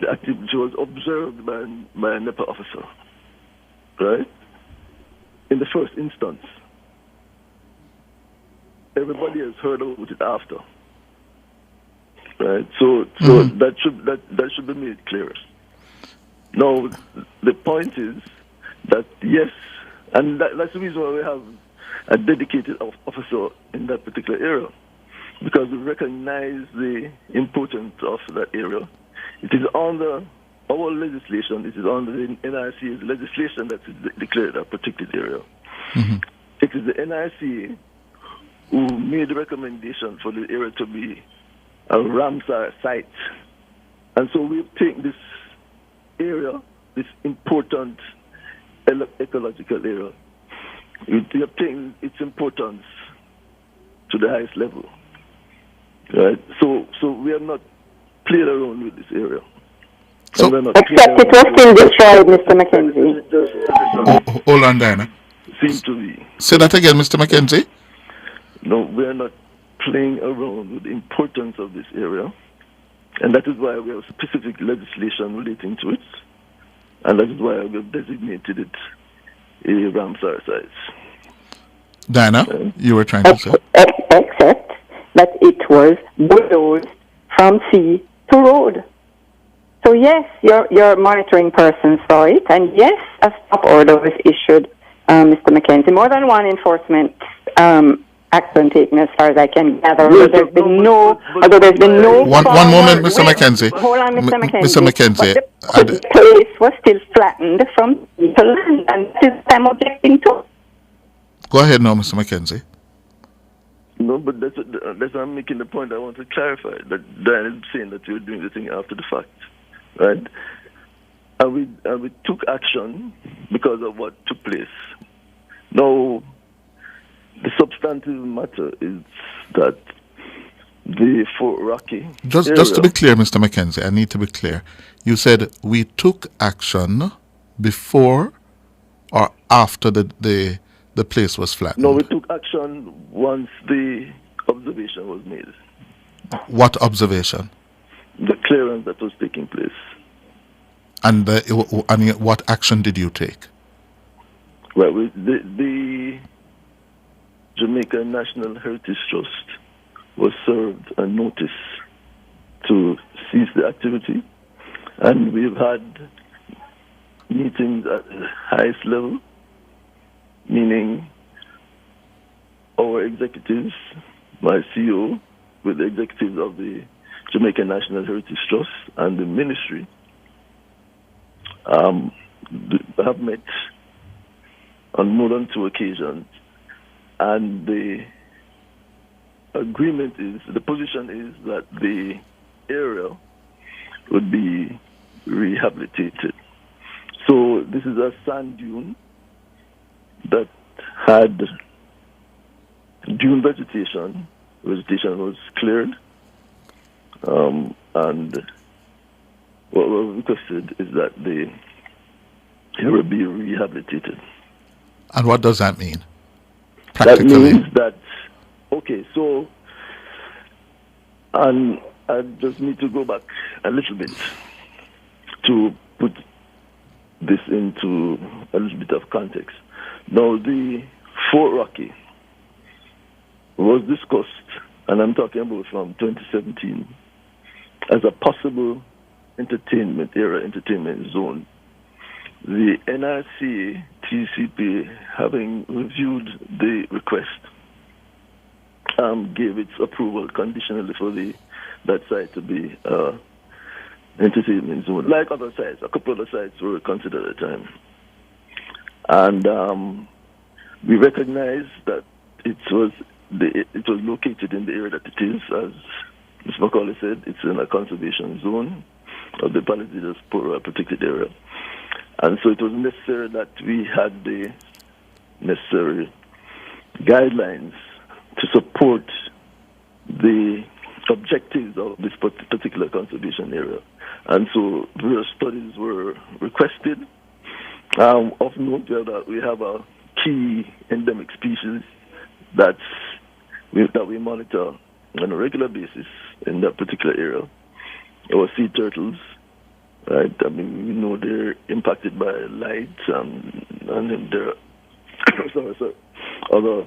The activity was observed by a NEPA officer, right? In the first instance. Everybody has heard about it after, right? So that should be made clear. Now, the point is that yes, and that's the reason why we have a dedicated officer in that particular area, because we recognize the importance of that area. It is under our legislation, it is under the NIC's legislation that is declared a protected area. Mm-hmm. It is the NIC who made the recommendation for the area to be a Ramsar site. And so we take this area, this important ecological area, we have taken its importance to the highest level. Right? So we have not played around with this area. So, except it was still destroyed, Mr. McKenzie. Hold on, Diana. Seems to be. Say that again, Mr. McKenzie. No, we are not playing around with the importance of this area, and that is why we have specific legislation relating to it, and that is why we have designated it a Ramsar site. Diana, you were trying to say? Except that it was bulldozed from sea to road. So yes, your monitoring person saw it, and yes, a stop order was issued, Mr. McKenzie. More than one enforcement action taken, as far as I can gather. Although there's been no. One moment, Mr. McKenzie. Hold on, Mr. McKenzie. Mr. McKenzie. But the place was still flattened from sea to land, and that is what I'm objecting to. Go ahead now, Mr. McKenzie. No, but that's why I'm making the point I want to clarify. That Diane is saying that we're doing the thing after the fact, right? And we took action because of what took place. Now, the substantive matter is that the Fort Rocky Just to be clear, Mr. McKenzie, I need to be clear. You said we took action before or after the place was flattened? No, we took action once the observation was made. What observation? The clearance that was taking place. And what action did you take? Well, the Jamaica National Heritage Trust was served a notice to cease the activity, and we've had meetings at the highest level, meaning our executives, my CEO, with the executives of the Jamaica National Heritage Trust and the ministry, have met on more than 2 occasions, and the agreement is, the position is that the area would be rehabilitated. So this is a sand dune that had dune vegetation. Vegetation was cleared, and what was requested is that the area be rehabilitated. And what does that mean? Practically? That means that, okay, so, and I just need to go back a little bit to put this into a little bit of context. Now, the Fort Rocky was discussed, and I'm talking about from 2017, as a possible entertainment zone. The NRC, TCP, having reviewed the request, gave its approval conditionally for that site to be entertainment zone. Like other sites, a couple of other sites were considered at the time. And we recognize that it was located in the area that it is, as Ms. Macaulay said, it's in a conservation zone of the Palisades protected area. And so it was necessary that we had the necessary guidelines to support the objectives of this particular conservation area. And so various studies were requested. Of note, we have a key endemic species that we monitor on a regular basis in that particular area. Our sea turtles, right? I mean, we know they're impacted by light, and there are other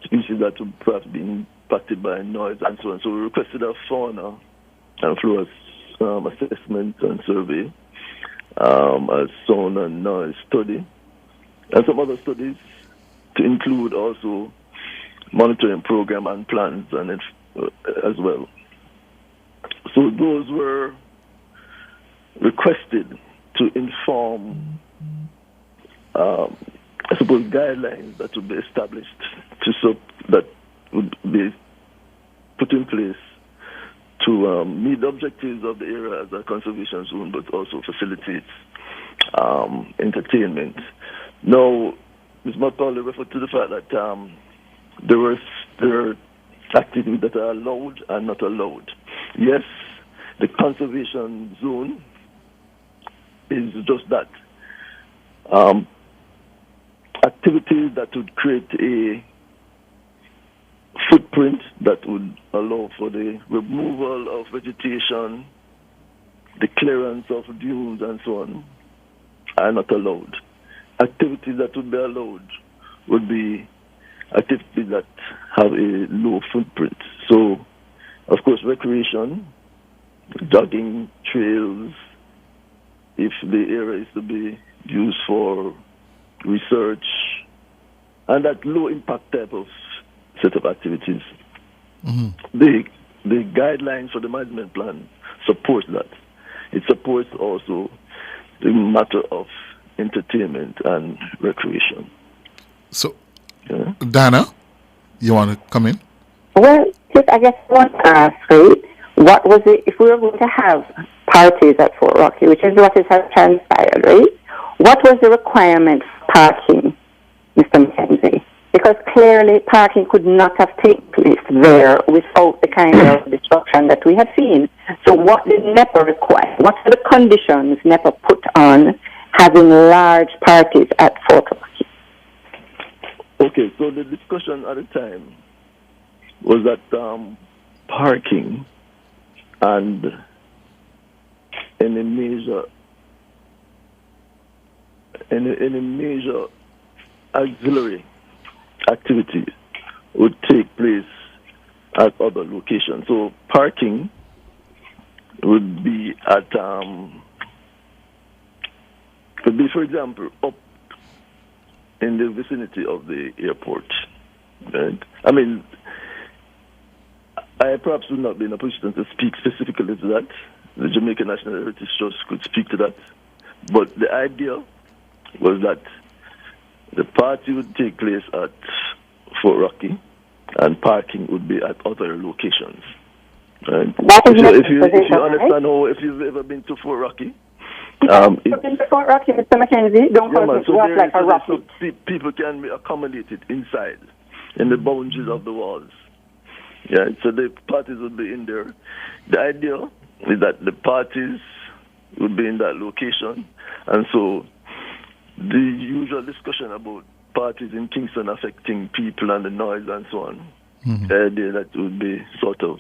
species that would perhaps be impacted by noise and so on. So we requested a fauna and flora assessment and survey, a sound and noise study, and some other studies to include also monitoring program and plans and as well. So those were requested to inform, I suppose, guidelines that would be established that would be put in place to meet the objectives of the area as a conservation zone, but also facilitate entertainment. Now, Ms. Macaulay referred to the fact that there are activities that are allowed and not allowed. Yes, the conservation zone is just that. Activities that would create a footprint that would allow for the removal of vegetation, the clearance of dunes and so on, are not allowed. Activities that would be allowed would be activities that have a low footprint. So, of course, recreation, jogging, trails, if the area is to be used for research, and that low impact type of set of activities. Mm-hmm. The guidelines for the management plan supports that. It supports also the matter of entertainment and recreation. So, Dana, you want to come in? Well, I guess I want to ask, right, what was it, if we were going to have parties at Fort Rocky, which is what has transpired, right? What was the requirement for parking, Mr. McKenzie? Because clearly parking could not have taken place there without the kind of disruption that we have seen. So what did NEPA require? What are the conditions NEPA put on having large parties at Fort Rocky? Okay, so the discussion at the time was that parking and any major auxiliary activity would take place at other locations. So parking would be at could be, for example, up in the vicinity of the airport. Right? I mean, I perhaps would not be in a position to speak specifically to that. The Jamaican National Heritage Trust could speak to that. But the idea was that the party would take place at Fort Rocky and parking would be at other locations. Right? If you understand how, if you've ever been to Fort Rocky, Fort Rocky, Mr. Mackenzie, don't call it walk like a rocket. So people can be accommodated inside, in the boundaries of the walls. Yeah, so the parties would be in there. The idea is that the parties would be in that location, and so the usual discussion about parties in Kingston affecting people and the noise and so on, the idea that would be sort of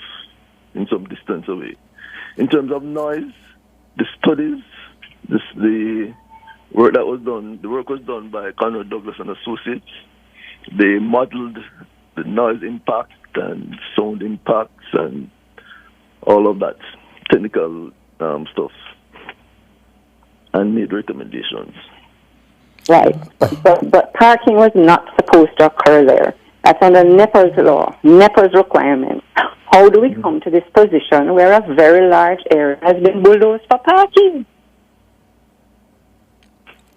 in some distance away. In terms of noise, the studies, the work that was done, the work was done by Conrad Douglas and Associates. They modeled the noise impact and sound impacts and all of that technical stuff and made recommendations. Right, but parking was not supposed to occur there. That's under NEPA's law, NEPA's requirement. How do we come to this position where a very large area has been bulldozed for parking?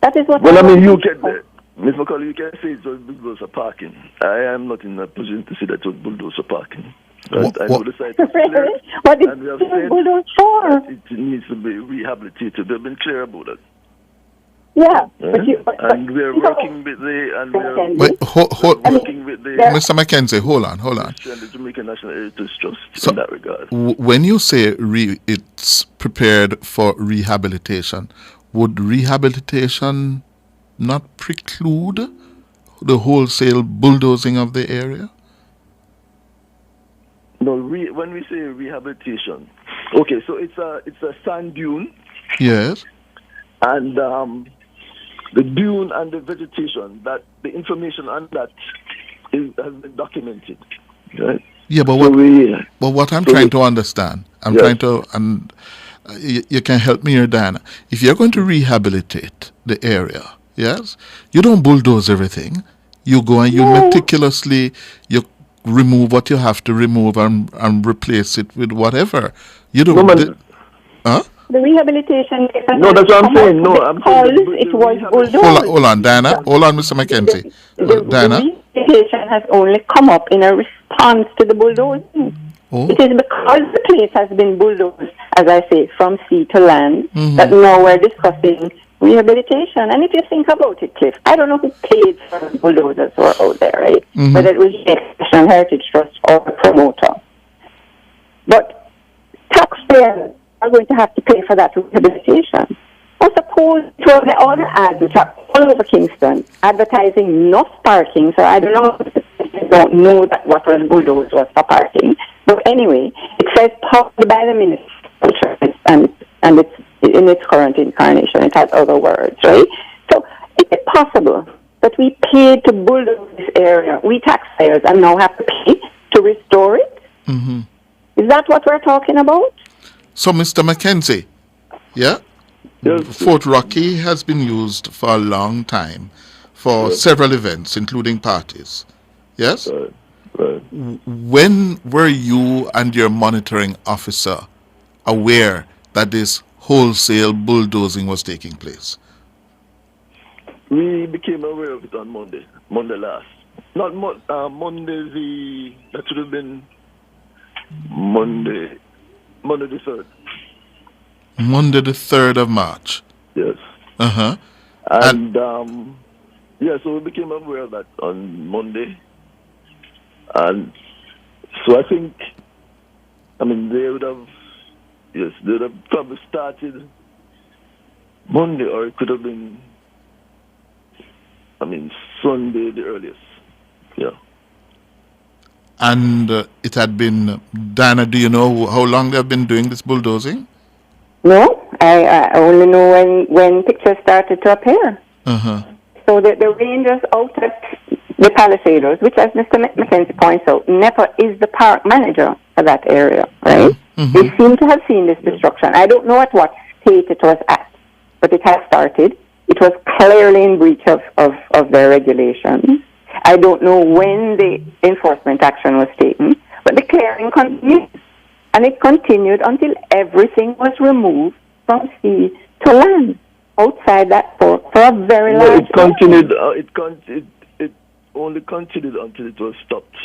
That is what. Well, I mean, you can, Ms. McCauley, you can say it was bulldozed for parking. I am not in a position to say that it was bulldozed for parking. Right? I know the site is clear, what did and we have it said bulldozed for? that it needs to be rehabilitated. They've been clear about it. Yeah, and we're working with the working with the Mr. Mackenzie, hold on. The Jamaican National Heritage Trust in that regard. When you say it's prepared for rehabilitation, would rehabilitation not preclude the wholesale bulldozing of the area? No, when we say rehabilitation, okay, so it's a sand dune. Yes. And the dune and the vegetation, that the information on that has been documented. Right? Yeah, but what I'm trying to understand, you can help me here, Diana. If you're going to rehabilitate the area, yes, you don't bulldoze everything. You go and you meticulously remove what you have to remove and replace it with whatever. You don't. The rehabilitation. No, that's what I'm saying. No, I'm saying it was bulldozed. Hold on, Diana. Hold on, Mr. Mackenzie. Diana. The rehabilitation has only come up in a response to the bulldozing. Oh. It is because the place has been bulldozed, as I say, from sea to land, that now we're discussing rehabilitation. And if you think about it, Cliff, I don't know who paid for the bulldozers who are out there, right? Whether it was the National Heritage Trust or the promoter. But taxpayers are going to have to pay for that rehabilitation. I suppose to all the ads which are all over Kingston advertising enough parking, so I don't know if they don't know that what was bulldozed was for parking. But anyway, it says powered by the ministry and it's in its current incarnation. It has other words, right? So is it possible that we paid to bulldoze this area, we taxpayers, and now have to pay to restore it? Is that what we're talking about? So, Mr. Mackenzie, yeah? Fort Rocky has been used for a long time for several events, including parties. Yes? When were you and your monitoring officer aware that this wholesale bulldozing was taking place? We became aware of it on Monday last. Not Monday, that should have been Monday the 3rd. Monday the 3rd of March. Yes. Uh-huh. And Yeah, so we became aware of that on Monday. And so I think, they would have probably started Monday, or it could have been, Sunday the earliest. Yeah. And it had been, Diana, do you know how long they've been doing this bulldozing? No, I only know when pictures started to appear. Uh-huh. So the rangers out at the Palisados, which, as Mr. McKenzie points out, NEPA is the park manager for that area, right? Mm-hmm. They seem to have seen this destruction. I don't know at what state it was at, but it has started. It was clearly in breach of their regulations. I don't know when the enforcement action was taken, but the clearing continued. And it continued until everything was removed from sea to land outside that port for a very large time. It only continued until it was stopped.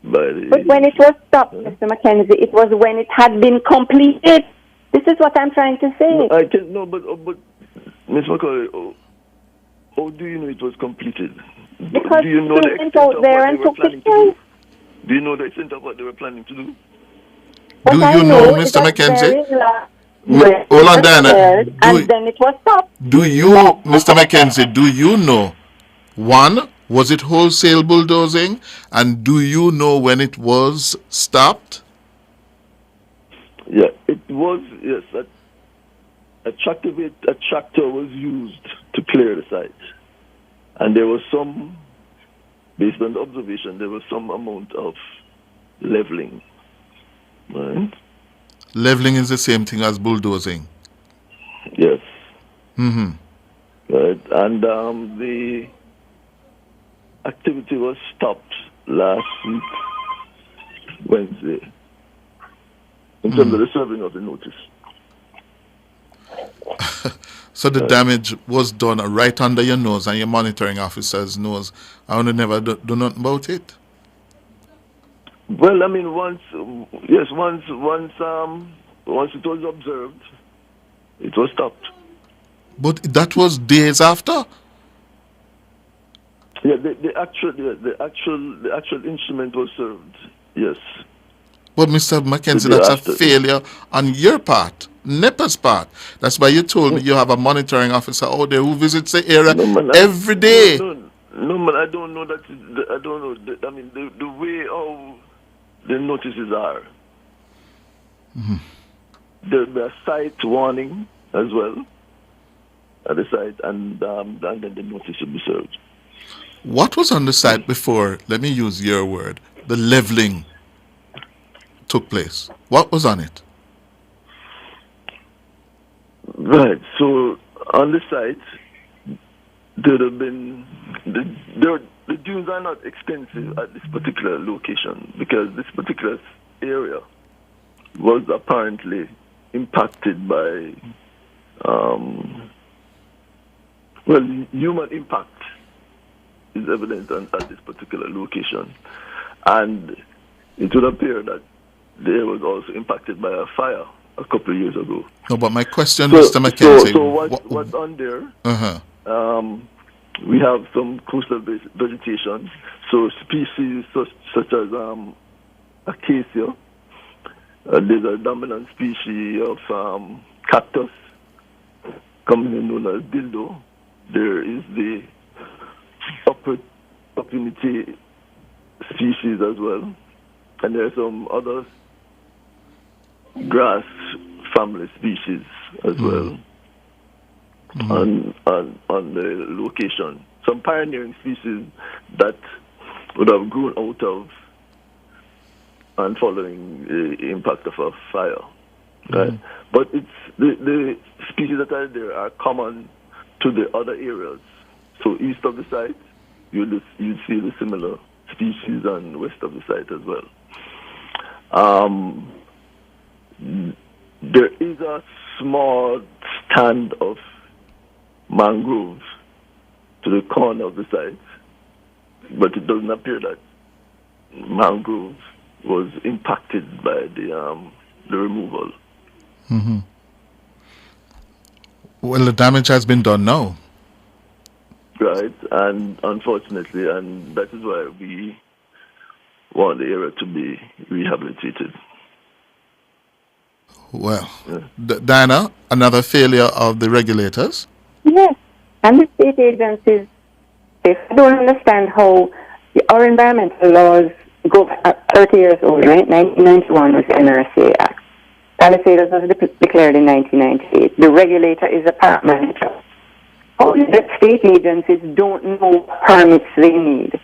But when it was stopped, Mr. McKenzie, it was when it had been completed. This is what I'm trying to say. But Ms. McCauley, how do you know it was completed? Because do you know they went out there and took pictures. Do you know the extent of what they were planning to do? Do you know, Mr. McKenzie? Hold on, Diana. And then it was stopped. Do you, Mr. McKenzie, do you know, one, was it wholesale bulldozing? And do you know when it was stopped? Yeah, it was, yes. A tractor was used to clear the site. And there was some, based on the observation, there was some amount of leveling. Right? Leveling is the same thing as bulldozing. Yes. Mm-hmm. Right. And the activity was stopped last week, Wednesday, in terms of the serving of the notice. So the damage was done right under your nose, and your monitoring officer's nose. I want to never do nothing about it. Well, once it was observed, it was stopped. But that was days after. Yeah, the actual instrument was served. Yes. But Mr. McKenzie, that's a failure on your part, NEPA's part. That's why you told me you have a monitoring officer out there who visits the area every day. No, man, I don't know that. I don't know. The way how the notices are. Mm-hmm. There'll be a site warning as well at the site, and then the notice will be served. What was on the site before, let me use your word, the leveling took place? What was on it? Right, so on the site, there have been, the dunes are not extensive at this particular location because this particular area was apparently impacted by, human impact is evident at this particular location. And it would appear that there was also impacted by a fire a couple of years ago. No, but my question, Mr. McKenzie... So what's on there, we have some coastal vegetation, so species such as acacia. There's a dominant species of cactus, commonly known as dildo. There is the opportunity species as well, and there are some other grass family species as well on the location. Some pioneering species that would have grown out of and following the impact of a fire. Right? But it's the species that are there are common to the other areas. So east of the site, you'd see the similar species, and west of the site as well. There is a small stand of mangroves to the corner of the site, but it doesn't appear that mangrove was impacted by the removal. Well, the damage has been done now. right? And unfortunately, and that is why we want the area to be rehabilitated. Well, Diana, another failure of the regulators? Yes, and the state agencies, I don't understand how our environmental laws go back 30 years old, right? 1991 was the NRCA Act. Palisades was declared in 1998. The regulator is a park manager. How is it state agencies don't know what permits they need?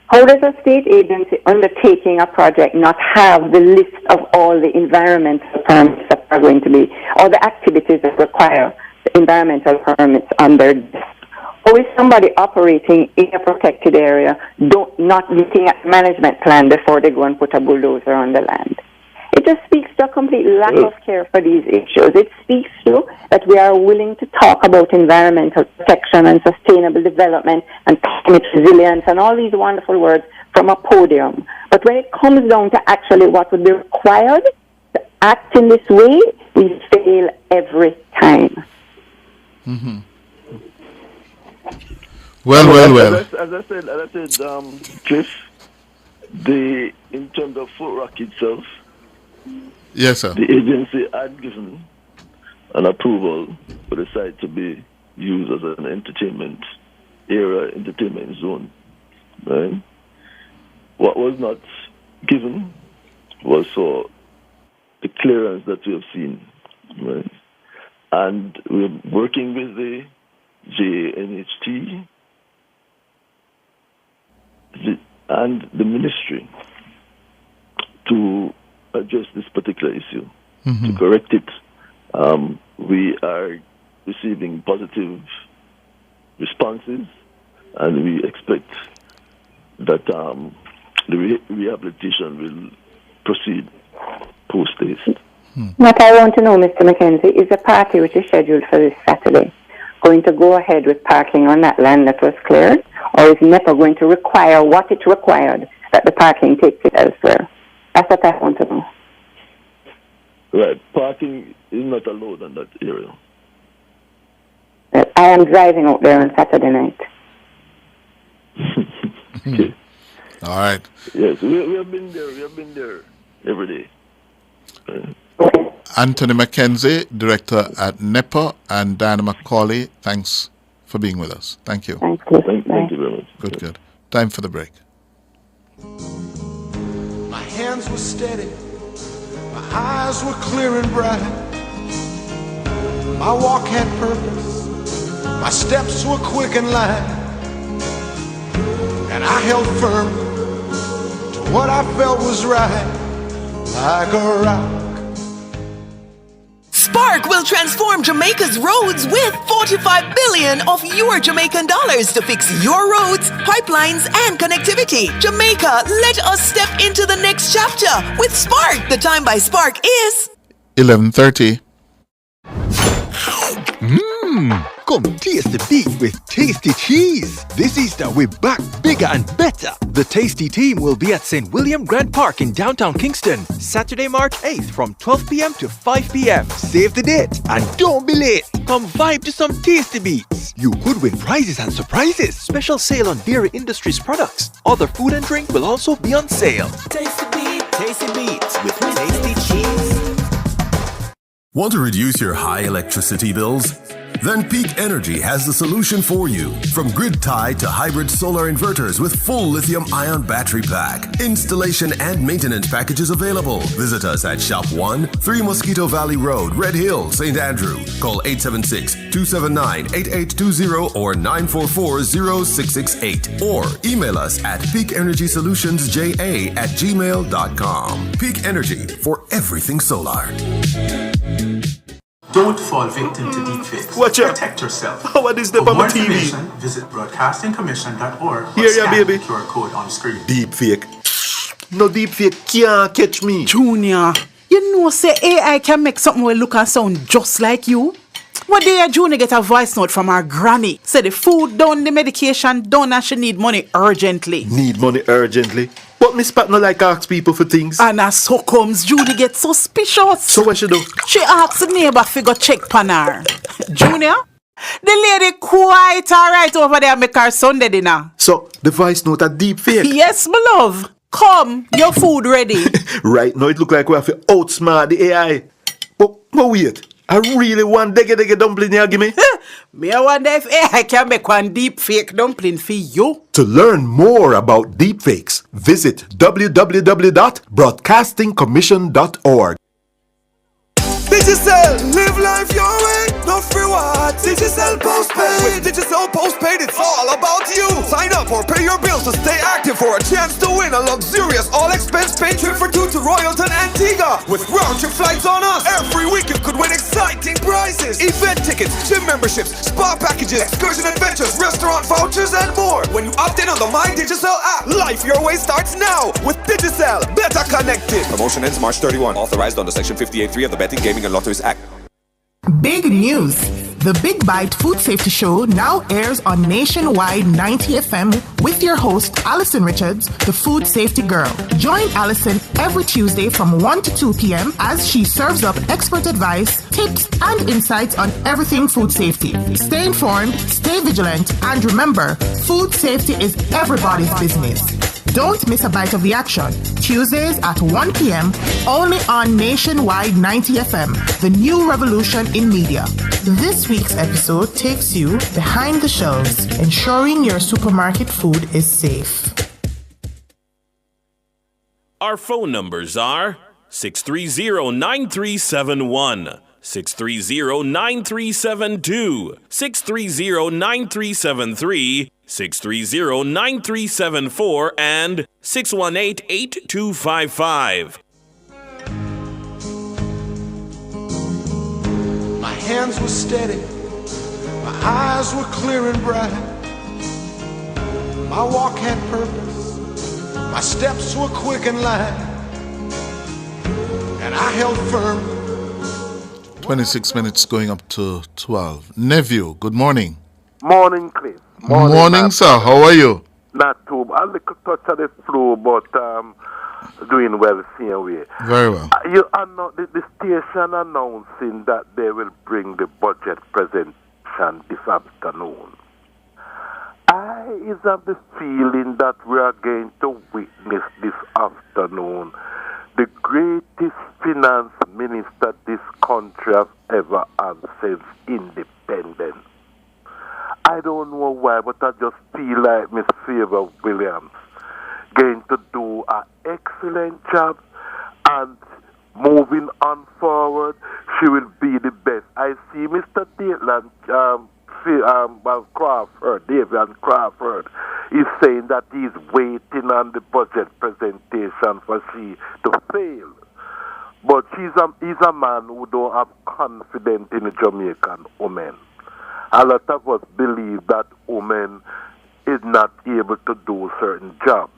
How does a state agency undertaking a project not have the list of all the environmental permits that are going to be, or the activities that require the environmental permits on their desk? Or is somebody operating in a protected area not looking at the management plan before they go and put a bulldozer on the land? It just speaks to a complete lack of care for these issues. It speaks to that we are willing to talk about environmental protection and sustainable development and climate resilience and all these wonderful words from a podium. But when it comes down to actually what would be required to act in this way, we fail every time. Mm-hmm. Well. As I said, Cliff, in terms of Fort Rock itself, yes, sir. The agency had given an approval for the site to be used as an entertainment zone. Right? What was not given was for the clearance that we have seen. Right? And we're working with the JNHT and the ministry to address this particular issue, to correct it. We are receiving positive responses, and we expect that the rehabilitation will proceed post-haste. What I want to know, Mr. McKenzie, is the party which is scheduled for this Saturday going to go ahead with parking on that land that was cleared, or is NEPA going to require what it required that the parking takes it elsewhere? That's what I want to know. Right. Parking is not allowed in that area. I am driving out there on Saturday night. Okay. All right. Yes, we have been there. We have been there every day. Anthony McKenzie, Director at NEPA, and Diana McCauley, thanks for being with us. Thank you. Thank you. Thank you very much. Good. Time for the break. My hands were steady, my eyes were clear and bright. My walk had purpose, my steps were quick and light. And I held firm to what I felt was right, like a rock. Spark will transform Jamaica's roads with $45 billion of your Jamaican dollars to fix your roads, pipelines, and connectivity. Jamaica, let us step into the next chapter with Spark. The time by Spark is 11:30. Come taste the beat with Tasty Cheese. This Easter, we're back bigger and better. The Tasty team will be at St. William Grant Park in downtown Kingston, Saturday, March 8th from 12 p.m. to 5 p.m. Save the date and don't be late. Come vibe to some tasty beats. You could win prizes and surprises. Special sale on Dairy Industries products. Other food and drink will also be on sale. Tasty Beats with Tasty Cheese. Want to reduce your high electricity bills? Then Peak Energy has the solution for you. From grid-tied to hybrid solar inverters with full lithium-ion battery pack. Installation and maintenance packages available. Visit us at Shop 1, 3 Mosquito Valley Road, Red Hill, St. Andrew. Call 876-279-8820 or 944-0668. Or email us at peakenergysolutionsja@gmail.com. Peak Energy for everything solar. Don't fall victim to deepfakes. Watch out. Protect yourself. How are this For on my more TV? information, visit broadcastingcommission.org or Here ya, scan baby. the QR code on screen. Deepfake. No deepfake can't catch me. Junior, you know say AI can make something will look and sound just like you? One day Junior get a voice note from her granny. Say the food done, the medication done, and she need money urgently. Need money urgently. But Miss Pat no like ask people for things. And as so comes, Judy get suspicious. So what she do? She asks the neighbor figure check pan her. Junior, The lady quite alright over there make her Sunday dinner. So, the voice note a deep fake? Yes, my love. Come, your food ready. Right now, it look like we have to outsmart the AI. But wait, I really want dege dumpling you give me. Me I wonder if AI can make one deep fake dumpling for you. To learn more about deepfakes, visit www.broadcastingcommission.org. Digicel, live life your way, no free what? Digicel postpaid. With Digicel postpaid, it's all about you. Sign up or pay your bills to stay active for a chance to win a luxurious all-expense paid trip for two to Royalton, Antigua. With round-trip flights on us, every week you could win exciting prizes. Event tickets, gym memberships, spa packages, excursion adventures, restaurant vouchers, and more. When you opt in on the My Digicel app, life your way starts now. With Digicel, better connected. Promotion ends March 31. Authorized under Section 58.3 of the Betting, Gaming and Lotteries Act. Big news! The Big Bite Food Safety Show now airs on Nationwide 90 FM with your host, Alison Richards, the Food Safety Girl. Join Alison every Tuesday from 1 to 2 p.m. as she serves up expert advice, tips, and insights on everything food safety. Stay informed, stay vigilant, and remember, food safety is everybody's business. Don't miss a bite of the action. Tuesdays at 1 p.m. only on Nationwide 90 FM, the new revolution in media. This week's episode takes you behind the shelves, ensuring your supermarket food is safe. Our phone numbers are 630-9371, 630-9372, 630-9373, 630-9374, and 618-8255. My hands were steady, my eyes were clear and bright. My walk had purpose, my steps were quick and light, and I held firm. 26 minutes going up to 12. Nephew, good morning. Morning, Cliff. Morning, sir. How are you? Not too bad. A little touch of the flu, but doing well same way. Very well. The station announcing that they will bring the budget presentation this afternoon. I is of the feeling that we are going to witness this afternoon the greatest finance minister this country has ever had since independence. I don't know why, but I just feel like Miss Favor Williams going to do an excellent job, and moving on forward, she will be the best. I see Mr. David Crawford is saying that he's waiting on the budget presentation for she to fail. But he's a man who don't have confidence in the Jamaican women. A lot of us believe that women is not able to do certain jobs.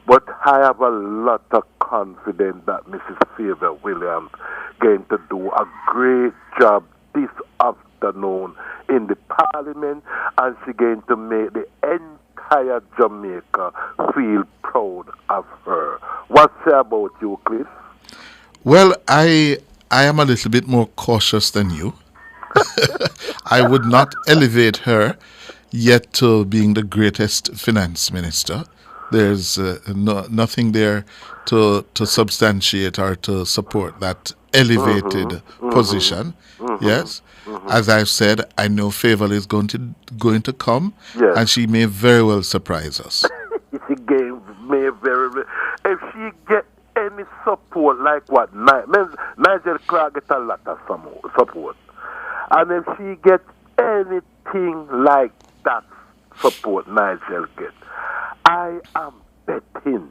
But I have a lot of confidence that Mrs. Favor Williams going to do a great job this afternoon in the Parliament, and she's going to make the entire Jamaica feel proud of her. What say about you, Cliff? Well, I am a little bit more cautious than you. I would not elevate her yet to being the greatest finance minister. There's nothing there to substantiate or to support that elevated position. Yes, as I've said, I know Favor is going to come, and she may very well surprise us. If she get any support like what Nigel Clark get a lot of support, and if she gets anything like that support Nigel gets, I am betting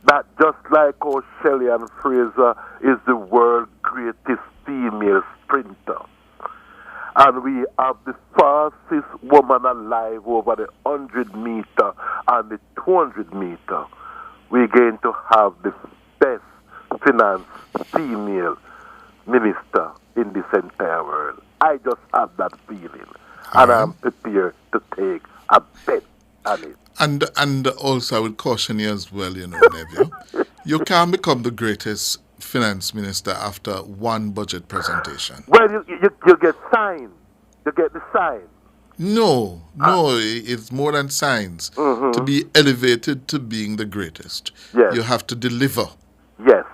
that just like how Shelley and Fraser is the world's greatest female sprinter, and we have the fastest woman alive over the 100 meter and the 200 meter, we're going to have the best finance female minister in this entire world. I just have that feeling, and I'm prepared to take a bet on it. And also I would caution you as well, nephew. You can't become the greatest finance minister after one budget presentation. Well, you get signed. You get the sign. No, it's more than signs. To be elevated to being the greatest, Yes. you have to deliver. Yes,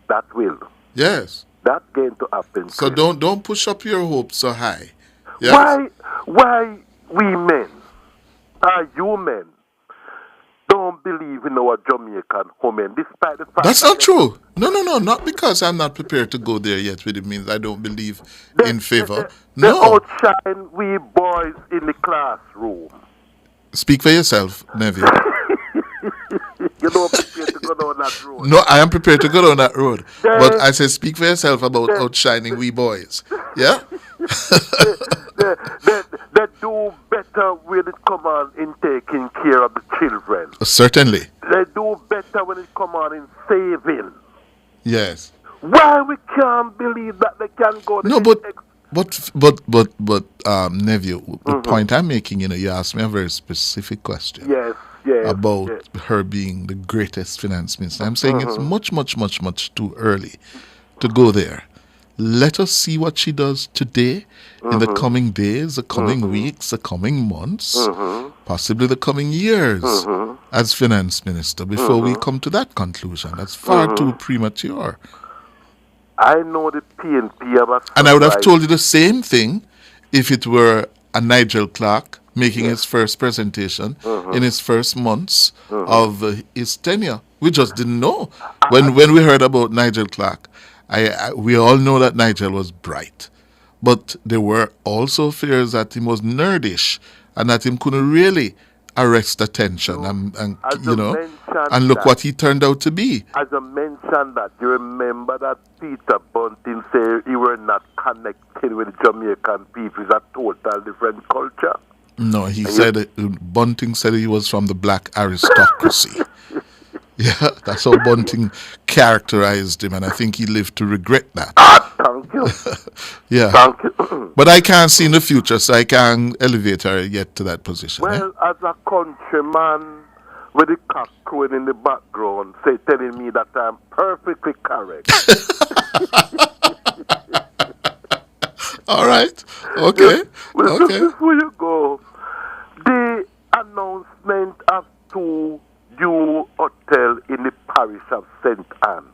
that will. Yes. That's going to happen. So don't push up your hopes so high. Yes? Why we men, you men, don't believe in our Jamaican women, despite the fact That's that not true. No. Not because I'm not prepared to go there yet, which means I don't believe in favor. they No. outshine we boys in the classroom. Speak for yourself, nephew. You know, prepared to go down that road. No, I am prepared to go down that road. But I said, speak for yourself about outshining we boys. Yeah? They do better when it come on in taking care of the children. Certainly. They do better when it come on in saving. Yes. Why we can't believe that they can go? No, but nephew, the point I'm making, you asked me a very specific question. Yes. About her being the greatest finance minister. I'm saying it's much too early to go there. Let us see what she does today, in the coming days, the coming weeks, the coming months, possibly the coming years as finance minister before we come to that conclusion. That's far too premature. I know the PNP have a And I would have told you the same thing if it were a Nigel Clark making his first presentation in his first months of his tenure. We just didn't know. When we heard about Nigel Clark, we all know that Nigel was bright. But there were also fears that he was nerdish and that he couldn't really arrest attention and look what he turned out to be. As I mentioned that, you remember that Peter Bunting said he were not connected with Jamaican people. It's a total different culture. No, Bunting said he was from the black aristocracy. Yeah, that's how Bunting characterized him, and I think he lived to regret that. Thank you. Yeah. Thank you. But I can't see in the future, so I can't elevate her yet to that position. Well, as a countryman with the cock crowing in the background, telling me that I'm perfectly correct. All right. Okay. Well, just before you go, the announcement of 2 new hotels in the parish of St. Anne,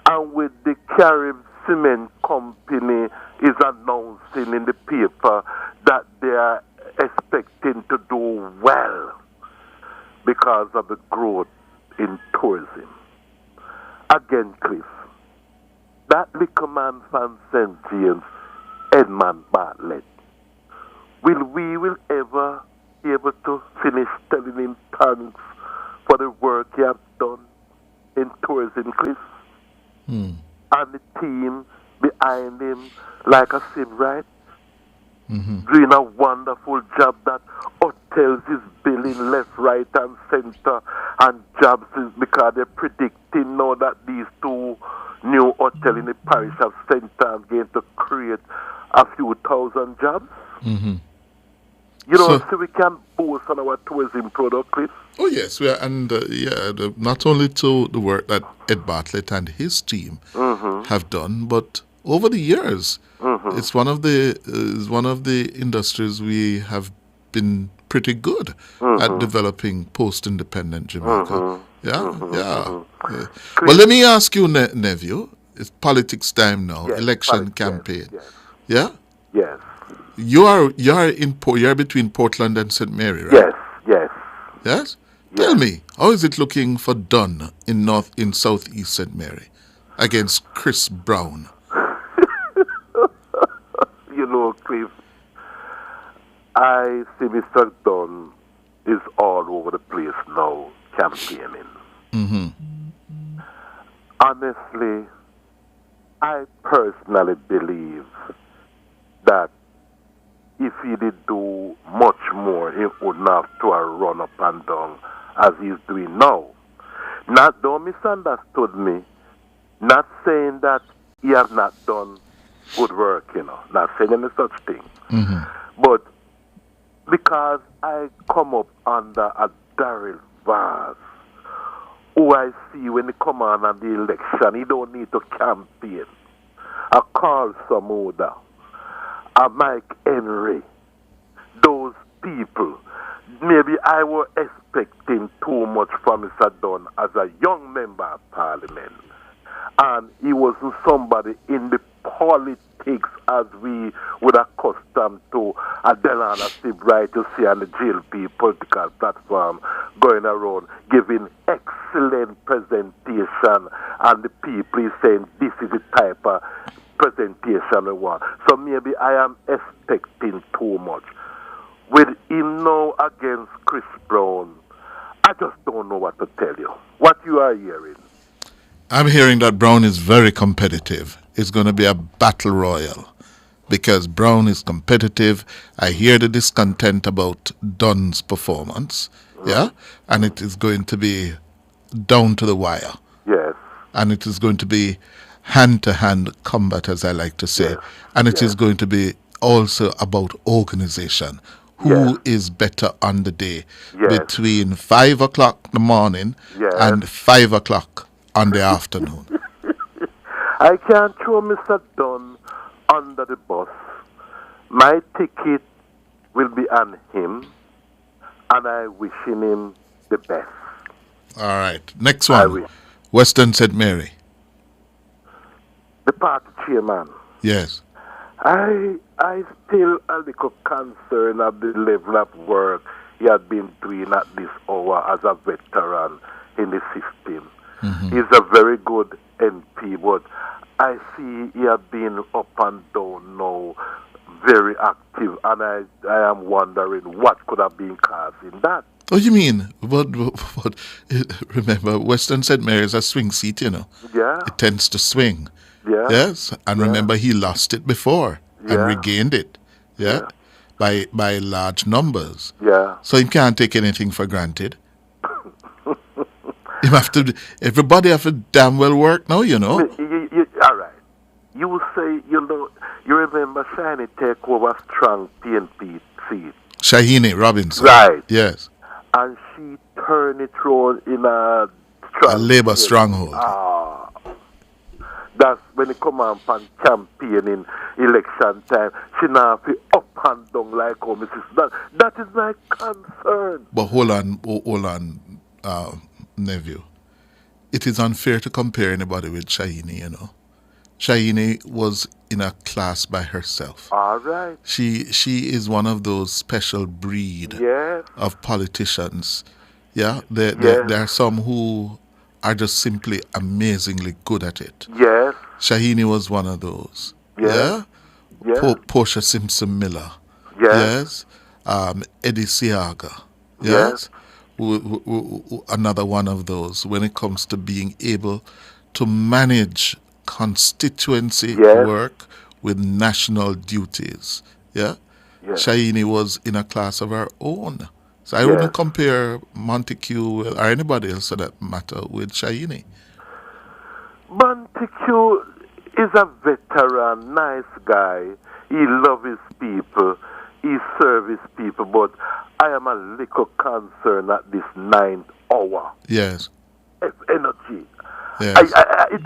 and with the Carib Cement Company is announcing in the paper that they are expecting to do well because of the growth in tourism. Again, Cliff, that little man from St. James, Edmund Bartlett, will ever be able to finish telling him thanks for the work he has done in tourism, Cliff? And the team behind him, like I said, right? Doing a wonderful job that hotels is building left, right, and center, and jobs is because they're predicting now that these 2 new hotels in the parish of St. Anne are going to create a few thousand jobs. You know, so we can boast on our tourism product, Chris. Oh, yes. We are, and not only to the work that Ed Bartlett and his team have done, but over the years, it's one of the industries we have been pretty good at developing post-independent Jamaica. Well, let me ask you, nephew. It's politics time now. Yes, election campaign. Yes. Yeah. Yes. You're between Portland and St. Mary, right? Yes. Yes. Yes. Tell me, how is it looking for Dunn in Southeast St. Mary against Chris Brown? You know, Cliff, I see Mr. Dunn is all over the place now campaigning. Honestly, I personally believe that if he did do much more, he wouldn't have to run up and down as he's doing now. Don't misunderstood me. Not saying that he has not done good work, not saying any such thing. But because I come up under a Daryl Vaz, who I see when he come on the election, he don't need to campaign. I call some order. Mike Henry, those people, maybe I was expecting too much from Mr. Dunn as a young member of parliament. And he wasn't somebody in the politics as we would accustomed to Delana Steve Wright to see on the GLP political platform going around giving excellent presentation, and the people is saying this is the type of presentation we want. So maybe I am expecting too much. With him now against Chris Brown, I just don't know what to tell you. What you are hearing? I'm hearing that Brown is very competitive. It's going to be a battle royal because Brown is competitive. I hear the discontent about Dunn's performance, yeah, and it is going to be down to the wire. Yes. And it is going to be hand-to-hand combat, as I like to say. Yes. And it is going to be also about organization. Who is better on the day between 5 o'clock in the morning and 5 o'clock on the afternoon? I can't throw Mr. Dunn under the bus. My ticket will be on him, and I wishing him the best. All right. Next one. Western St. Mary. The party chairman. Yes. I still a little concerned of the level of work he had been doing at this hour as a veteran in the system. Mm-hmm. He's a very good MP, but I see he has been up and down now, very active, and I am wondering what could have been causing that. Oh, you mean? But remember, Western St. Mary is a swing seat, you know. Yeah. It tends to swing. Yeah. Yes, and remember he lost it before and regained it. Yeah. By large numbers. Yeah. So he can't take anything for granted. Everybody have to damn well work now, you know. All right. You say, you remember Shiny take over strong PNP seat. Shahini Robinson. Right. Yes. And she turned it around in a Labour stronghold. That's when it come on campaigning election time. She now be up and down like Mrs. That is my concern. But hold on, nephew. It is unfair to compare anybody with Shahini, you know. Shahini was in a class by herself. All right. She is one of those special breed of politicians. Yeah, there are some who are just simply amazingly good at it. Yes. Shahini was one of those. Yeah. Portia Simpson Miller. Yes. Eddie Siaga. Yes. Another one of those when it comes to being able to manage constituency work with national duties. Yeah. Shahini was in a class of her own. So I wouldn't compare Montague or anybody else for that matter with Shahini. Montague is a veteran, nice guy. He loves his people. He serves his people. But I am a little concerned at this 9th hour. Yes. Energy. Yes. It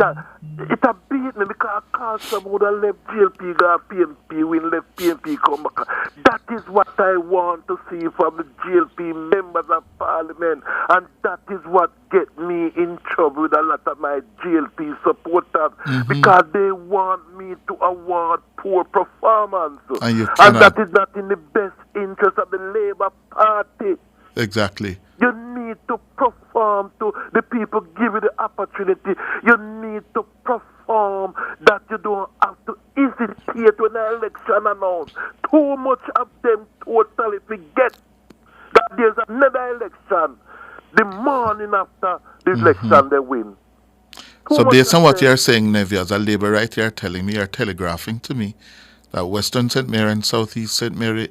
a beat me because I called someone who left GLP, got PNP, when left PNP come back. That is what I want to see from the GLP members of parliament, and that is what get me in trouble with a lot of my GLP supporters because they want me to award poor performance, and that is not in the best interest of the Labour Party. Exactly. You need to perform to the people give you the opportunity. You need to perform that you don't have to hesitate when the election announced. Too much of them totally forget that there's another election. The morning after the election they win. So based on what you're saying, Nevi, as a Labour right, you're telling me, you're telegraphing to me that Western St. Mary and South East St. Mary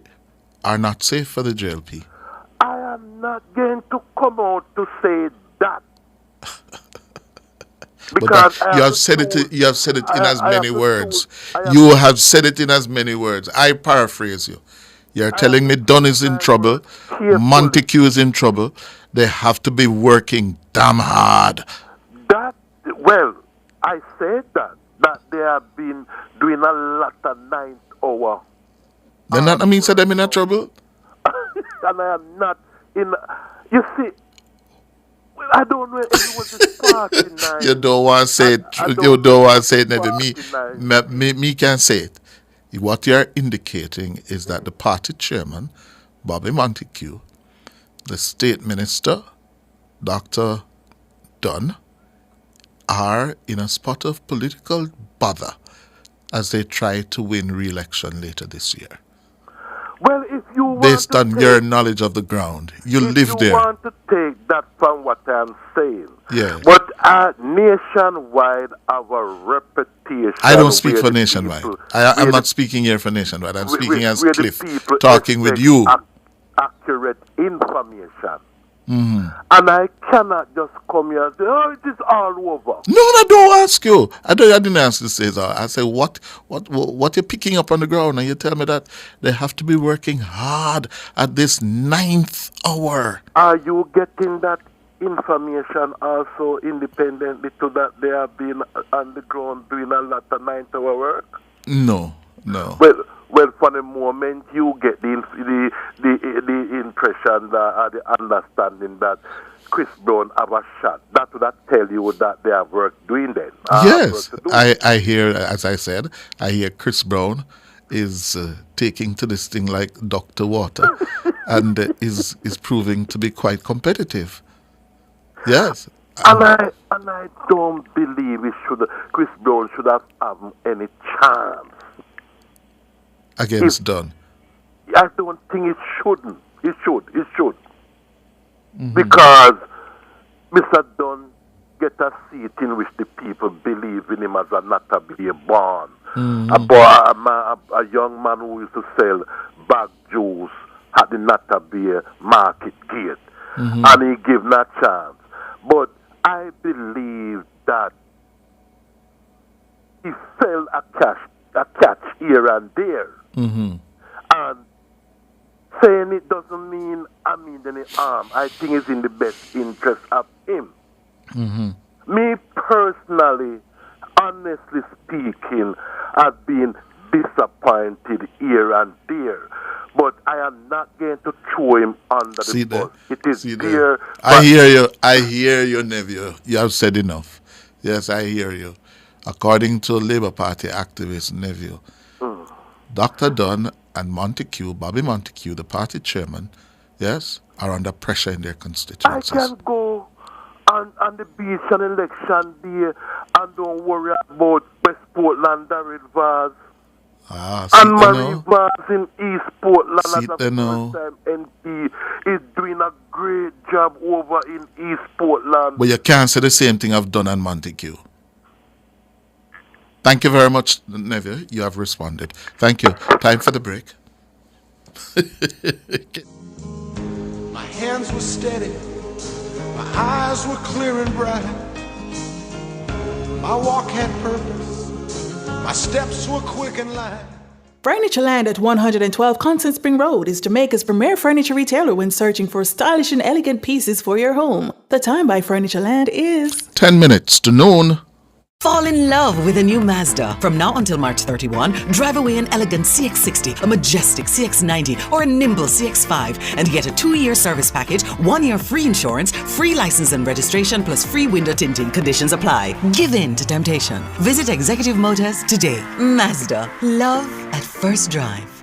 are not safe for the JLP. I am not going to come out to say that. Because you have said it in as many words. You have said it in as many words. I paraphrase you. You're telling me Dunn is in trouble, Montague is in trouble. They have to be working damn hard. I said that they have been doing a lot of 9th hour Then that means that them in a trouble? And I am not in... You see, I don't know if it was this party night. You don't want to say it. You don't want to say it, Neville. Me can say it. What you're indicating is that the party chairman, Bobby Montague, the state minister, Dr. Dunn, are in a spot of political bother as they try to win re-election later this year. Well, if you want based to on your knowledge of the ground, you live there. If you want to take that from what I'm saying, yeah. But nationwide, our reputation. I don't speak for nationwide. I'm not speaking here for nationwide. I'm speaking as Cliff, talking with you. Accurate information. Mm-hmm. And I cannot just come here and say, oh, it is all over. No, I don't ask you. I didn't ask you to say that. I say, what you're picking up on the ground, and you tell me that they have to be working hard at this 9th hour. Are you getting that information also independently to that they have been on the ground doing a lot of 9th hour work? No. Well, for the moment, you get the impression or the understanding that Chris Brown have a shot. That would tell you that they have work doing then. Yes, I hear, as I said, I hear Chris Brown is taking to this thing like Dr. Water and is proving to be quite competitive. Yes. And I don't believe Chris Brown should have any chance against Dunn. I don't think it shouldn't. It should. Mm-hmm. Because Mr. Dunn get a seat in which the people believe in him as a not to be born. Mm-hmm. A young man who used to sell bag juice at the Natabia market gate. Mm-hmm. And he gave him a chance. But I believe that he fell a catch here and there. Mm-hmm. And saying it doesn't mean I mean any harm. I think it's in the best interest of him. Mm-hmm. Me personally, honestly speaking, I've been disappointed here and there. But I am not going to throw him under the bus. It is there. I hear you, nephew. You have said enough. Yes, I hear you. According to Labour Party activist nephew, Dr. Dunn and Bobby Montague, the party chairman, yes, are under pressure in their constituencies. I can go on the beach on election day and don't worry about West Portland, Darrell Vaz. And Marie Vaz in East Portland as a first-time MP is doing a great job over in East Portland. But you can't say the same thing of Dunn and Montague. Thank you very much, nephew. You have responded. Thank you. Time for the break. My hands were steady. My eyes were clear and bright. My walk had purpose. My steps were quick and light. Furnitureland at 112 Constant Spring Road is Jamaica's premier furniture retailer when searching for stylish and elegant pieces for your home. The time by Furnitureland is 10 minutes to noon. Fall in love with a new Mazda. From now until March 31, drive away an elegant CX-60, a majestic CX-90, or a nimble CX-5 and get a 2-year service package, 1 year free insurance, free license and registration, plus free window tinting. Conditions apply. Give in to temptation. Visit Executive Motors today. Mazda. Love at first drive.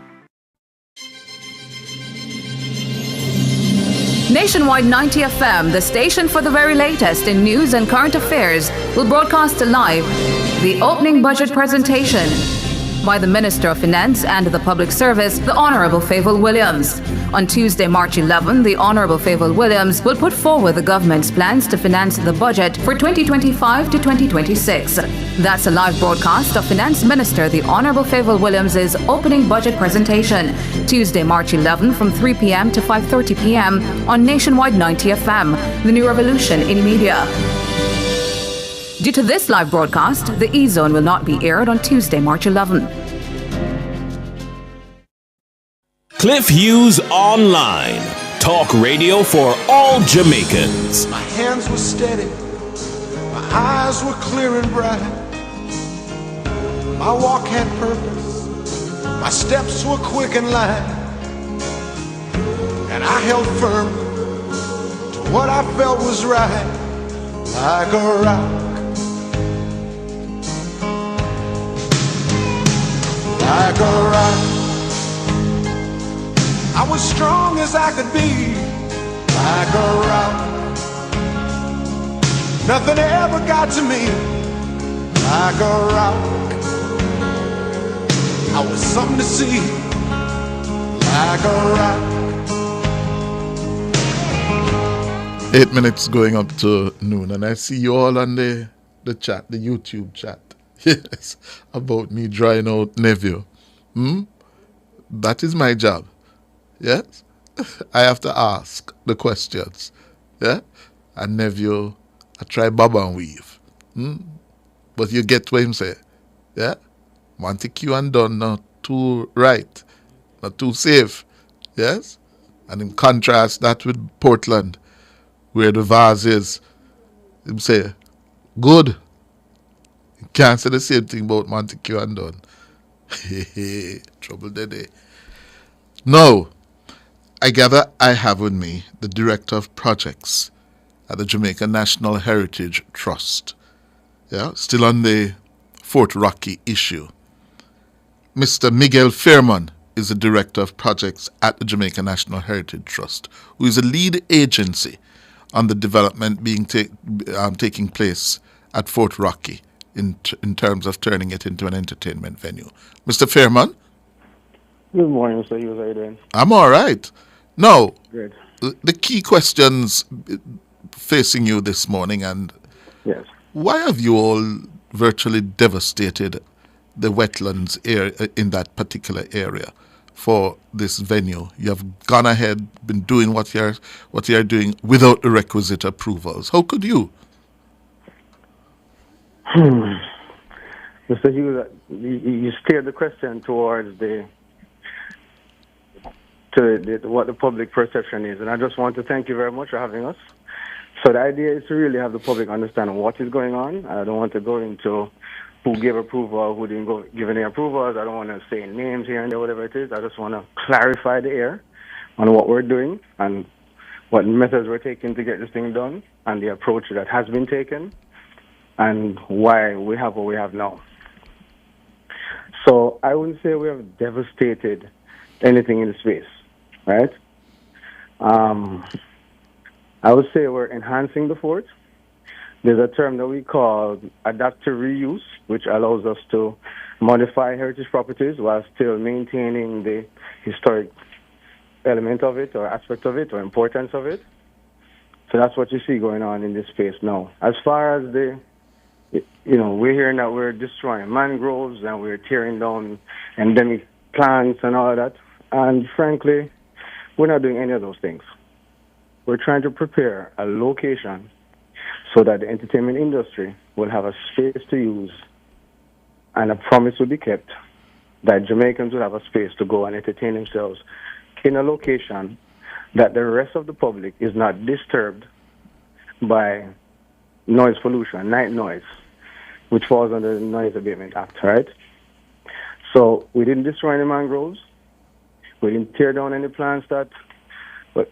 Nationwide 90 FM, the station for the very latest in news and current affairs, will broadcast live the opening budget presentation by the Minister of Finance and the Public Service, the Honourable Favour Williams. On Tuesday, March 11, the Honourable Favour Williams will put forward the government's plans to finance the budget for 2025 to 2026. That's a live broadcast of Finance Minister the Honourable Favour Williams' opening budget presentation, Tuesday, March 11 from 3 p.m. to 5:30 p.m. on Nationwide 90 FM, the new revolution in media. Due to this live broadcast, the E-Zone will not be aired on Tuesday, March 11. Cliff Hughes Online. Talk radio for all Jamaicans. My hands were steady. My eyes were clear and bright. My walk had purpose. My steps were quick and light, and I held firm to what I felt was right, like a rock. Like a rock, I was strong as I could be. Like a rock, nothing ever got to me. Like a rock, I was something to see. Like a rock. 8 minutes going up to noon, and I see you all on the chat, the YouTube chat. Yes, about me drying out nephew. That is my job. Yes, I have to ask the questions. Yeah, and nephew, I try bob and weave. But you get what him say. Yeah, Montague and Dunn not too right, not too safe. Yes, and in contrast that with Portland, where the vase is, him say, good. You can't say the same thing about Montague and Dunn. Trouble day. Now, I gather I have with me the Director of Projects at the Jamaica National Heritage Trust. Yeah, still on the Fort Rocky issue. Mr. Miguel Fairman is the Director of Projects at the Jamaica National Heritage Trust, who is a lead agency on the development being taking place at Fort Rocky in terms of turning it into an entertainment venue. Mr. Fairman? Good morning, Mr. Hughes. How are you doing? I'm all right. Now, Good. the key questions facing you this morning, and yes, why have you all virtually devastated the wetlands area in that particular area for this venue? You have gone ahead, been doing what you're doing without the requisite approvals. How could you? Mr. Hughes, you steered the question towards what the public perception is, and I just want to thank you very much for having us. So the idea is to really have the public understand what is going on. I don't want to go into who gave approval, who didn't give any approvals. I don't want to say names here and there, whatever it is. I just want to clarify the air on what we're doing and what methods we're taking to get this thing done and the approach that has been taken and why we have what we have now. So I wouldn't say we have devastated anything in the space, right? I would say we're enhancing the fort. There's a term that we call adaptive reuse, which allows us to modify heritage properties while still maintaining the historic element of it or aspect of it or importance of it. So that's what you see going on in this space now. As far as we're hearing that we're destroying mangroves and we're tearing down endemic plants and all of that. And frankly, we're not doing any of those things. We're trying to prepare a location so that the entertainment industry will have a space to use and a promise will be kept that Jamaicans will have a space to go and entertain themselves in a location that the rest of the public is not disturbed by noise pollution, night noise, which falls under the Noise Abatement Act, right? So we didn't destroy any mangroves. We didn't tear down any plants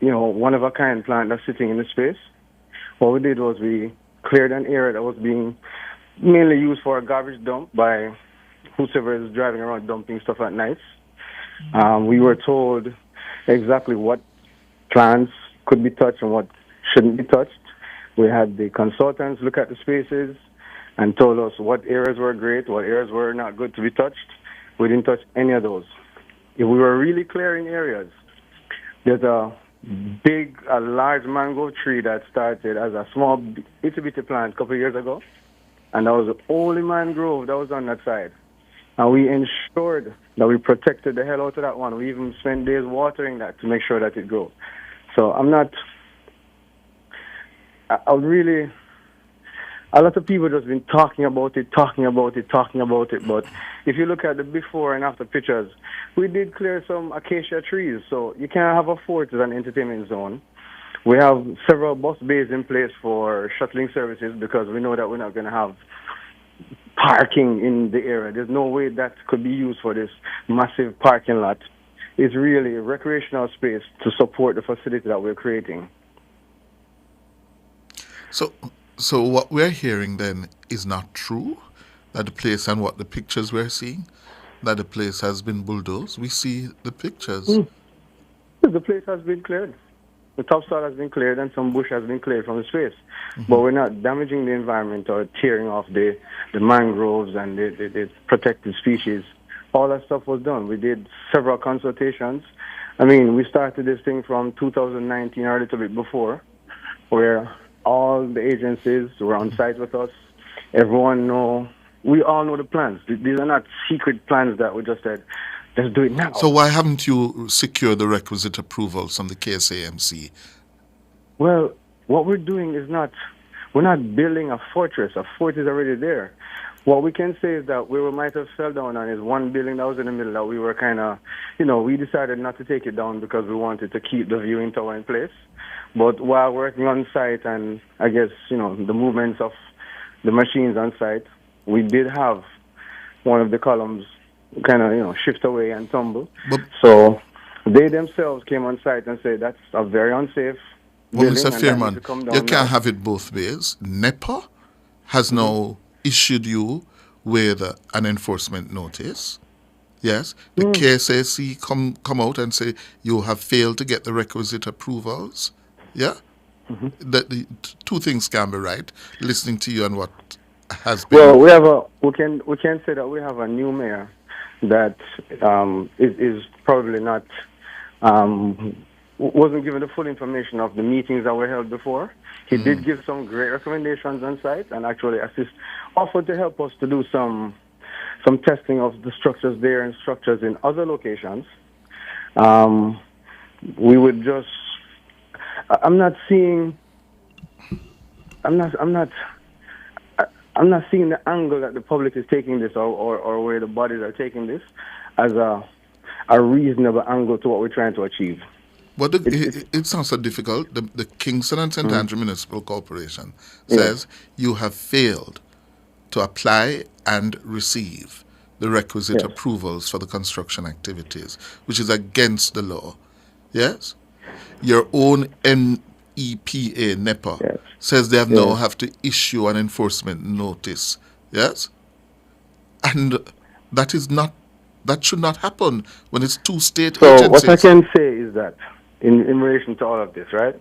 one-of-a-kind plant that's sitting in the space. What we did was we cleared an area that was being mainly used for a garbage dump by whoever is driving around dumping stuff at nights. We were told exactly what plants could be touched and what shouldn't be touched. We had the consultants look at the spaces and told us what areas were great, what areas were not good to be touched. We didn't touch any of those. If we were really clearing areas, there's a large mango tree that started as a small, itty-bitty plant a couple of years ago, and that was the only mangrove that was on that side. And we ensured that we protected the hell out of that one. We even spent days watering that to make sure that it grew. So a lot of people just been talking about it, but if you look at the before and after pictures, we did clear some acacia trees, so you can't have a fort as an entertainment zone. We have several bus bays in place for shuttling services because we know that we're not going to have parking in the area. There's no way that could be used for this massive parking lot. It's really a recreational space to support the facility that we're creating. So what we're hearing then is not true, that the place and what the pictures we're seeing, that the place has been bulldozed. We see the pictures. The place has been cleared. The topsoil has been cleared and some bush has been cleared from the space. But we're not damaging the environment or tearing off the mangroves and the protected species. All that stuff was done. We did several consultations. I mean, we started this thing from 2019 or a little bit before, where all the agencies were on site with us. We all know the plans. These are not secret plans that we just said, let's do it now. So why haven't you secured the requisite approvals from the KSAMC? Well, what we're doing is we're not building a fortress. A fort is already there. What we can say is that where we might have fell down on is one building that was in the middle that we were kind of, we decided not to take it down because we wanted to keep the viewing tower in place. But while working on site and I guess, the movements of the machines on site, we did have one of the columns kind of, shift away and tumble. So they themselves came on site and said that's a very unsafe Well, building. Mr. And Fairman, you can't now. have it both ways. NEPA has now issued you with an enforcement notice. Yes. The KSAC come out and say you have failed to get the requisite approvals. Yeah. The two things can be right. Listening to you and what has been. Well, we can say that we have a new mayor that is probably not wasn't given the full information of the meetings that were held before. He did give some great recommendations on site and actually offered to help us to do some testing of the structures there and structures in other locations. We would just. I'm not seeing the angle that the public is taking this or where the bodies are taking this as a reasonable angle to what we're trying to achieve. But it's not so difficult. The Kingston and St. Andrew Municipal Corporation says you have failed to apply and receive the requisite approvals for the construction activities, which is against the law. Yes? Your own NEPA, NEPA, says they now have to issue an enforcement notice. Yes? And that should not happen when it's two state agencies. So what I can say is that in relation to all of this, right?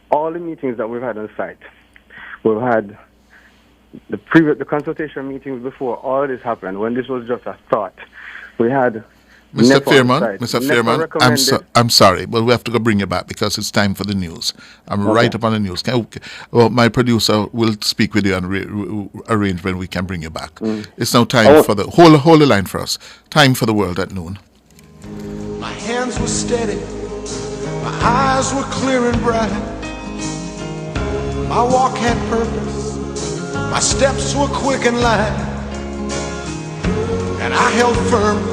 All the meetings that we've had on site, we've had the consultation meetings before all of this happened, when this was just a thought. We had Mr. Fairman, I'm sorry, but we have to go bring you back because it's time for the news. I'm right up on the news. My producer will speak with you and arrange when we can bring you back. It's now time for the hold the line for us. Time for the world at noon. My hands were steady, my eyes were clear and bright. My walk had purpose, my steps were quick and light, and I held firm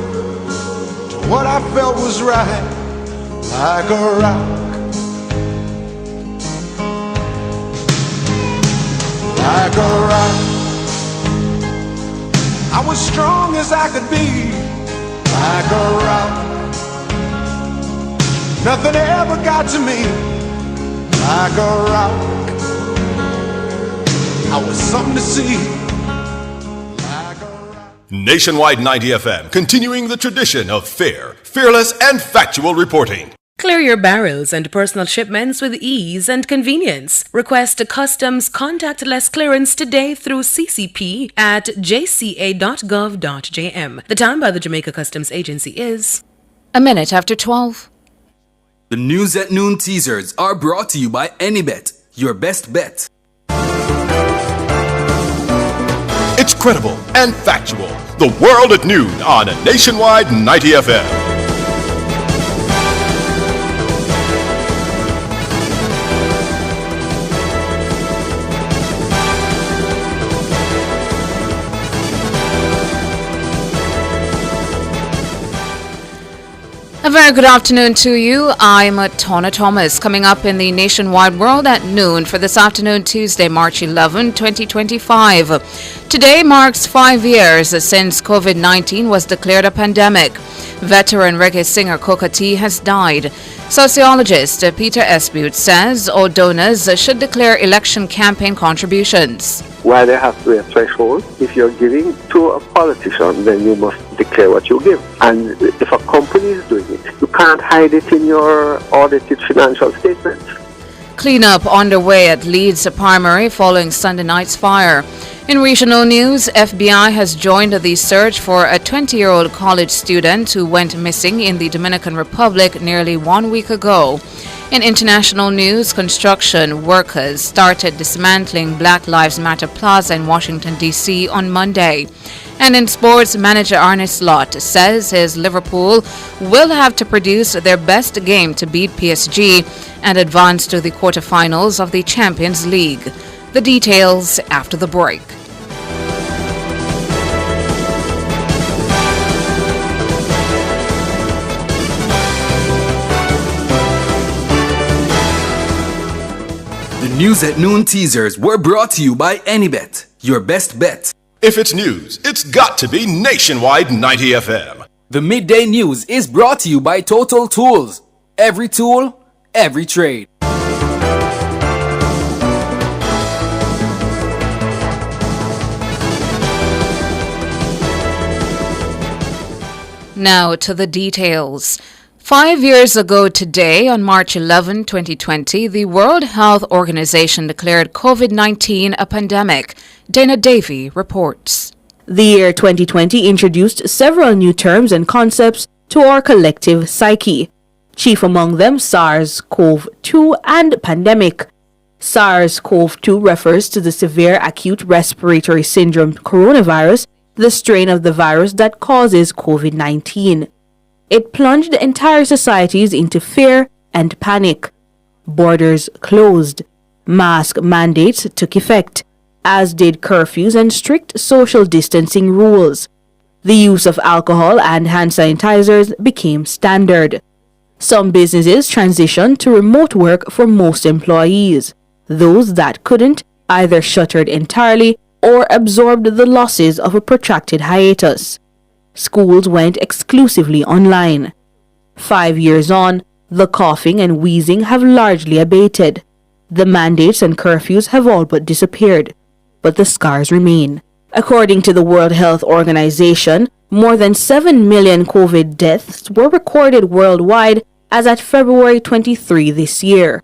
to what I felt was right, like a rock, like a rock. I was strong as I could be, like a rock. Nothing ever got to me, like a rock. I was something to see. Nationwide 90 FM, continuing the tradition of fair, fearless, and factual reporting. Clear your barrels and personal shipments with ease and convenience. Request a customs contactless clearance today through CCP at jca.gov.jm. The time by the Jamaica Customs Agency is a minute after 12. The News at Noon teasers are brought to you by AnyBet, your best bet. It's credible and factual. The World at Noon on Nationwide 90 FM. A very good afternoon to you. I'm Tona Thomas. Coming up in the nationwide world at noon for this afternoon, Tuesday, March 11, 2025. Today marks 5 years since COVID-19 was declared a pandemic. Veteran reggae singer Coca T has died. Sociologist Peter Esbute says all donors should declare election campaign contributions. Why there has to be a threshold? If you're giving to a politician, then you must declare what you give. And if a company is doing it, you can't hide it in your audited financial statements. Cleanup underway at Leeds primary following Sunday night's fire. In regional news, FBI has joined the search for a 20-year-old college student who went missing in the Dominican Republic nearly 1 week ago. In international news, construction workers started dismantling Black Lives Matter Plaza in Washington, D.C. on Monday. And in sports, manager Arne Slot says his Liverpool will have to produce their best game to beat PSG and advance to the quarterfinals of the Champions League. The details after the break. The News at Noon teasers were brought to you by Anybet, your best bet. If it's news, it's got to be Nationwide 90 FM. The Midday News is brought to you by Total Tools. Every tool, every trade. Now to the details. 5 years ago today, on March 11, 2020, the World Health Organization declared COVID-19 a pandemic. Dana Davey reports. The year 2020 introduced several new terms and concepts to our collective psyche. Chief among them, SARS-CoV-2 and pandemic. SARS-CoV-2 refers to the severe acute respiratory syndrome coronavirus, the strain of the virus that causes COVID-19. It plunged entire societies into fear and panic. Borders closed. Mask mandates took effect, as did curfews and strict social distancing rules. The use of alcohol and hand sanitizers became standard. Some businesses transitioned to remote work for most employees. Those that couldn't either shuttered entirely or absorbed the losses of a protracted hiatus. Schools went exclusively online. 5 years on, the coughing and wheezing have largely abated. The mandates and curfews have all but disappeared, but the scars remain. According to the World Health Organization, more than 7 million COVID deaths were recorded worldwide as at February 23 this year.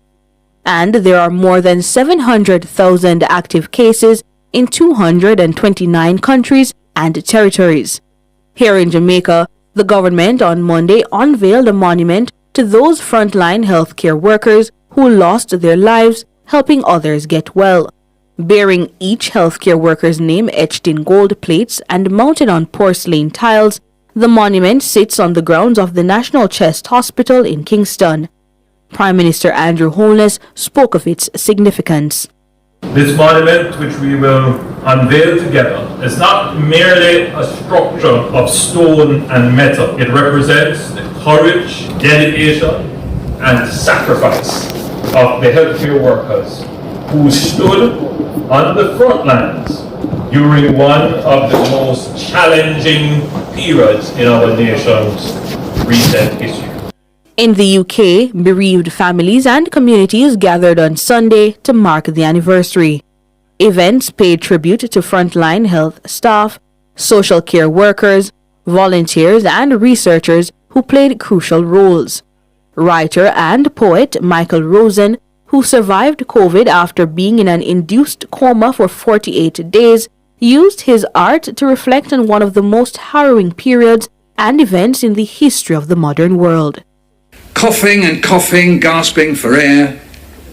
And there are more than 700,000 active cases in 229 countries and territories. Here in Jamaica, the government on Monday unveiled a monument to those frontline healthcare workers who lost their lives helping others get well. Bearing each healthcare worker's name etched in gold plates and mounted on porcelain tiles, the monument sits on the grounds of the National Chest Hospital in Kingston. Prime Minister Andrew Holness spoke of its significance. This monument, which we will unveil together, is not merely a structure of stone and metal. It represents the courage, dedication, and sacrifice of the healthcare workers who stood on the front lines during one of the most challenging periods in our nation's recent history. In the UK, bereaved families and communities gathered on Sunday to mark the anniversary. Events paid tribute to frontline health staff, social care workers, volunteers, and researchers who played crucial roles. Writer and poet Michael Rosen, who survived COVID after being in an induced coma for 48 days, used his art to reflect on one of the most harrowing periods and events in the history of the modern world. Coughing and coughing, gasping for air,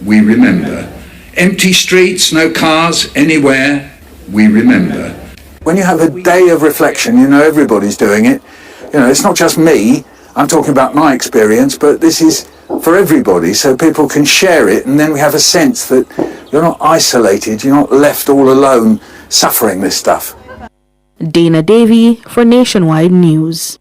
we remember. Empty streets, no cars anywhere, we remember. When you have a day of reflection, you know everybody's doing it. You know, it's not just me, I'm talking about my experience, but this is for everybody, so people can share it, and then we have a sense that you're not isolated, you're not left all alone suffering this stuff. Dana Davey for Nationwide News.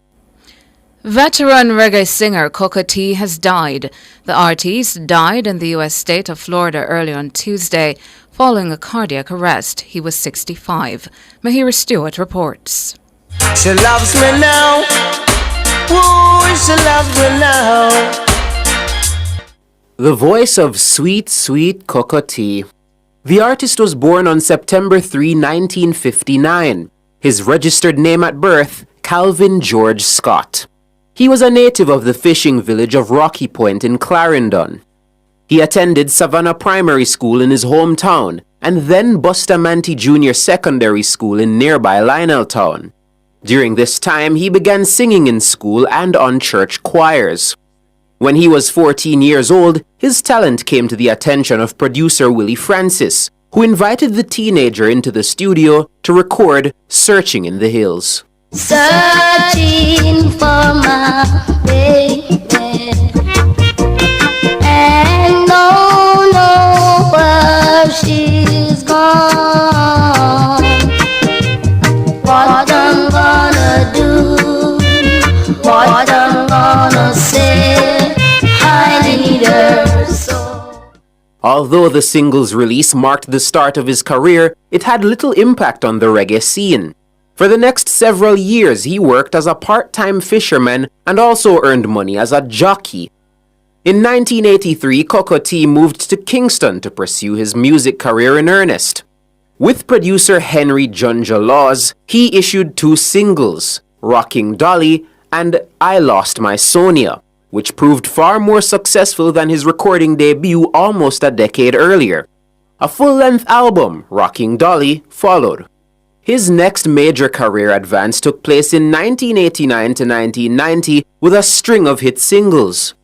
Veteran reggae singer Cocoa T has died. The artiste died in the U.S. state of Florida early on Tuesday following a cardiac arrest. He was 65. Mahira Stewart reports. She loves me now. Ooh, she loves me now. The voice of sweet, sweet Cocoa T. The artist was born on September 3, 1959. His registered name at birth, Calvin George Scott. He was a native of the fishing village of Rocky Point in Clarendon. He attended Savannah Primary School in his hometown and then Bustamante Junior Secondary School in nearby Lioneltown. During this time, he began singing in school and on church choirs. When he was 14 years old, his talent came to the attention of producer Willie Francis, who invited the teenager into the studio to record Searching in the Hills. Searching for my baby, and don't know where she's gone. What I'm gonna do, what I'm gonna say, I need her so. Although the single's release marked the start of his career, it had little impact on the reggae scene. For the next several years, he worked as a part-time fisherman and also earned money as a jockey. In 1983, Cocoa T moved to Kingston to pursue his music career in earnest. With producer Henry Junja Laws, he issued 2 singles, Rocking Dolly and I Lost My Sonia, which proved far more successful than his recording debut almost a decade earlier. A full-length album, Rocking Dolly, followed. His next major career advance took place in 1989 to 1990 with a string of hit singles.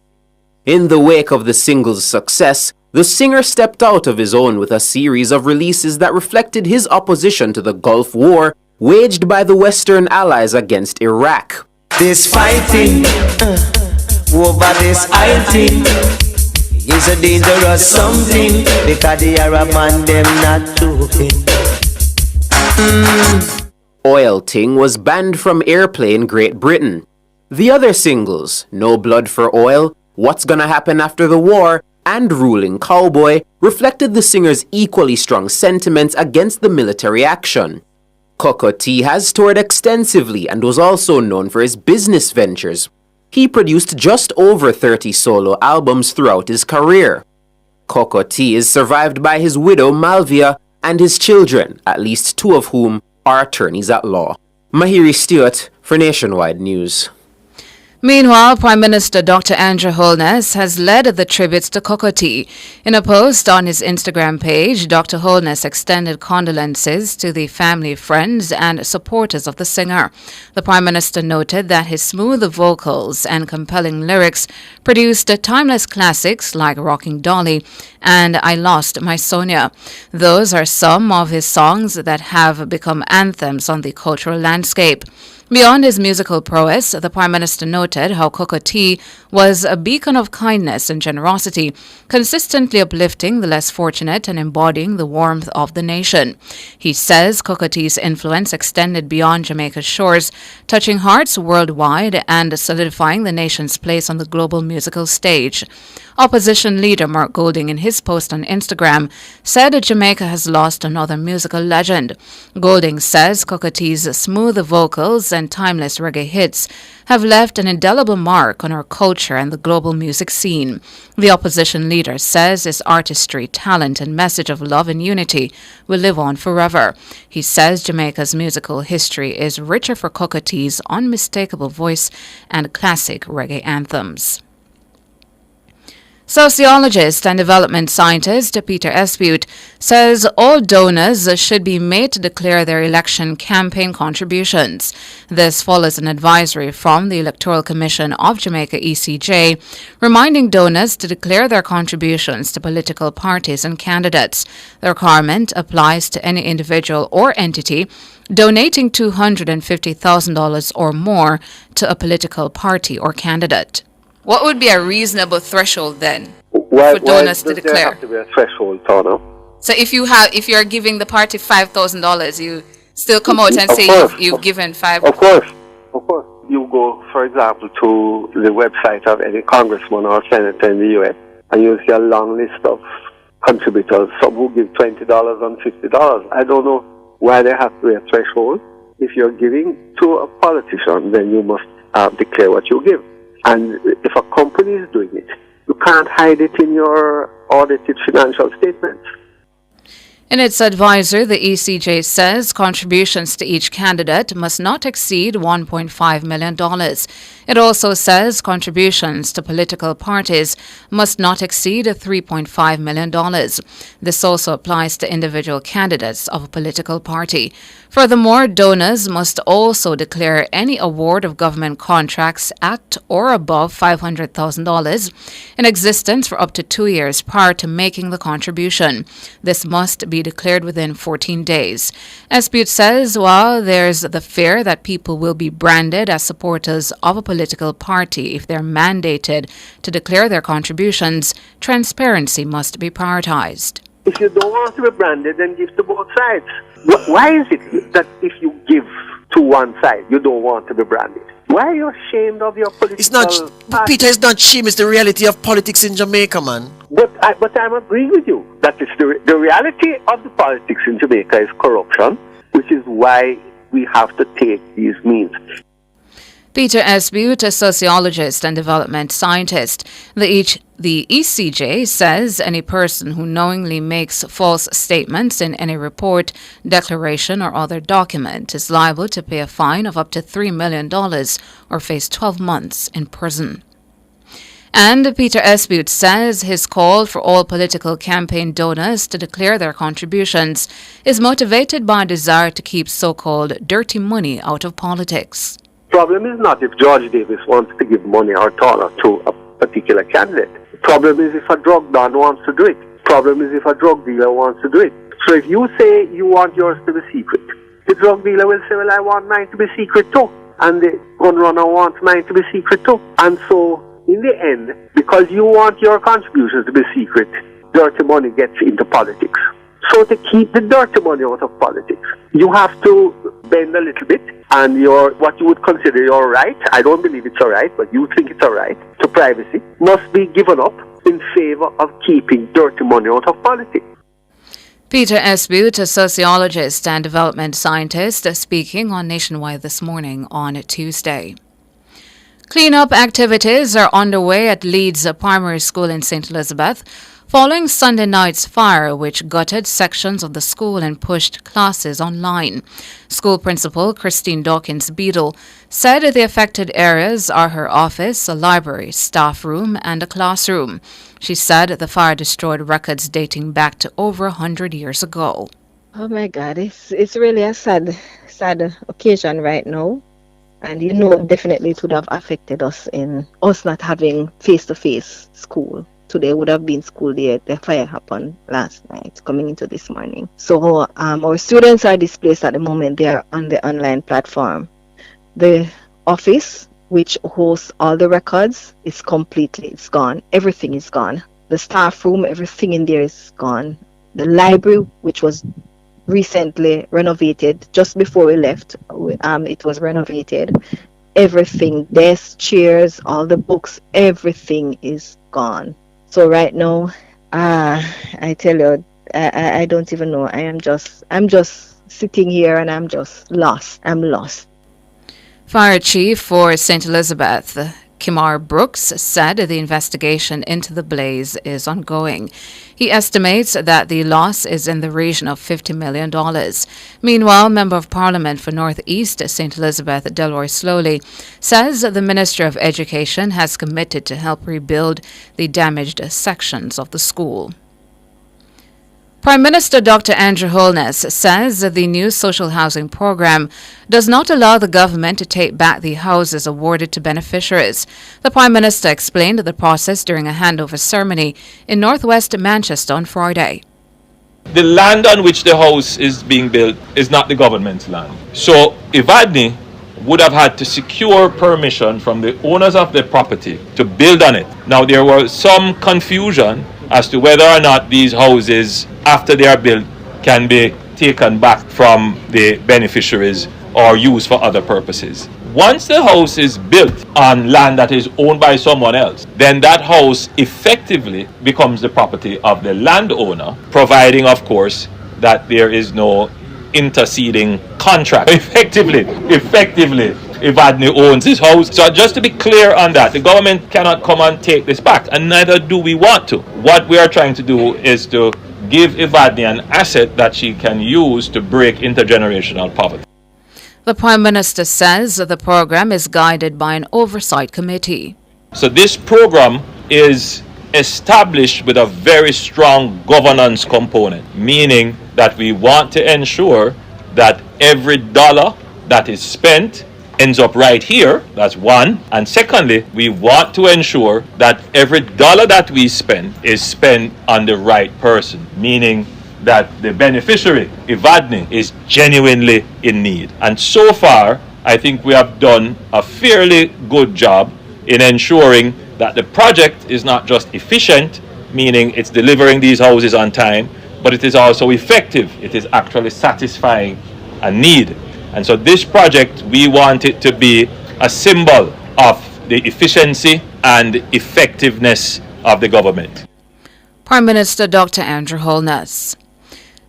In the wake of the singles' success, the singer stepped out of his own with a series of releases that reflected his opposition to the Gulf War waged by the Western Allies against Iraq. This fighting over this thing is a dangerous something because the Arab man them not joking. Oil Ting was banned from airplay in Great Britain. The other singles, No Blood for Oil, What's Gonna Happen After the War, and Ruling Cowboy, reflected the singer's equally strong sentiments against the military action. Cocoa T has toured extensively and was also known for his business ventures. He produced just over 30 solo albums throughout his career. Cocoa T is survived by his widow Malvia and his children, at least 2 of whom are attorneys at law. Mahiri Stewart for Nationwide News. Meanwhile, Prime Minister Dr. Andrew Holness has led the tributes to Cocoa T. In a post on his Instagram page, Dr. Holness extended condolences to the family, friends, and supporters of the singer. The Prime Minister noted that his smooth vocals and compelling lyrics produced timeless classics like Rocking Dolly and I Lost My Sonia. Those are some of his songs that have become anthems on the cultural landscape. Beyond his musical prowess, the Prime Minister noted how Cocoa T was a beacon of kindness and generosity, consistently uplifting the less fortunate and embodying the warmth of the nation. He says Cocoa T's influence extended beyond Jamaica's shores, touching hearts worldwide and solidifying the nation's place on the global musical stage. Opposition leader Mark Golding, in his post on Instagram, said that Jamaica has lost another musical legend. Golding says Cocoa T's smooth vocals and timeless reggae hits have left an indelible mark on our culture and the global music scene. The opposition leader says his artistry, talent, and message of love and unity will live on forever. He says Jamaica's musical history is richer for Cocoa T's unmistakable voice and classic reggae anthems. Sociologist and development scientist Peter Espute says all donors should be made to declare their election campaign contributions. This follows an advisory from the Electoral Commission of Jamaica ECJ, reminding donors to declare their contributions to political parties and candidates. The requirement applies to any individual or entity donating $250,000 or more to a political party or candidate. What would be a reasonable threshold then for donors to declare? There have to be a threshold, Tana? So if you're giving the party $5,000, you still come out and say you've given $5,000. Of course. you go, for example, to the website of any congressman or senator in the U.S., and you'll see a long list of contributors, some who give $20 and $50. I don't know why they have to be a threshold. If you're giving to a politician, then you must declare what you give. And if a company is doing it, you can't hide it in your audited financial statements. In its advisor, the ECJ says contributions to each candidate must not exceed $1.5 million. It also says contributions to political parties must not exceed $3.5 million. This also applies to individual candidates of a political party. Furthermore, donors must also declare any award of government contracts at or above $500,000 in existence for up to 2 years prior to making the contribution. This must be declared within 14 days. Esbute says while there's the fear that people will be branded as supporters of a political party if they're mandated to declare their contributions, transparency must be prioritized. If you don't want to be branded, then give to both sides. Why is it that if you give to one side, you don't want to be branded? Why are you ashamed of your political It's not, party? Peter, it's not shame, it's the reality of politics in Jamaica, man. But I'm agreeing with you that it's the reality of the politics in Jamaica is corruption, which is why we have to take these means. Peter Esbute, a sociologist and development scientist. The ECJ says any person who knowingly makes false statements in any report, declaration, or other document is liable to pay a fine of up to $3 million or face 12 months in prison. And Peter Esbute says his call for all political campaign donors to declare their contributions is motivated by a desire to keep so-called dirty money out of politics. Problem is not if George Davis wants to give money or dollar to a particular candidate. The problem is if a drug don wants to do it. Problem is if a drug dealer wants to do it. So if you say you want yours to be secret, the drug dealer will say, well, I want mine to be secret too. And the gun runner wants mine to be secret too. And so in the end, because you want your contributions to be secret, dirty money gets into politics. So to keep the dirty money out of politics, you have to bend a little bit, and what you would consider your right, I don't believe it's all right, but you think it's all right, to privacy, must be given up in favor of keeping dirty money out of politics. Peter Esbute, a sociologist and development scientist, speaking on Nationwide this morning on Tuesday. Cleanup activities are underway at Leeds Primary School in St. Elizabeth following Sunday night's fire which gutted sections of the school and pushed classes online. School principal Christine Dawkins-Beadle said the affected areas are her office, a library, staff room, and a classroom. She said the fire destroyed records dating back to over 100 years ago. Oh my God, it's really a sad occasion right now. And definitely it would have affected us in us not having face-to-face school. Today would have been school day. The fire happened last night, coming into this morning. So our students are displaced at the moment. They are on the online platform. The office, which hosts all the records, it's gone. Everything is gone. The staff room, everything in there is gone. The library, which was recently renovated, just before we left, it was renovated. Everything, desks, chairs, all the books, everything is gone. So right now, I tell you, I don't even know. I'm just sitting here and I'm just lost. I'm lost. Fire Chief for St. Elizabeth, Kimar Brooks, said the investigation into the blaze is ongoing. He estimates that the loss is in the region of $50 million. Meanwhile, Member of Parliament for North East St. Elizabeth, Delroy Slowly, says the Minister of Education has committed to help rebuild the damaged sections of the school. Prime Minister Dr. Andrew Holness says that the new social housing program does not allow the government to take back the houses awarded to beneficiaries. The Prime Minister explained the process during a handover ceremony in northwest Manchester on Friday. The land on which the house is being built is not the government's land. So Evadni would have had to secure permission from the owners of the property to build on it. Now there was some confusion as to whether or not these houses, after they are built, can be taken back from the beneficiaries or used for other purposes. Once the house is built on land that is owned by someone else, then that house effectively becomes the property of the landowner, providing, of course, that there is no interceding contract. Effectively, Evadne owns his house. So just to be clear on that, the government cannot come and take this back, and neither do we want to. What we are trying to do is to give Evadne an asset that she can use to break intergenerational poverty. The Prime Minister says the program is guided by an oversight committee. So this program is established with a very strong governance component, meaning that we want to ensure that every dollar that is spent ends up right here. That's one. And secondly, we want to ensure that every dollar that we spend is spent on the right person, meaning that the beneficiary, Evadne, is genuinely in need. And so far, I think we have done a fairly good job in ensuring that the project is not just efficient, meaning it's delivering these houses on time, but it is also effective. It is actually satisfying a need. And so this project, we want it to be a symbol of the efficiency and effectiveness of the government. Prime Minister Dr. Andrew Holness.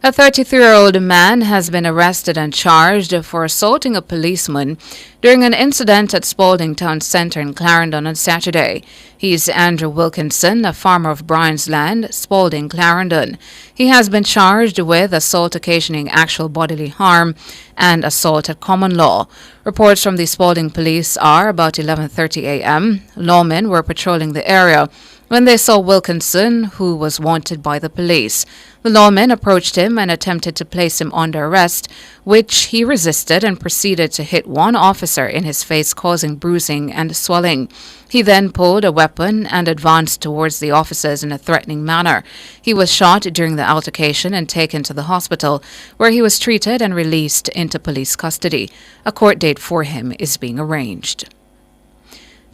A 33-year-old man has been arrested and charged for assaulting a policeman during an incident at Spalding Town Centre in Clarendon on Saturday. He is Andrew Wilkinson, a farmer of Bryan's Land, Spalding, Clarendon. He has been charged with assault occasioning actual bodily harm and assault at common law. Reports from the Spalding police are about 11:30 a.m. Lawmen were patrolling the area when they saw Wilkinson, who was wanted by the police. The lawmen approached him and attempted to place him under arrest, which he resisted and proceeded to hit one officer in his face, causing bruising and swelling. He then pulled a weapon and advanced towards the officers in a threatening manner. He was shot during the altercation and taken to the hospital, where he was treated and released into police custody. A court date for him is being arranged.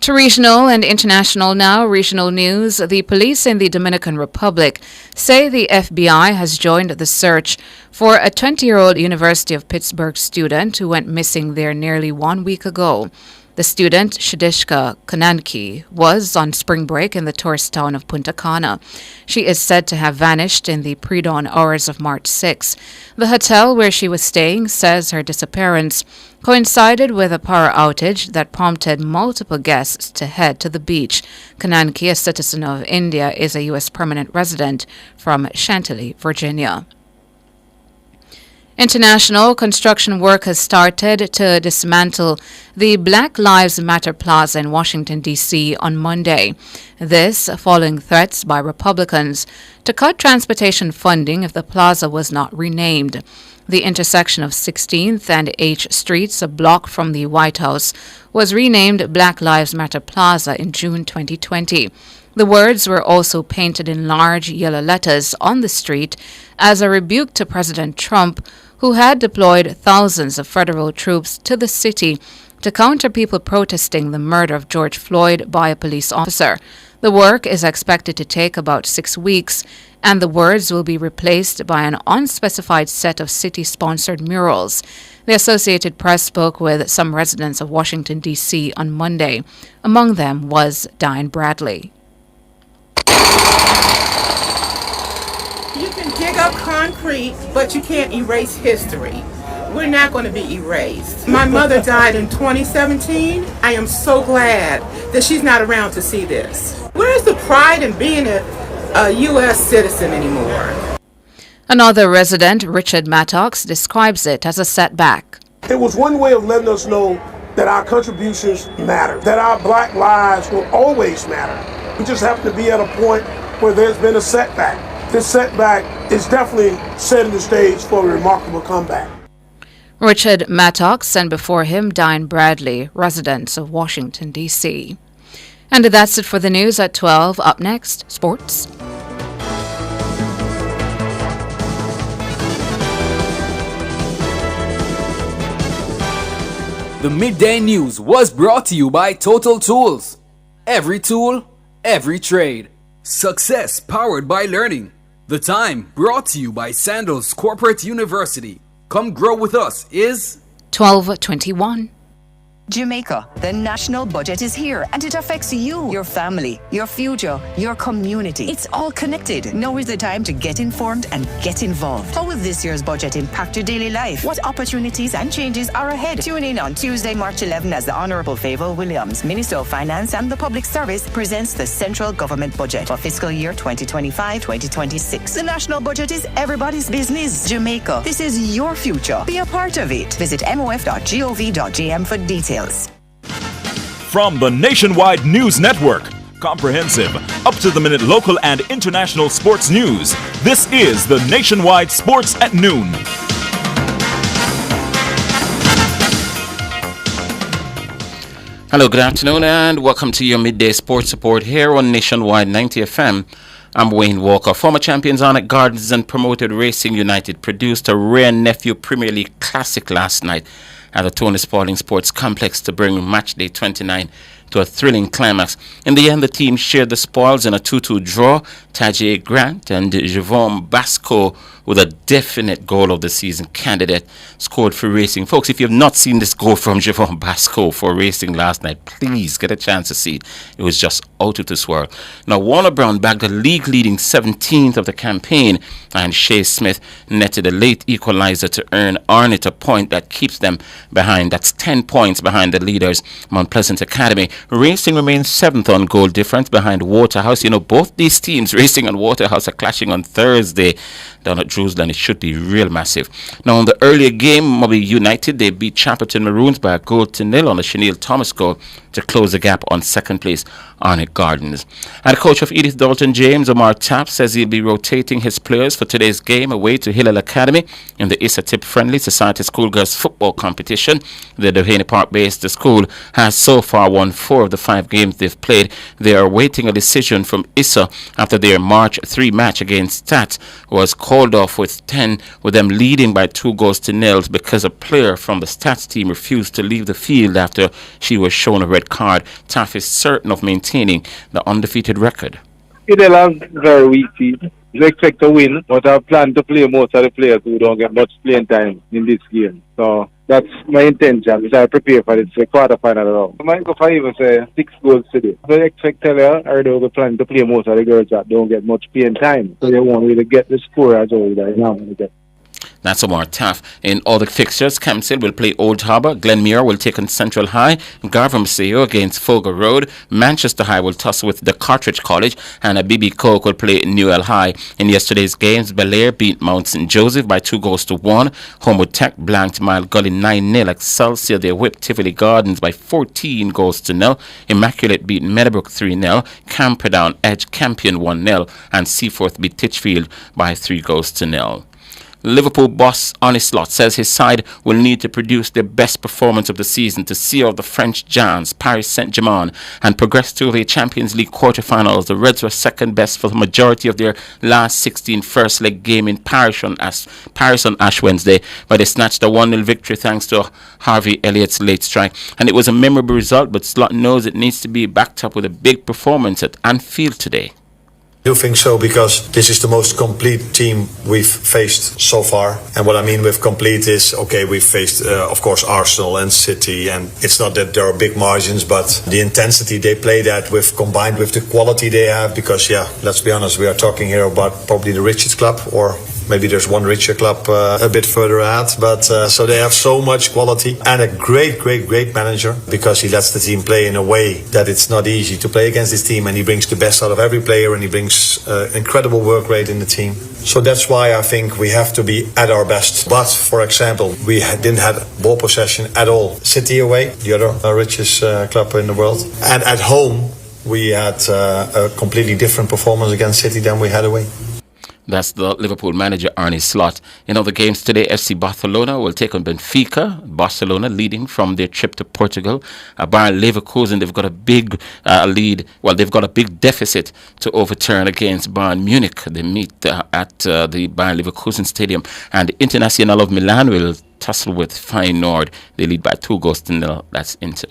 To regional and international now, regional news. The police in the Dominican Republic say the FBI has joined the search for a 20-year-old University of Pittsburgh student who went missing there nearly 1 week ago. The student, Shadishka Kananki, was on spring break in the tourist town of Punta Cana. She is said to have vanished in the pre-dawn hours of March 6. The hotel where she was staying says her disappearance coincided with a power outage that prompted multiple guests to head to the beach. Kananki, a citizen of India, is a U.S. permanent resident from Chantilly, Virginia. International construction work has started to dismantle the Black Lives Matter Plaza in Washington, D.C. on Monday. This following threats by Republicans to cut transportation funding if the plaza was not renamed. The intersection of 16th and H Streets, a block from the White House, was renamed Black Lives Matter Plaza in June 2020. The words were also painted in large yellow letters on the street as a rebuke to President Trump, who had deployed thousands of federal troops to the city to counter people protesting the murder of George Floyd by a police officer. The work is expected to take about 6 weeks, and the words will be replaced by an unspecified set of city-sponsored murals. The Associated Press spoke with some residents of Washington, D.C. on Monday. Among them was Diane Bradley. You can dig up concrete, but you can't erase history. We're not going to be erased. My mother died in 2017. I am so glad that she's not around to see this. Where's the pride in being a U.S. citizen anymore? Another resident, Richard Mattox, describes it as a setback. It was one way of letting us know that our contributions matter, that our black lives will always matter. We just happen to be at a point where there's been a setback. This setback is definitely setting the stage for a remarkable comeback. Richard Mattox, and before him, Diane Bradley, residents of Washington, D.C. And that's it for the news at 12. Up next, sports. The Midday News was brought to you by Total Tools. Every tool, every trade. Success powered by learning. The Time brought to you by Sandals Corporate University. Come grow with us is 12:21. Jamaica, the national budget is here and it affects you, your family, your future, your community. It's all connected. Now is the time to get informed and get involved. How will this year's budget impact your daily life? What opportunities and changes are ahead? Tune in on Tuesday, March 11 as the Honorable Favour Williams, Minister of Finance and the Public Service, presents the central government budget for fiscal year 2025-2026. The national budget is everybody's business. Jamaica, this is your future. Be a part of it. Visit mof.gov.gm for details. From the Nationwide News Network, comprehensive, up-to-the-minute local and international sports news, this is the Nationwide Sports at Noon. Hello, good afternoon, and welcome to your midday sports report here on Nationwide 90 FM. I'm Wayne Walker. Former champions Onyx Gardens and promoted Racing United produced a rare nephew Premier League classic last night at the Tony Spalding Sports Complex to bring match day 29 to a thrilling climax. In the end, the team shared the spoils in a 2-2 draw. Tajay Grant and Javon Basco, with a definite goal of the season candidate, scored for Racing. Folks, if you have not seen this goal from Javon Basco for Racing last night, please get a chance to see it. It was just out of this world. Now, Warner Brown bagged the league-leading 17th of the campaign, and Shea Smith netted a late equalizer to earn Arnott a point that keeps them behind. That's 10 points behind the leaders, Mount Pleasant Academy. Racing remains 7th on goal difference behind Waterhouse. You know, both these teams, Racing and Waterhouse, are clashing on Thursday down at Jerusalem. It should be real massive. Now, in the earlier game, Mobile United, they beat Chapelton Maroons by a 1-0 on a Chenille Thomas goal to close the gap on second place, Onyx Gardens. And the coach of Edith Dalton James, Omar Tapp, says he'll be rotating his players for today's game away to Hillel Academy in the Issa Tip Friendly Society Schoolgirls football competition. The Devaney Park-based school has so far won 4 of the 5 games they've played. They are awaiting a decision from Issa after their March 3 match against Stat was called off with them leading by 2-0 because a player from the Stats team refused to leave the field after she was shown a red card. Taff is certain of maintaining the undefeated record. It'll have very weak team. You expect to win, but I plan to play most of the players who don't get much playing time in this game. So that's my intention, which I prepare for this quarter-final round. I might go for even say 6 goals today. So I expect Taylor or they will plan to play most of the girls that don't get much playing time. So they won't really get the score as well that they normally get. That's Omar Taff. In all the fixtures, Campsill will play Old Harbour, Glenmuir will take on Central High, Garvey-Maceo against Fogo Road, Manchester High will tussle with the Cartridge College, and BB Coke will play Newell High. In yesterday's games, Belair beat Mount St. Joseph by 2-1. Homewood Tech blanked Mile Gully 9-0. Excelsior, they whipped Tivoli Gardens by 14-0. Immaculate beat Meadowbrook 3-0. Camperdown edged Campion 1-0. And Seaforth beat Titchfield by 3-0. Liverpool boss Arne Slot says his side will need to produce their best performance of the season to see out the French giants Paris Saint-Germain and progress to the Champions League quarter-finals. The Reds were second best for the majority of their last 16 first-leg game in Paris on Ash Wednesday, but they snatched a 1-0 victory thanks to Harvey Elliott's late strike. And it was a memorable result, but Slot knows it needs to be backed up with a big performance at Anfield today. I do think so, because this is the most complete team we've faced so far. And what I mean with complete is, okay, we've faced, of course, Arsenal and City, and it's not that there are big margins, but the intensity they play that with, combined with the quality they have, because, yeah, let's be honest, we are talking here about probably the richest club, or maybe there's one richer club a bit further ahead. But so they have so much quality and a great manager, because he lets the team play in a way that it's not easy to play against this team, and he brings the best out of every player, and he brings incredible work rate in the team. So that's why I think we have to be at our best. But, for example, we didn't have ball possession at all. City away, the other richest club in the world. And at home, we had a completely different performance against City than we had away. That's the Liverpool manager, Arne Slot. In other games today, FC Barcelona will take on Benfica. Barcelona leading from their trip to Portugal. Bayern Leverkusen, they've got a big lead. Well, they've got a big deficit to overturn against Bayern Munich. They meet at the Bayern Leverkusen Stadium. And Internacional of Milan will tussle with Feyenoord. They lead by 2-0. That's Inter.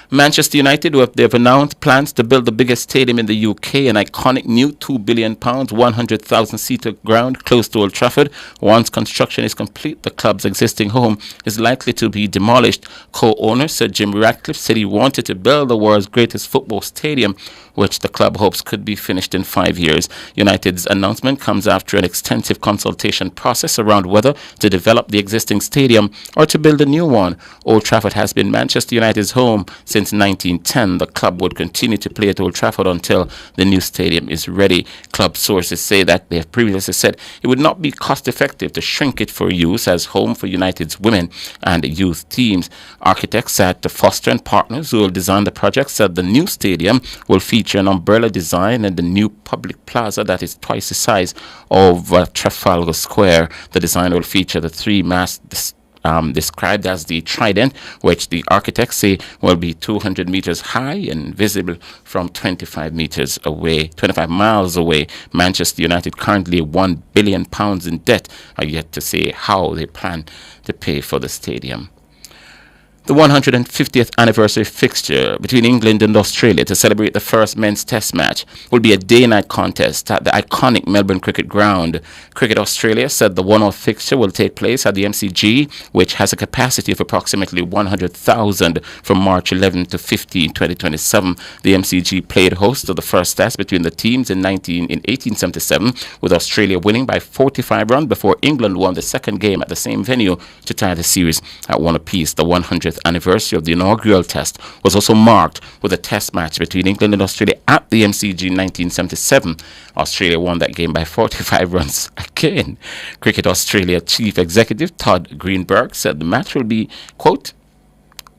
Manchester United, they've announced plans to build the biggest stadium in the UK, an iconic new £2 billion, 100,000-seater ground close to Old Trafford. Once construction is complete, the club's existing home is likely to be demolished. Co-owner Sir Jim Ratcliffe said he wanted to build the world's greatest football stadium, which the club hopes could be finished in 5 years. United's announcement comes after an extensive consultation process around whether to develop the existing stadium or to build a new one. Old Trafford has been Manchester United's home since 1910. The club would continue to play at Old Trafford until the new stadium is ready. Club sources say that they have previously said it would not be cost effective to shrink it for use as home for United's women and youth teams. Architects at Foster and Partners, who will design the project, said the new stadium will feature an umbrella design and the new public plaza that is twice the size of Trafalgar Square. The design will feature the three masts described as the Trident, which the architects say will be 200 meters high and visible from 25 miles away. Manchester United, currently £1 billion in debt, are yet to say how they plan to pay for the stadium. The 150th anniversary fixture between England and Australia to celebrate the first men's test match will be a day-night contest at the iconic Melbourne Cricket Ground. Cricket Australia said the one-off fixture will take place at the MCG, which has a capacity of approximately 100,000 from March 11 to 15, 2027. The MCG played host to the first test between the teams in 1877, with Australia winning by 45 runs before England won the second game at the same venue to tie the series at 1 apiece. The 100th anniversary of the inaugural test was also marked with a test match between England and Australia at the MCG in 1977. Australia won that game by 45 runs again. Cricket Australia Chief Executive Todd Greenberg said the match will be, quote,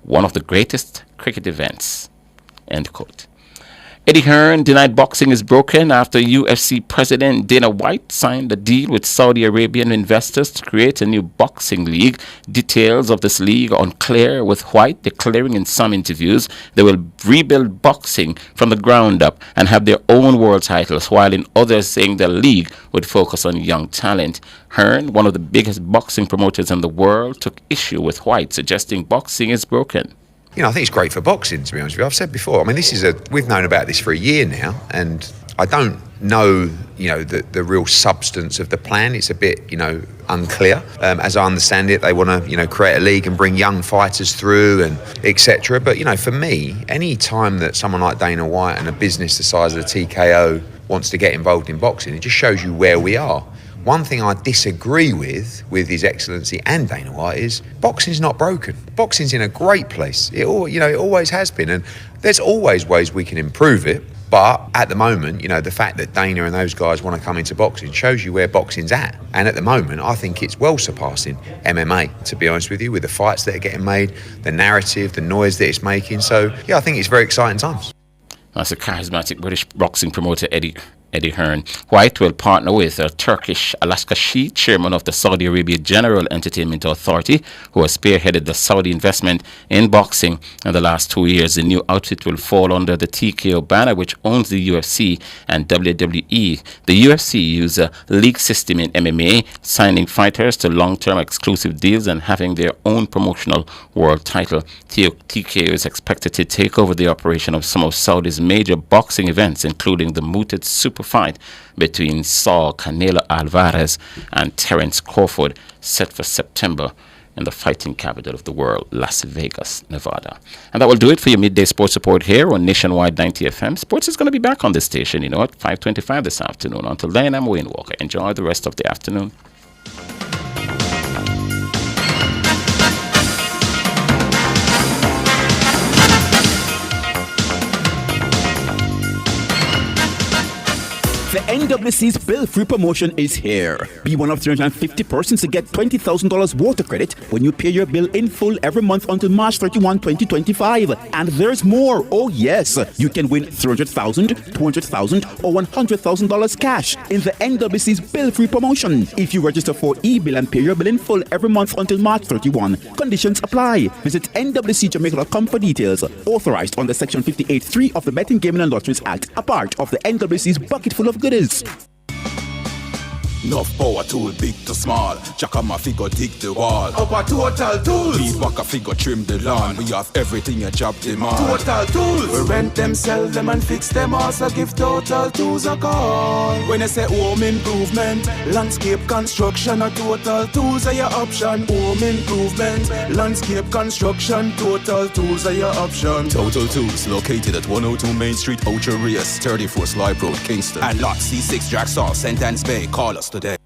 one of the greatest cricket events, end quote. Eddie Hearn denied boxing is broken after UFC President Dana White signed a deal with Saudi Arabian investors to create a new boxing league. Details of this league are unclear, with White declaring in some interviews they will rebuild boxing from the ground up and have their own world titles, while in others saying the league would focus on young talent. Hearn, one of the biggest boxing promoters in the world, took issue with White, suggesting boxing is broken. You know, I think it's great for boxing, to be honest with you. I've said before, I mean, we've known about this for a year now, and I don't know, the real substance of the plan. It's a bit, unclear. As I understand it, they want to, create a league and bring young fighters through and etc. But, for me, any time that someone like Dana White and a business the size of the TKO wants to get involved in boxing, it just shows you where we are. One thing I disagree with His Excellency and Dana White is boxing's not broken. Boxing's in a great place. It always has been, and there's always ways we can improve it. But at the moment, the fact that Dana and those guys want to come into boxing shows you where boxing's at. And at the moment, I think it's well surpassing MMA, to be honest with you, with the fights that are getting made, the narrative, the noise that it's making. So, yeah, I think it's very exciting times. That's a charismatic British boxing promoter, Eddie Hearn. White will partner with a Turkish Alaska Sheikh, chairman of the Saudi Arabia General Entertainment Authority, who has spearheaded the Saudi investment in boxing in the last 2 years. The new outfit will fall under the TKO banner, which owns the UFC and WWE. The UFC uses a league system in MMA, signing fighters to long-term exclusive deals and having their own promotional world title. TKO is expected to take over the operation of some of Saudi's major boxing events, including the mooted super fight between Saul Canelo Alvarez and Terence Crawford, set for September in the fighting capital of the world, Las Vegas, Nevada. And that will do it for your midday sports report here on Nationwide 90 FM. Sports is going to be back on this station, at 5:25 this afternoon. Until then, I'm Wayne Walker. Enjoy the rest of the afternoon. The NWC's bill-free promotion is here. Be one of 350 persons to get $20,000 water credit when you pay your bill in full every month until March 31, 2025. And there's more. Oh yes, you can win $300,000, $200,000, or $100,000 cash in the NWC's bill-free promotion if you register for e-bill and pay your bill in full every month until March 31. Conditions apply. Visit nwcjamaica.com for details. Authorized under Section 58.3 of the Betting, Gaming and Lotteries Act, a part of the NWC's bucket full of goodies. Enough power tool, big to small. Jack my figure dig the wall. Our Total Tools. Beat back a figure trim the lawn. We have everything a job demand. Total Tools. We rent them, sell them and fix them. Also give Total Tools a call. When I say home improvement, landscape construction, a Total Tools are your option. Home improvement, landscape construction, Total Tools are your option. Total Tools located at 102 Main Street, Ocho Rios, 34 Slive Road, Kingston. And lot C6 Jacksaw, St. Anne's Bay. Call us today.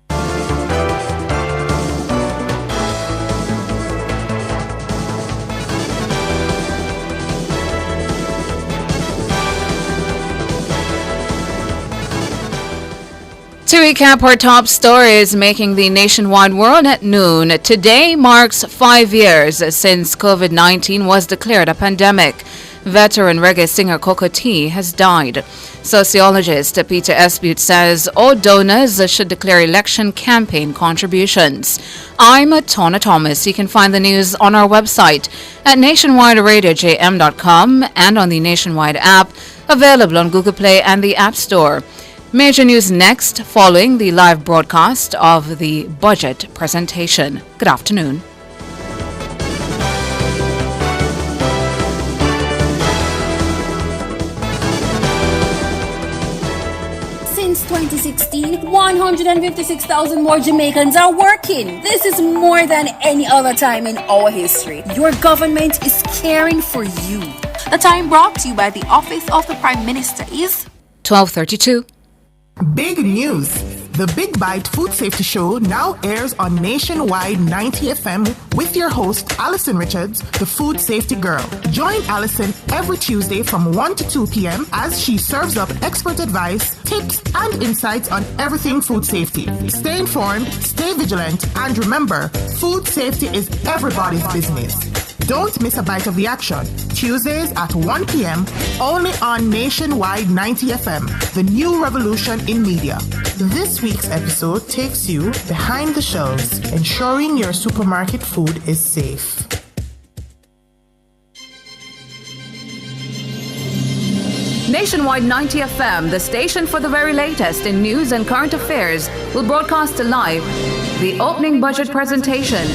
To recap our top stories making the nationwide world at noon, today marks 5 years since COVID-19 was declared a pandemic. Veteran reggae singer Coco T has died. Sociologist Peter Esbute says all donors should declare election campaign contributions. I'm Tona Thomas. You can find the news on our website at nationwideradiojm.com and on the Nationwide app, available on Google Play and the App Store. Major news next, following the live broadcast of the budget presentation. Good afternoon. Since 2016, 156,000 more Jamaicans are working. This is more than any other time in our history. Your government is caring for you. The time brought to you by the Office of the Prime Minister is 12:32. Big news! The Big Bite Food Safety Show now airs on Nationwide 90 FM with your host, Alison Richards, the Food Safety Girl. Join Alison every Tuesday from 1 to 2 p.m. as she serves up expert advice, tips, and insights on everything food safety. Stay informed, stay vigilant, and remember, food safety is everybody's business. Don't miss a bite of the action. Tuesdays at 1 p.m. only on Nationwide 90 FM, the new revolution in media. This week's episode takes you behind the shelves, ensuring your supermarket food is safe. Nationwide 90 FM, the station for the very latest in news and current affairs, will broadcast live the opening budget presentation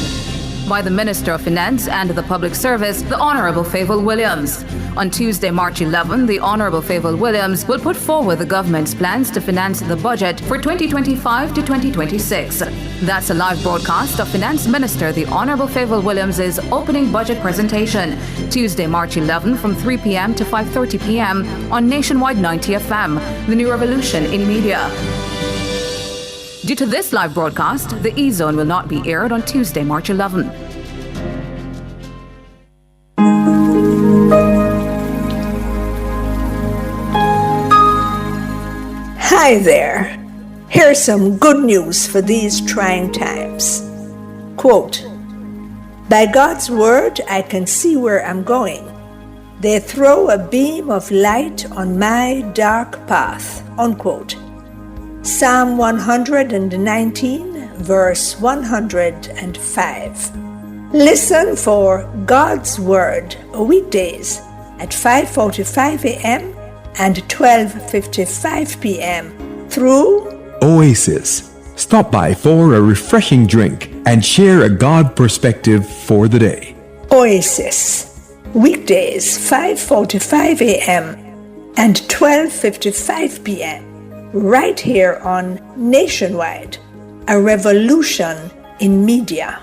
by the Minister of Finance and the Public Service, the Honourable Favour Williams. On Tuesday, March 11, the Honourable Favour Williams will put forward the government's plans to finance the budget for 2025 to 2026. That's a live broadcast of Finance Minister the Honourable Favour Williams' opening budget presentation, Tuesday, March 11 from 3 p.m. to 5:30 p.m. on Nationwide 90 FM, the new revolution in media. Due to this live broadcast, the E-Zone will not be aired on Tuesday, March 11. Hi there. Here's some good news for these trying times. Quote, "By God's word, I can see where I'm going. They throw a beam of light on my dark path." Unquote. Psalm 119, verse 105. Listen for God's Word weekdays at 5:45 a.m. and 12:55 p.m. through Oasis. Stop by for a refreshing drink and share a God perspective for the day. Oasis, weekdays 5:45 a.m. and 12:55 p.m. right here on Nationwide, a revolution in media.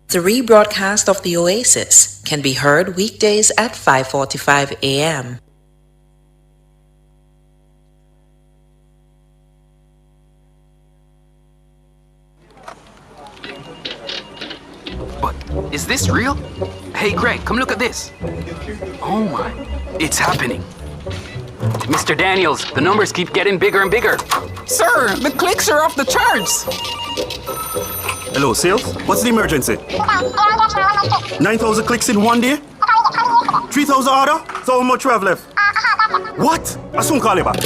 The rebroadcast of the Oasis can be heard weekdays at 5:45 a.m. But is this real? Hey Greg, come look at this. Oh my, it's happening. Mr. Daniels, the numbers keep getting bigger and bigger. Sir, the clicks are off the charts. Hello, sales? What's the emergency? 9,000 clicks in one day? 3,000 order? So how much we have left? What? I soon call you back.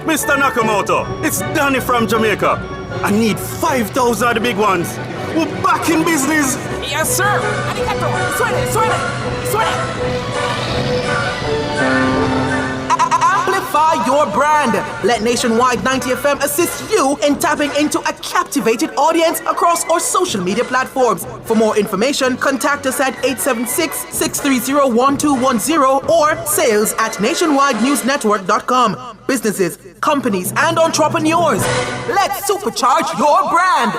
Mr. Nakamoto, it's Danny from Jamaica. I need 5,000 of the big ones. We're back in business. Yes, sir. Arigato. Suene, suene, suene. Amplify your brand. Let Nationwide 90 FM assist you in tapping into a captivated audience across our social media platforms. For more information, contact us at 876-630-1210 or sales@nationwidenewsnetwork.com. Businesses, companies, and entrepreneurs, let's supercharge your brand.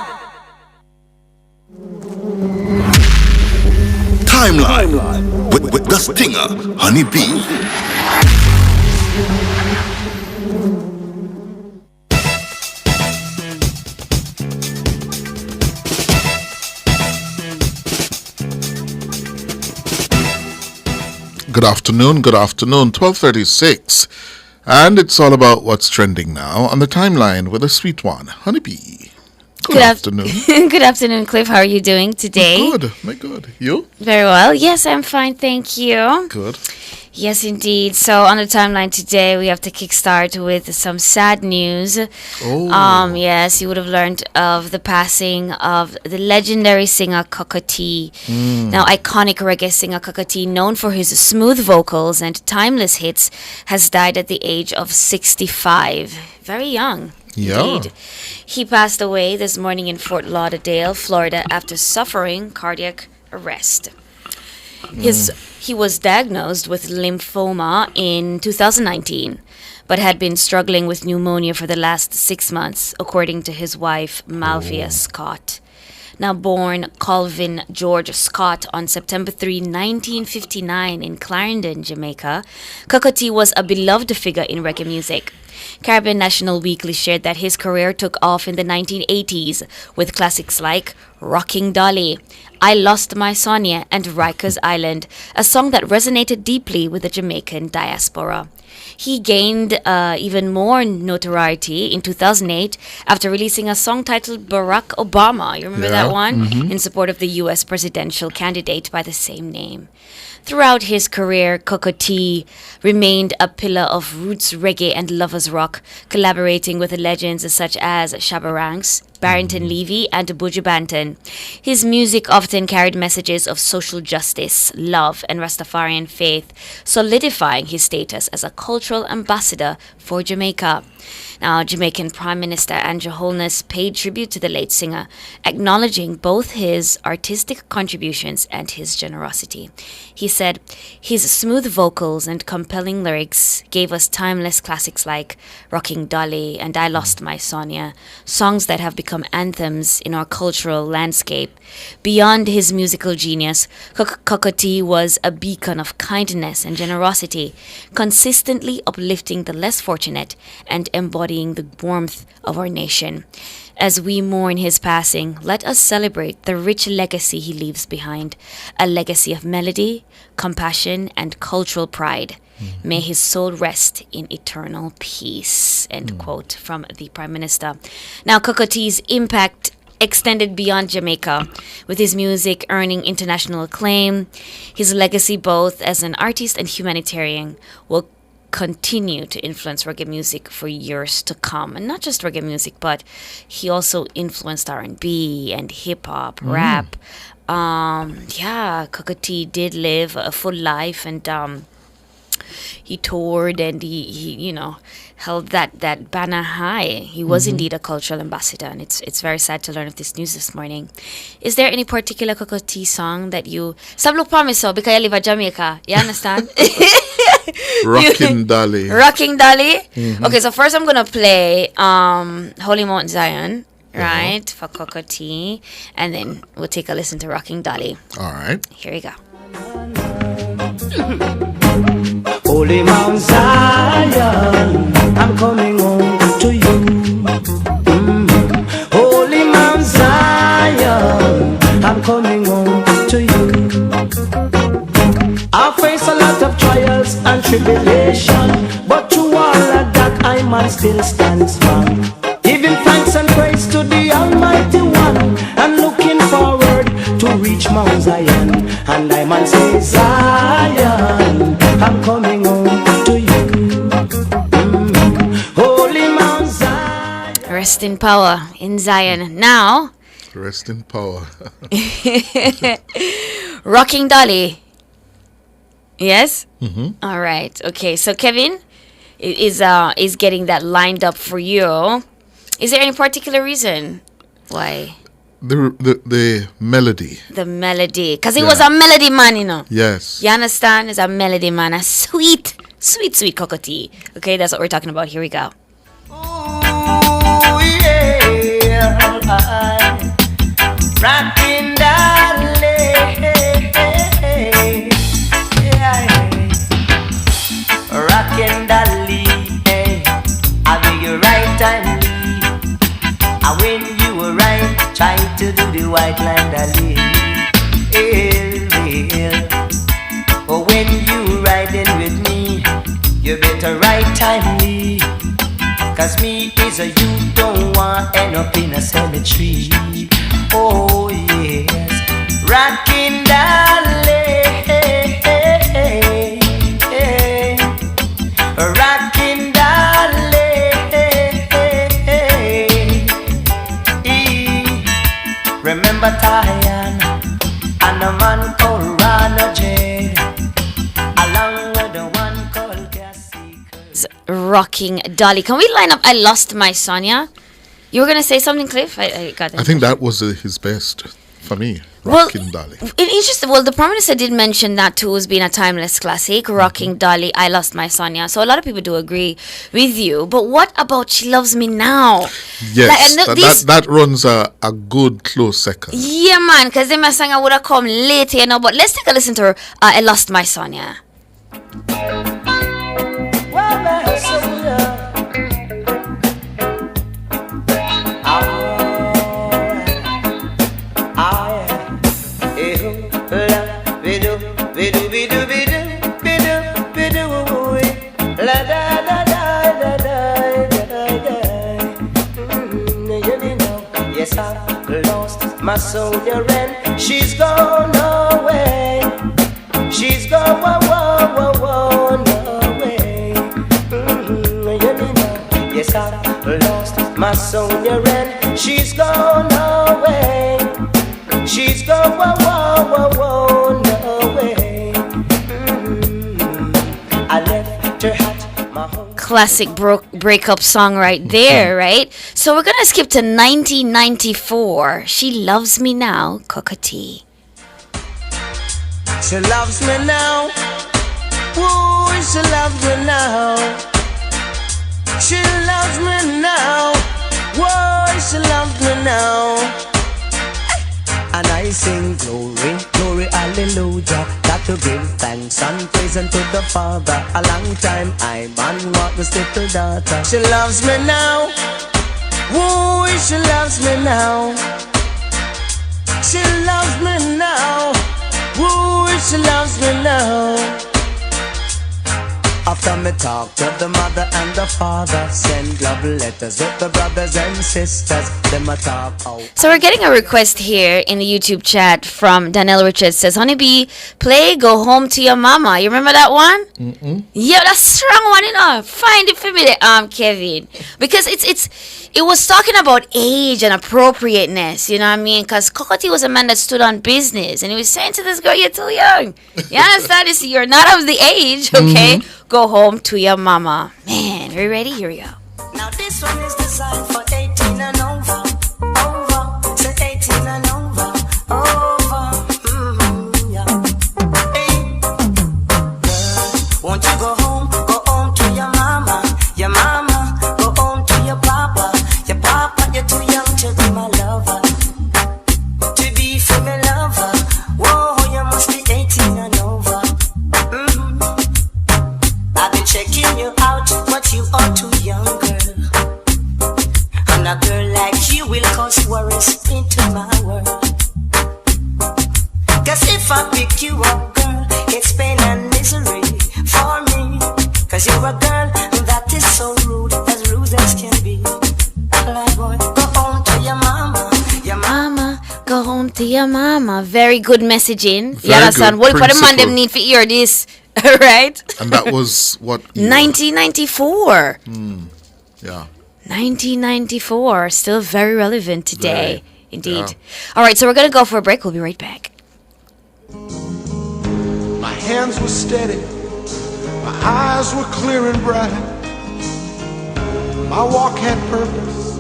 Timeline with the stinger, Honey Bee. Good afternoon, 12:36. And it's all about what's trending now on the timeline with a sweet one, Honeybee. Good afternoon. Good afternoon, Cliff. How are you doing today? Good, my good. You? Very well. Yes, I'm fine, thank you. Good. Yes, indeed. So on the timeline today, we have to kickstart with some sad news. Oh. Yes, you would have learned of the passing of the legendary singer Cocoa Tea. Now, iconic reggae singer Cocoa Tea, known for his smooth vocals and timeless hits, has died at the age of 65. Very young. Yeah. Indeed. He passed away this morning in Fort Lauderdale, Florida, after suffering cardiac arrest. He was diagnosed with lymphoma in 2019, but had been struggling with pneumonia for the last 6 months, according to his wife, Malvia Scott. Now born Colvin George Scott on September 3, 1959 in Clarendon, Jamaica, Cocoa Tea was a beloved figure in reggae music. Caribbean National Weekly shared that his career took off in the 1980s with classics like Rocking Dolly, I Lost My Sonia, and Rikers Island, a song that resonated deeply with the Jamaican diaspora. He gained even more notoriety in 2008 after releasing a song titled Barack Obama. You remember that one? In support of the U.S. presidential candidate by the same name. Throughout his career, Cocoa Tea remained a pillar of roots reggae and lovers rock, collaborating with legends such as Shabba Ranks, Barrington Levy, and Buju Banton. His music often carried messages of social justice, love, and Rastafarian faith, solidifying his status as a cultural ambassador for Jamaica. Now, Jamaican Prime Minister Andrew Holness paid tribute to the late singer, acknowledging both his artistic contributions and his generosity. He said, his smooth vocals and compelling lyrics gave us timeless classics like Rocking Dolly and I Lost My Sonia, songs that have become anthems in our cultural landscape. Beyond his musical genius, Cocoa Tea was a beacon of kindness and generosity, consistently uplifting the less fortunate and embodying the warmth of our nation. As we mourn his passing, let us celebrate the rich legacy he leaves behind, a legacy of melody, compassion, and cultural pride. May his soul rest in eternal peace. End quote from the Prime Minister. Now, Cocoa Tea's impact extended beyond Jamaica, with his music earning international acclaim. His legacy, both as an artist and humanitarian, will continue to influence reggae music for years to come. And not just reggae music, but he also influenced R&B and hip-hop, rap. Cocoa Tea did live a full life, and he toured, and he held that banner high. He was indeed a cultural ambassador, and it's very sad to learn of this news this morning. Is there any particular Cocoa Tea song that you... Stop look for me, so, because I live in Jamaica. You understand? Rocking Dolly. Rocking Dolly? Okay, so first I'm going to play Holy Mount Zion, right, for Cocoa Tea, and then we'll take a listen to Rocking Dolly. All right. Here we go. Holy Mount Zion, I'm coming home to you. Holy Mount Zion, I'm coming home to you. I face a lot of trials and tribulation, but through all of that I must still stand strong, giving thanks and praise to the Almighty One, and looking forward to reach Mount Zion. And I man say, Zion, I'm coming home to you. Holy Mount Zion. Rest in power in Zion. Now, Rest in power. Rocking Dolly. Yes? Mm-hmm. All right. Okay. So Kevin is getting that lined up for you. Is there any particular reason why? The melody. The melody. Because he was a melody man, you know. Yes. You understand? He's a melody man. A sweet, sweet, sweet cocotte. Okay, that's what we're talking about. Here we go. Rockin' Dolly, Rockin' Dolly, I'll be your right time. When you were right, try to do the white line, Dolly. Oh, when you riding with me, you better ride timely. 'Cause me is a you don't want end up in a cemetery. Oh yes, Rockin' Dolly, Rockin' Dolly. Remember Tyan and a man called Rana Jade, along with the one called Cassie. Rocking Dolly. Can we line up I Lost My Sonia? You were going to say something, Cliff? I got it. I think that was his best for me. Well, Rockin' Dolly. It's just, well, the Prime Minister did mention that too as being a timeless classic, Rocking Dolly, I Lost My Sonia. So a lot of people do agree with you. But what about She Loves Me Now? Yes, that runs a good close second. Yeah, man, because my song I would have come later, you know. But let's take a listen to her, I Lost My Sonia. Yes, I lost my Sonia and she's gone away. She's gone away. Yes, I lost my Sonia and she's gone away. She's gone away. I left her at my home. Classic breakup song right there, right? So we're gonna skip to 1994. She Loves Me Now, Cocotte. She loves me now. Ooh, she loves me now. She loves me now. Whoa, she loves me now. And I sing glory, glory, hallelujah. Got to give thanks and praise unto the Father. A long time I man walk with little daughter. She loves me now. Woo, she loves me now. She loves me now. Woo, she loves me now. After me talk to the mother and the father, send love letters with the brothers and sisters. Them a talk out. So we're getting a request here in the YouTube chat from Danielle Richards. Says, Honeybee, play Go Home to Your Mama. You remember that one? Mm-mm. Yeah, that's a strong one, you know. Find it for me there, Kevin. Because it was talking about age and appropriateness, you know what I mean? Because Cocotte was a man that stood on business, and he was saying to this girl, you're too young. You understand this? You're not of the age, okay? Mm-hmm. Go home to your mama. Man, are you ready? Here we go. Now this one is designed for 18 and over. Over, say 18 and over. Over, yeah. Hey, girl, won't you go home to your mama. Your mama, go home to your papa. Your papa, you're too young to be my lover. To be for me lover. Whoa, you must be 18 and over. I've been checking you out, but you are too young, girl. And a girl like you will cause worries into my world. Cause if I pick you up, girl, it's pain and misery for me. Cause you're a girl that is so rude as can be. Like boy, go home to your mama. Your mama, go home to your mama. Very good messaging. Very You understand? good What the man principle. them need to hear this? Right? And that was what? 1994. Yeah. 1994. Still very relevant today. Indeed. All right, so we're going to go for a break. We'll be right back. My hands were steady, my eyes were clear and bright. My walk had purpose,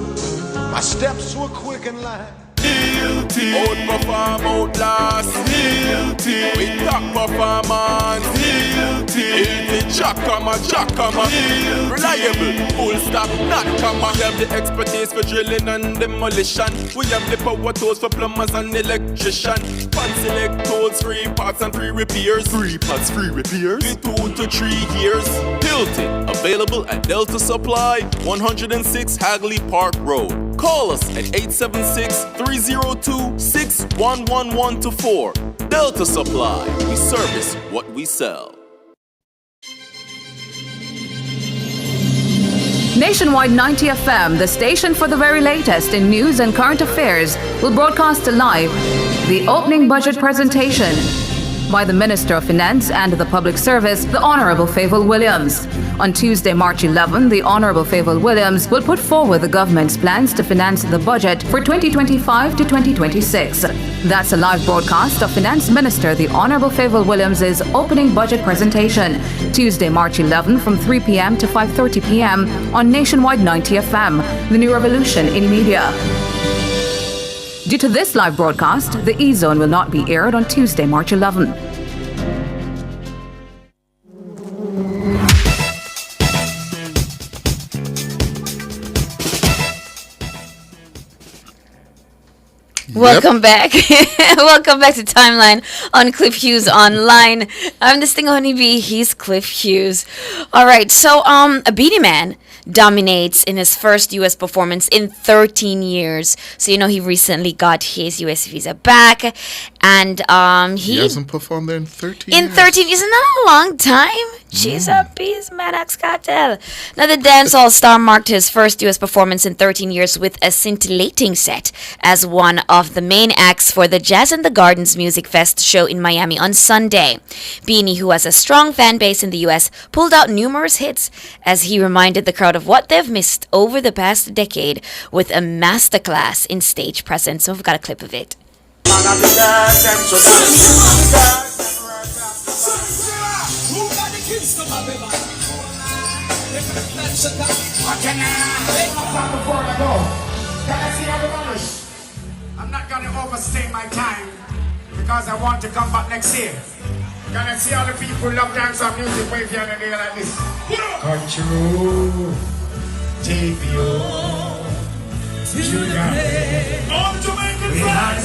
my steps were quick and light. Guilty. Outperform, outlast. Guilty. With top performance. Guilty. Jackama. Reliable. Full stop. Not comma. We have the expertise for drilling and demolition. We have the power tools for plumbers and electrician. Fancy select tools, 3 parts and 3 repairs. 3 parts, 3 repairs. In 2 to 3 years. Hilton. Available at Delta Supply, 106 Hagley Park Road. Call us at 876-302-6111-4. Delta Supply. We service what we sell. Nationwide 90 FM, the station for the very latest in news and current affairs, will broadcast live the opening budget presentation by the Minister of Finance and the Public Service, the Honourable Favour Williams. On Tuesday, March 11, the Honourable Favour Williams will put forward the government's plans to finance the budget for 2025 to 2026. That's a live broadcast of Finance Minister the Honourable Favour Williams' opening budget presentation, Tuesday, March 11 from 3 p.m. to 5:30 p.m. on Nationwide 90 FM, the new revolution in media. Due to this live broadcast, the E-Zone will not be aired on Tuesday, March 11. Welcome back. Welcome back to Timeline on Cliff Hughes Online. I'm this thing Honeybee. He's Cliff Hughes. All right. So, a Beanie Man dominates in his first U.S. performance in 13 years. So, he recently got his U.S. visa back. And he hasn't performed there in 13 years. In 13 isn't that a long time? She's a beast, Maddox Cartel. Now, the dancehall star marked his first U.S. performance in 13 years with a scintillating set as one of the main acts for the Jazz in the Gardens Music Fest show in Miami on Sunday. Beanie, who has a strong fan base in the U.S., pulled out numerous hits as he reminded the crowd of what they've missed over the past decade with a masterclass in stage presence. So we've got a clip of it. I'm not gonna overstay my time because I want to come back next year. Gonna see all the people who love dance and music wave here and like this. Control, take you to the all Jamaican friends,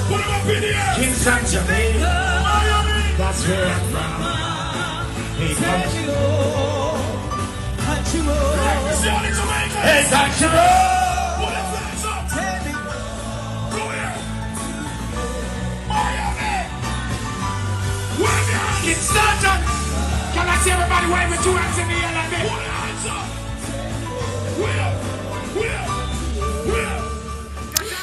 put them up in the air. Kingston, Jamaica, Miami, that's where I'm from. Hey, control, see all the Jamaicans. Hey, control. Get started! Can I see everybody waving 2 hands in the air like this? Put your hands up!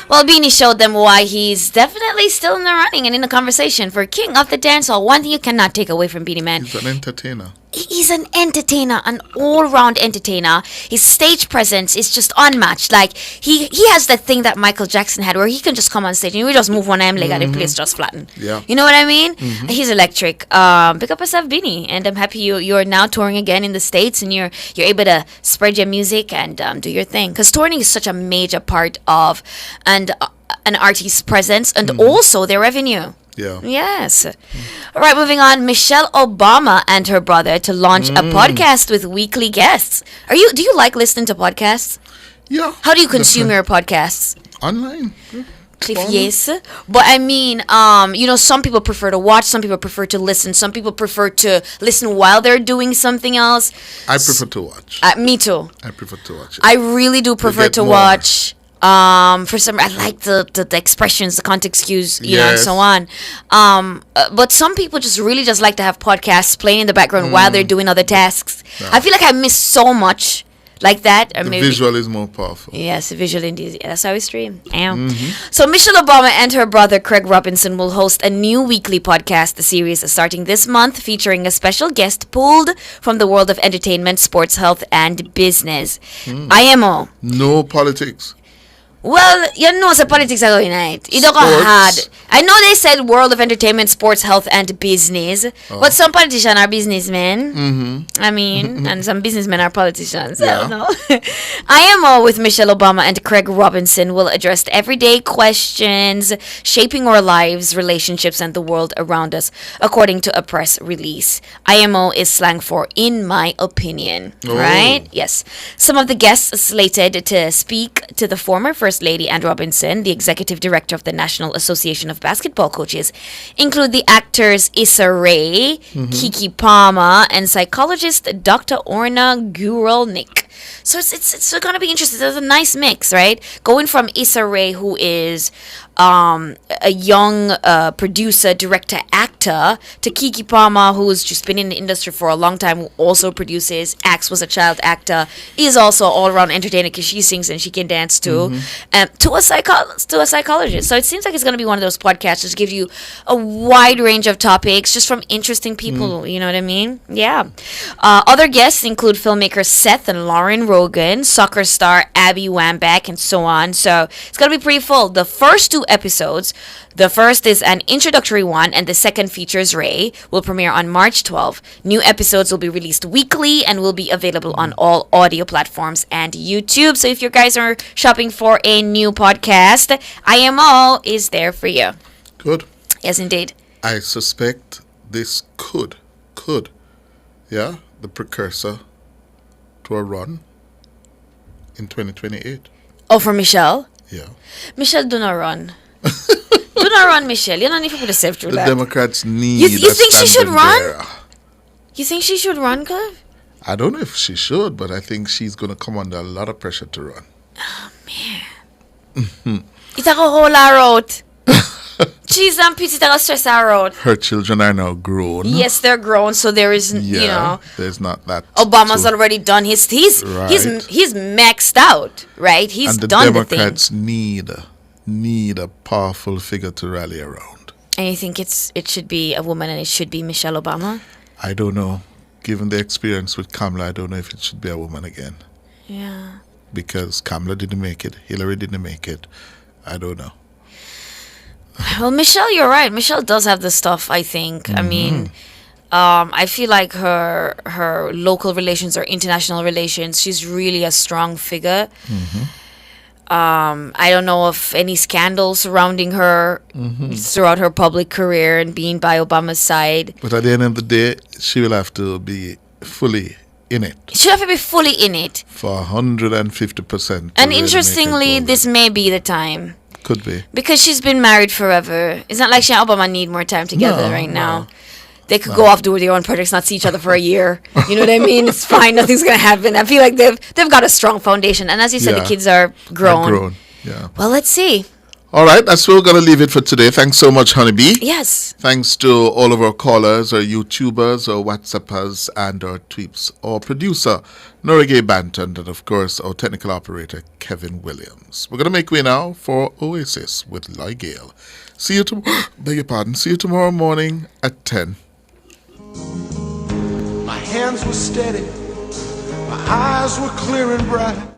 Well, Beanie showed them why he's definitely still in the running and in the conversation for King of the Dancehall. One thing you cannot take away from Beanie Man. He's an entertainer. He's an entertainer, an all-round entertainer. His stage presence is just unmatched. Like, he has that thing that Michael Jackson had where he can just come on stage and we just move one arm leg and the place just flatten. Yeah. You know what I mean? Mm-hmm. He's electric. Pick up yourself, Beanie. And I'm happy you're now touring again in the States and you're able to spread your music and do your thing. Because touring is such a major part of an artist's presence and also their revenue. Yeah. Yes. All right, moving on. Michelle Obama and her brother to launch a podcast with weekly guests. Do you like listening to podcasts? Yeah. How do you consume your podcasts? Online. Cliff, yes. But I mean, some people prefer to watch, some people prefer to listen, some people prefer to listen while they're doing something else. I prefer to watch. Me too. I prefer to watch. I really do prefer to watch. For some, I like the expressions, the context cues, you know, and so on. But some people just like to have podcasts playing in the background while they're doing other tasks. No. I feel like I miss so much like that. Or the maybe visual is more powerful. Yes, the visual indeed. Yeah, that's how we stream. So Michelle Obama and her brother Craig Robinson will host a new weekly podcast series starting this month, featuring a special guest pulled from the world of entertainment, sports, health, and business. IMO. No politics. Well, you know, the politics are going right. It don't go hard. I know they said world of entertainment, sports, health, and business, but some politicians are businessmen. Mm-hmm. I mean, and some businessmen are politicians. Yeah. I don't know. IMO with Michelle Obama and Craig Robinson will address everyday questions shaping our lives, relationships, and the world around us, according to a press release. IMO is slang for "in my opinion," right? Yes. Some of the guests slated to speak to the former First Lady Ann Robinson, the executive director of the National Association of Basketball Coaches, include the actors Issa Rae, Keke Palmer, and psychologist Dr. Orna Guralnik. So it's going to be interesting. There's a nice mix, right? Going from Issa Rae, who is a young producer, director, actor, to Keke Palmer, who's just been in the industry for a long time, who also produces, acts, was a child actor, is also all-around entertainer because she sings and she can dance too, to a psychologist. So it seems like it's going to be one of those podcasts that gives you a wide range of topics just from interesting people, you know what I mean? Yeah. Other guests include filmmakers Seth and Lauren Rogen, soccer star Abby Wambach, and so on. So it's going to be pretty full. The first 2 episodes, the first is an introductory one, and the second features Ray, will premiere on March 12. New episodes will be released weekly and will be available on all audio platforms and YouTube. So if you guys are shopping for a new podcast, IMO is there for you. Good. Yes, indeed. I suspect this could, the precursor to a run in 2028. Oh, for Michelle? Yeah. Michelle, do not run. Do not run, Michelle. You don't need to put yourself through The that. Democrats need You think she should run? bearer. You think she should run, Cliff? I don't know if she should, but I think she's going to come under a lot of pressure to run. Oh, man. It's a whole lot out. Cheese and pizza, it's stress her out. Her children are now grown. Yes, they're grown, so there is, there's not that. Obama's already done he's Right. he's maxed out, right? He's and the done Democrats the thing. need a powerful figure to rally around. And you think it should be a woman and it should be Michelle Obama? I don't know. Given the experience with Kamala, I don't know if it should be a woman again. Yeah. Because Kamala didn't make it, Hillary didn't make it. I don't know. Well, Michelle, you're right. Michelle does have the stuff, I think. I mean, I feel like her local relations or international relations, she's really a strong figure. I don't know of any scandals surrounding her throughout her public career and being by Obama's side. But at the end of the day, she will have to be fully in it. She'll have to be fully in it. For 150%. And interestingly, this may be the time. Could be. Because she's been married forever. It's not like she and Obama need more time together right now. No. They could go off, do their own projects, not see each other for a year. You know what I mean? It's fine. Nothing's going to happen. I feel like they've got a strong foundation. And as you said, the kids are grown. Yeah. Well, let's see. All right, that's where we're going to leave it for today. Thanks so much, Honeybee. Yes. Thanks to all of our callers, our YouTubers, our WhatsAppers, and our tweeps. Our producer, Norige Banton, and of course, our technical operator, Kevin Williams. We're going to make way now for Oasis with Loy Gale. See you tomorrow morning at 10. My hands were steady, my eyes were clear and bright.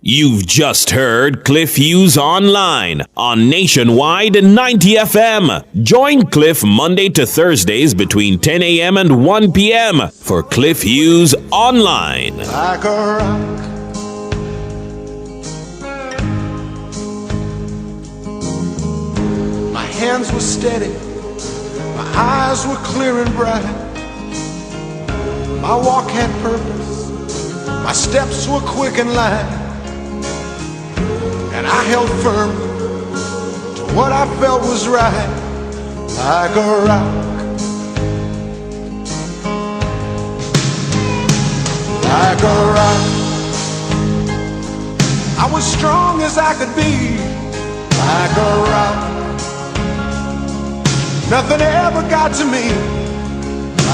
You've just heard Cliff Hughes Online on Nationwide 90 FM. Join Cliff Monday to Thursdays between 10 a.m. and 1 p.m. for Cliff Hughes Online. Like a rock. My hands were steady, my eyes were clear and bright. My walk had purpose, my steps were quick and light. And I held firm to what I felt was right, like a rock. Like a rock. I was strong as I could be, like a rock. Nothing ever got to me,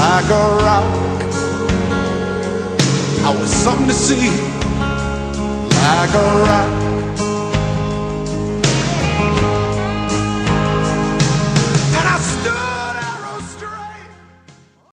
like a rock. I was something to see, like a rock.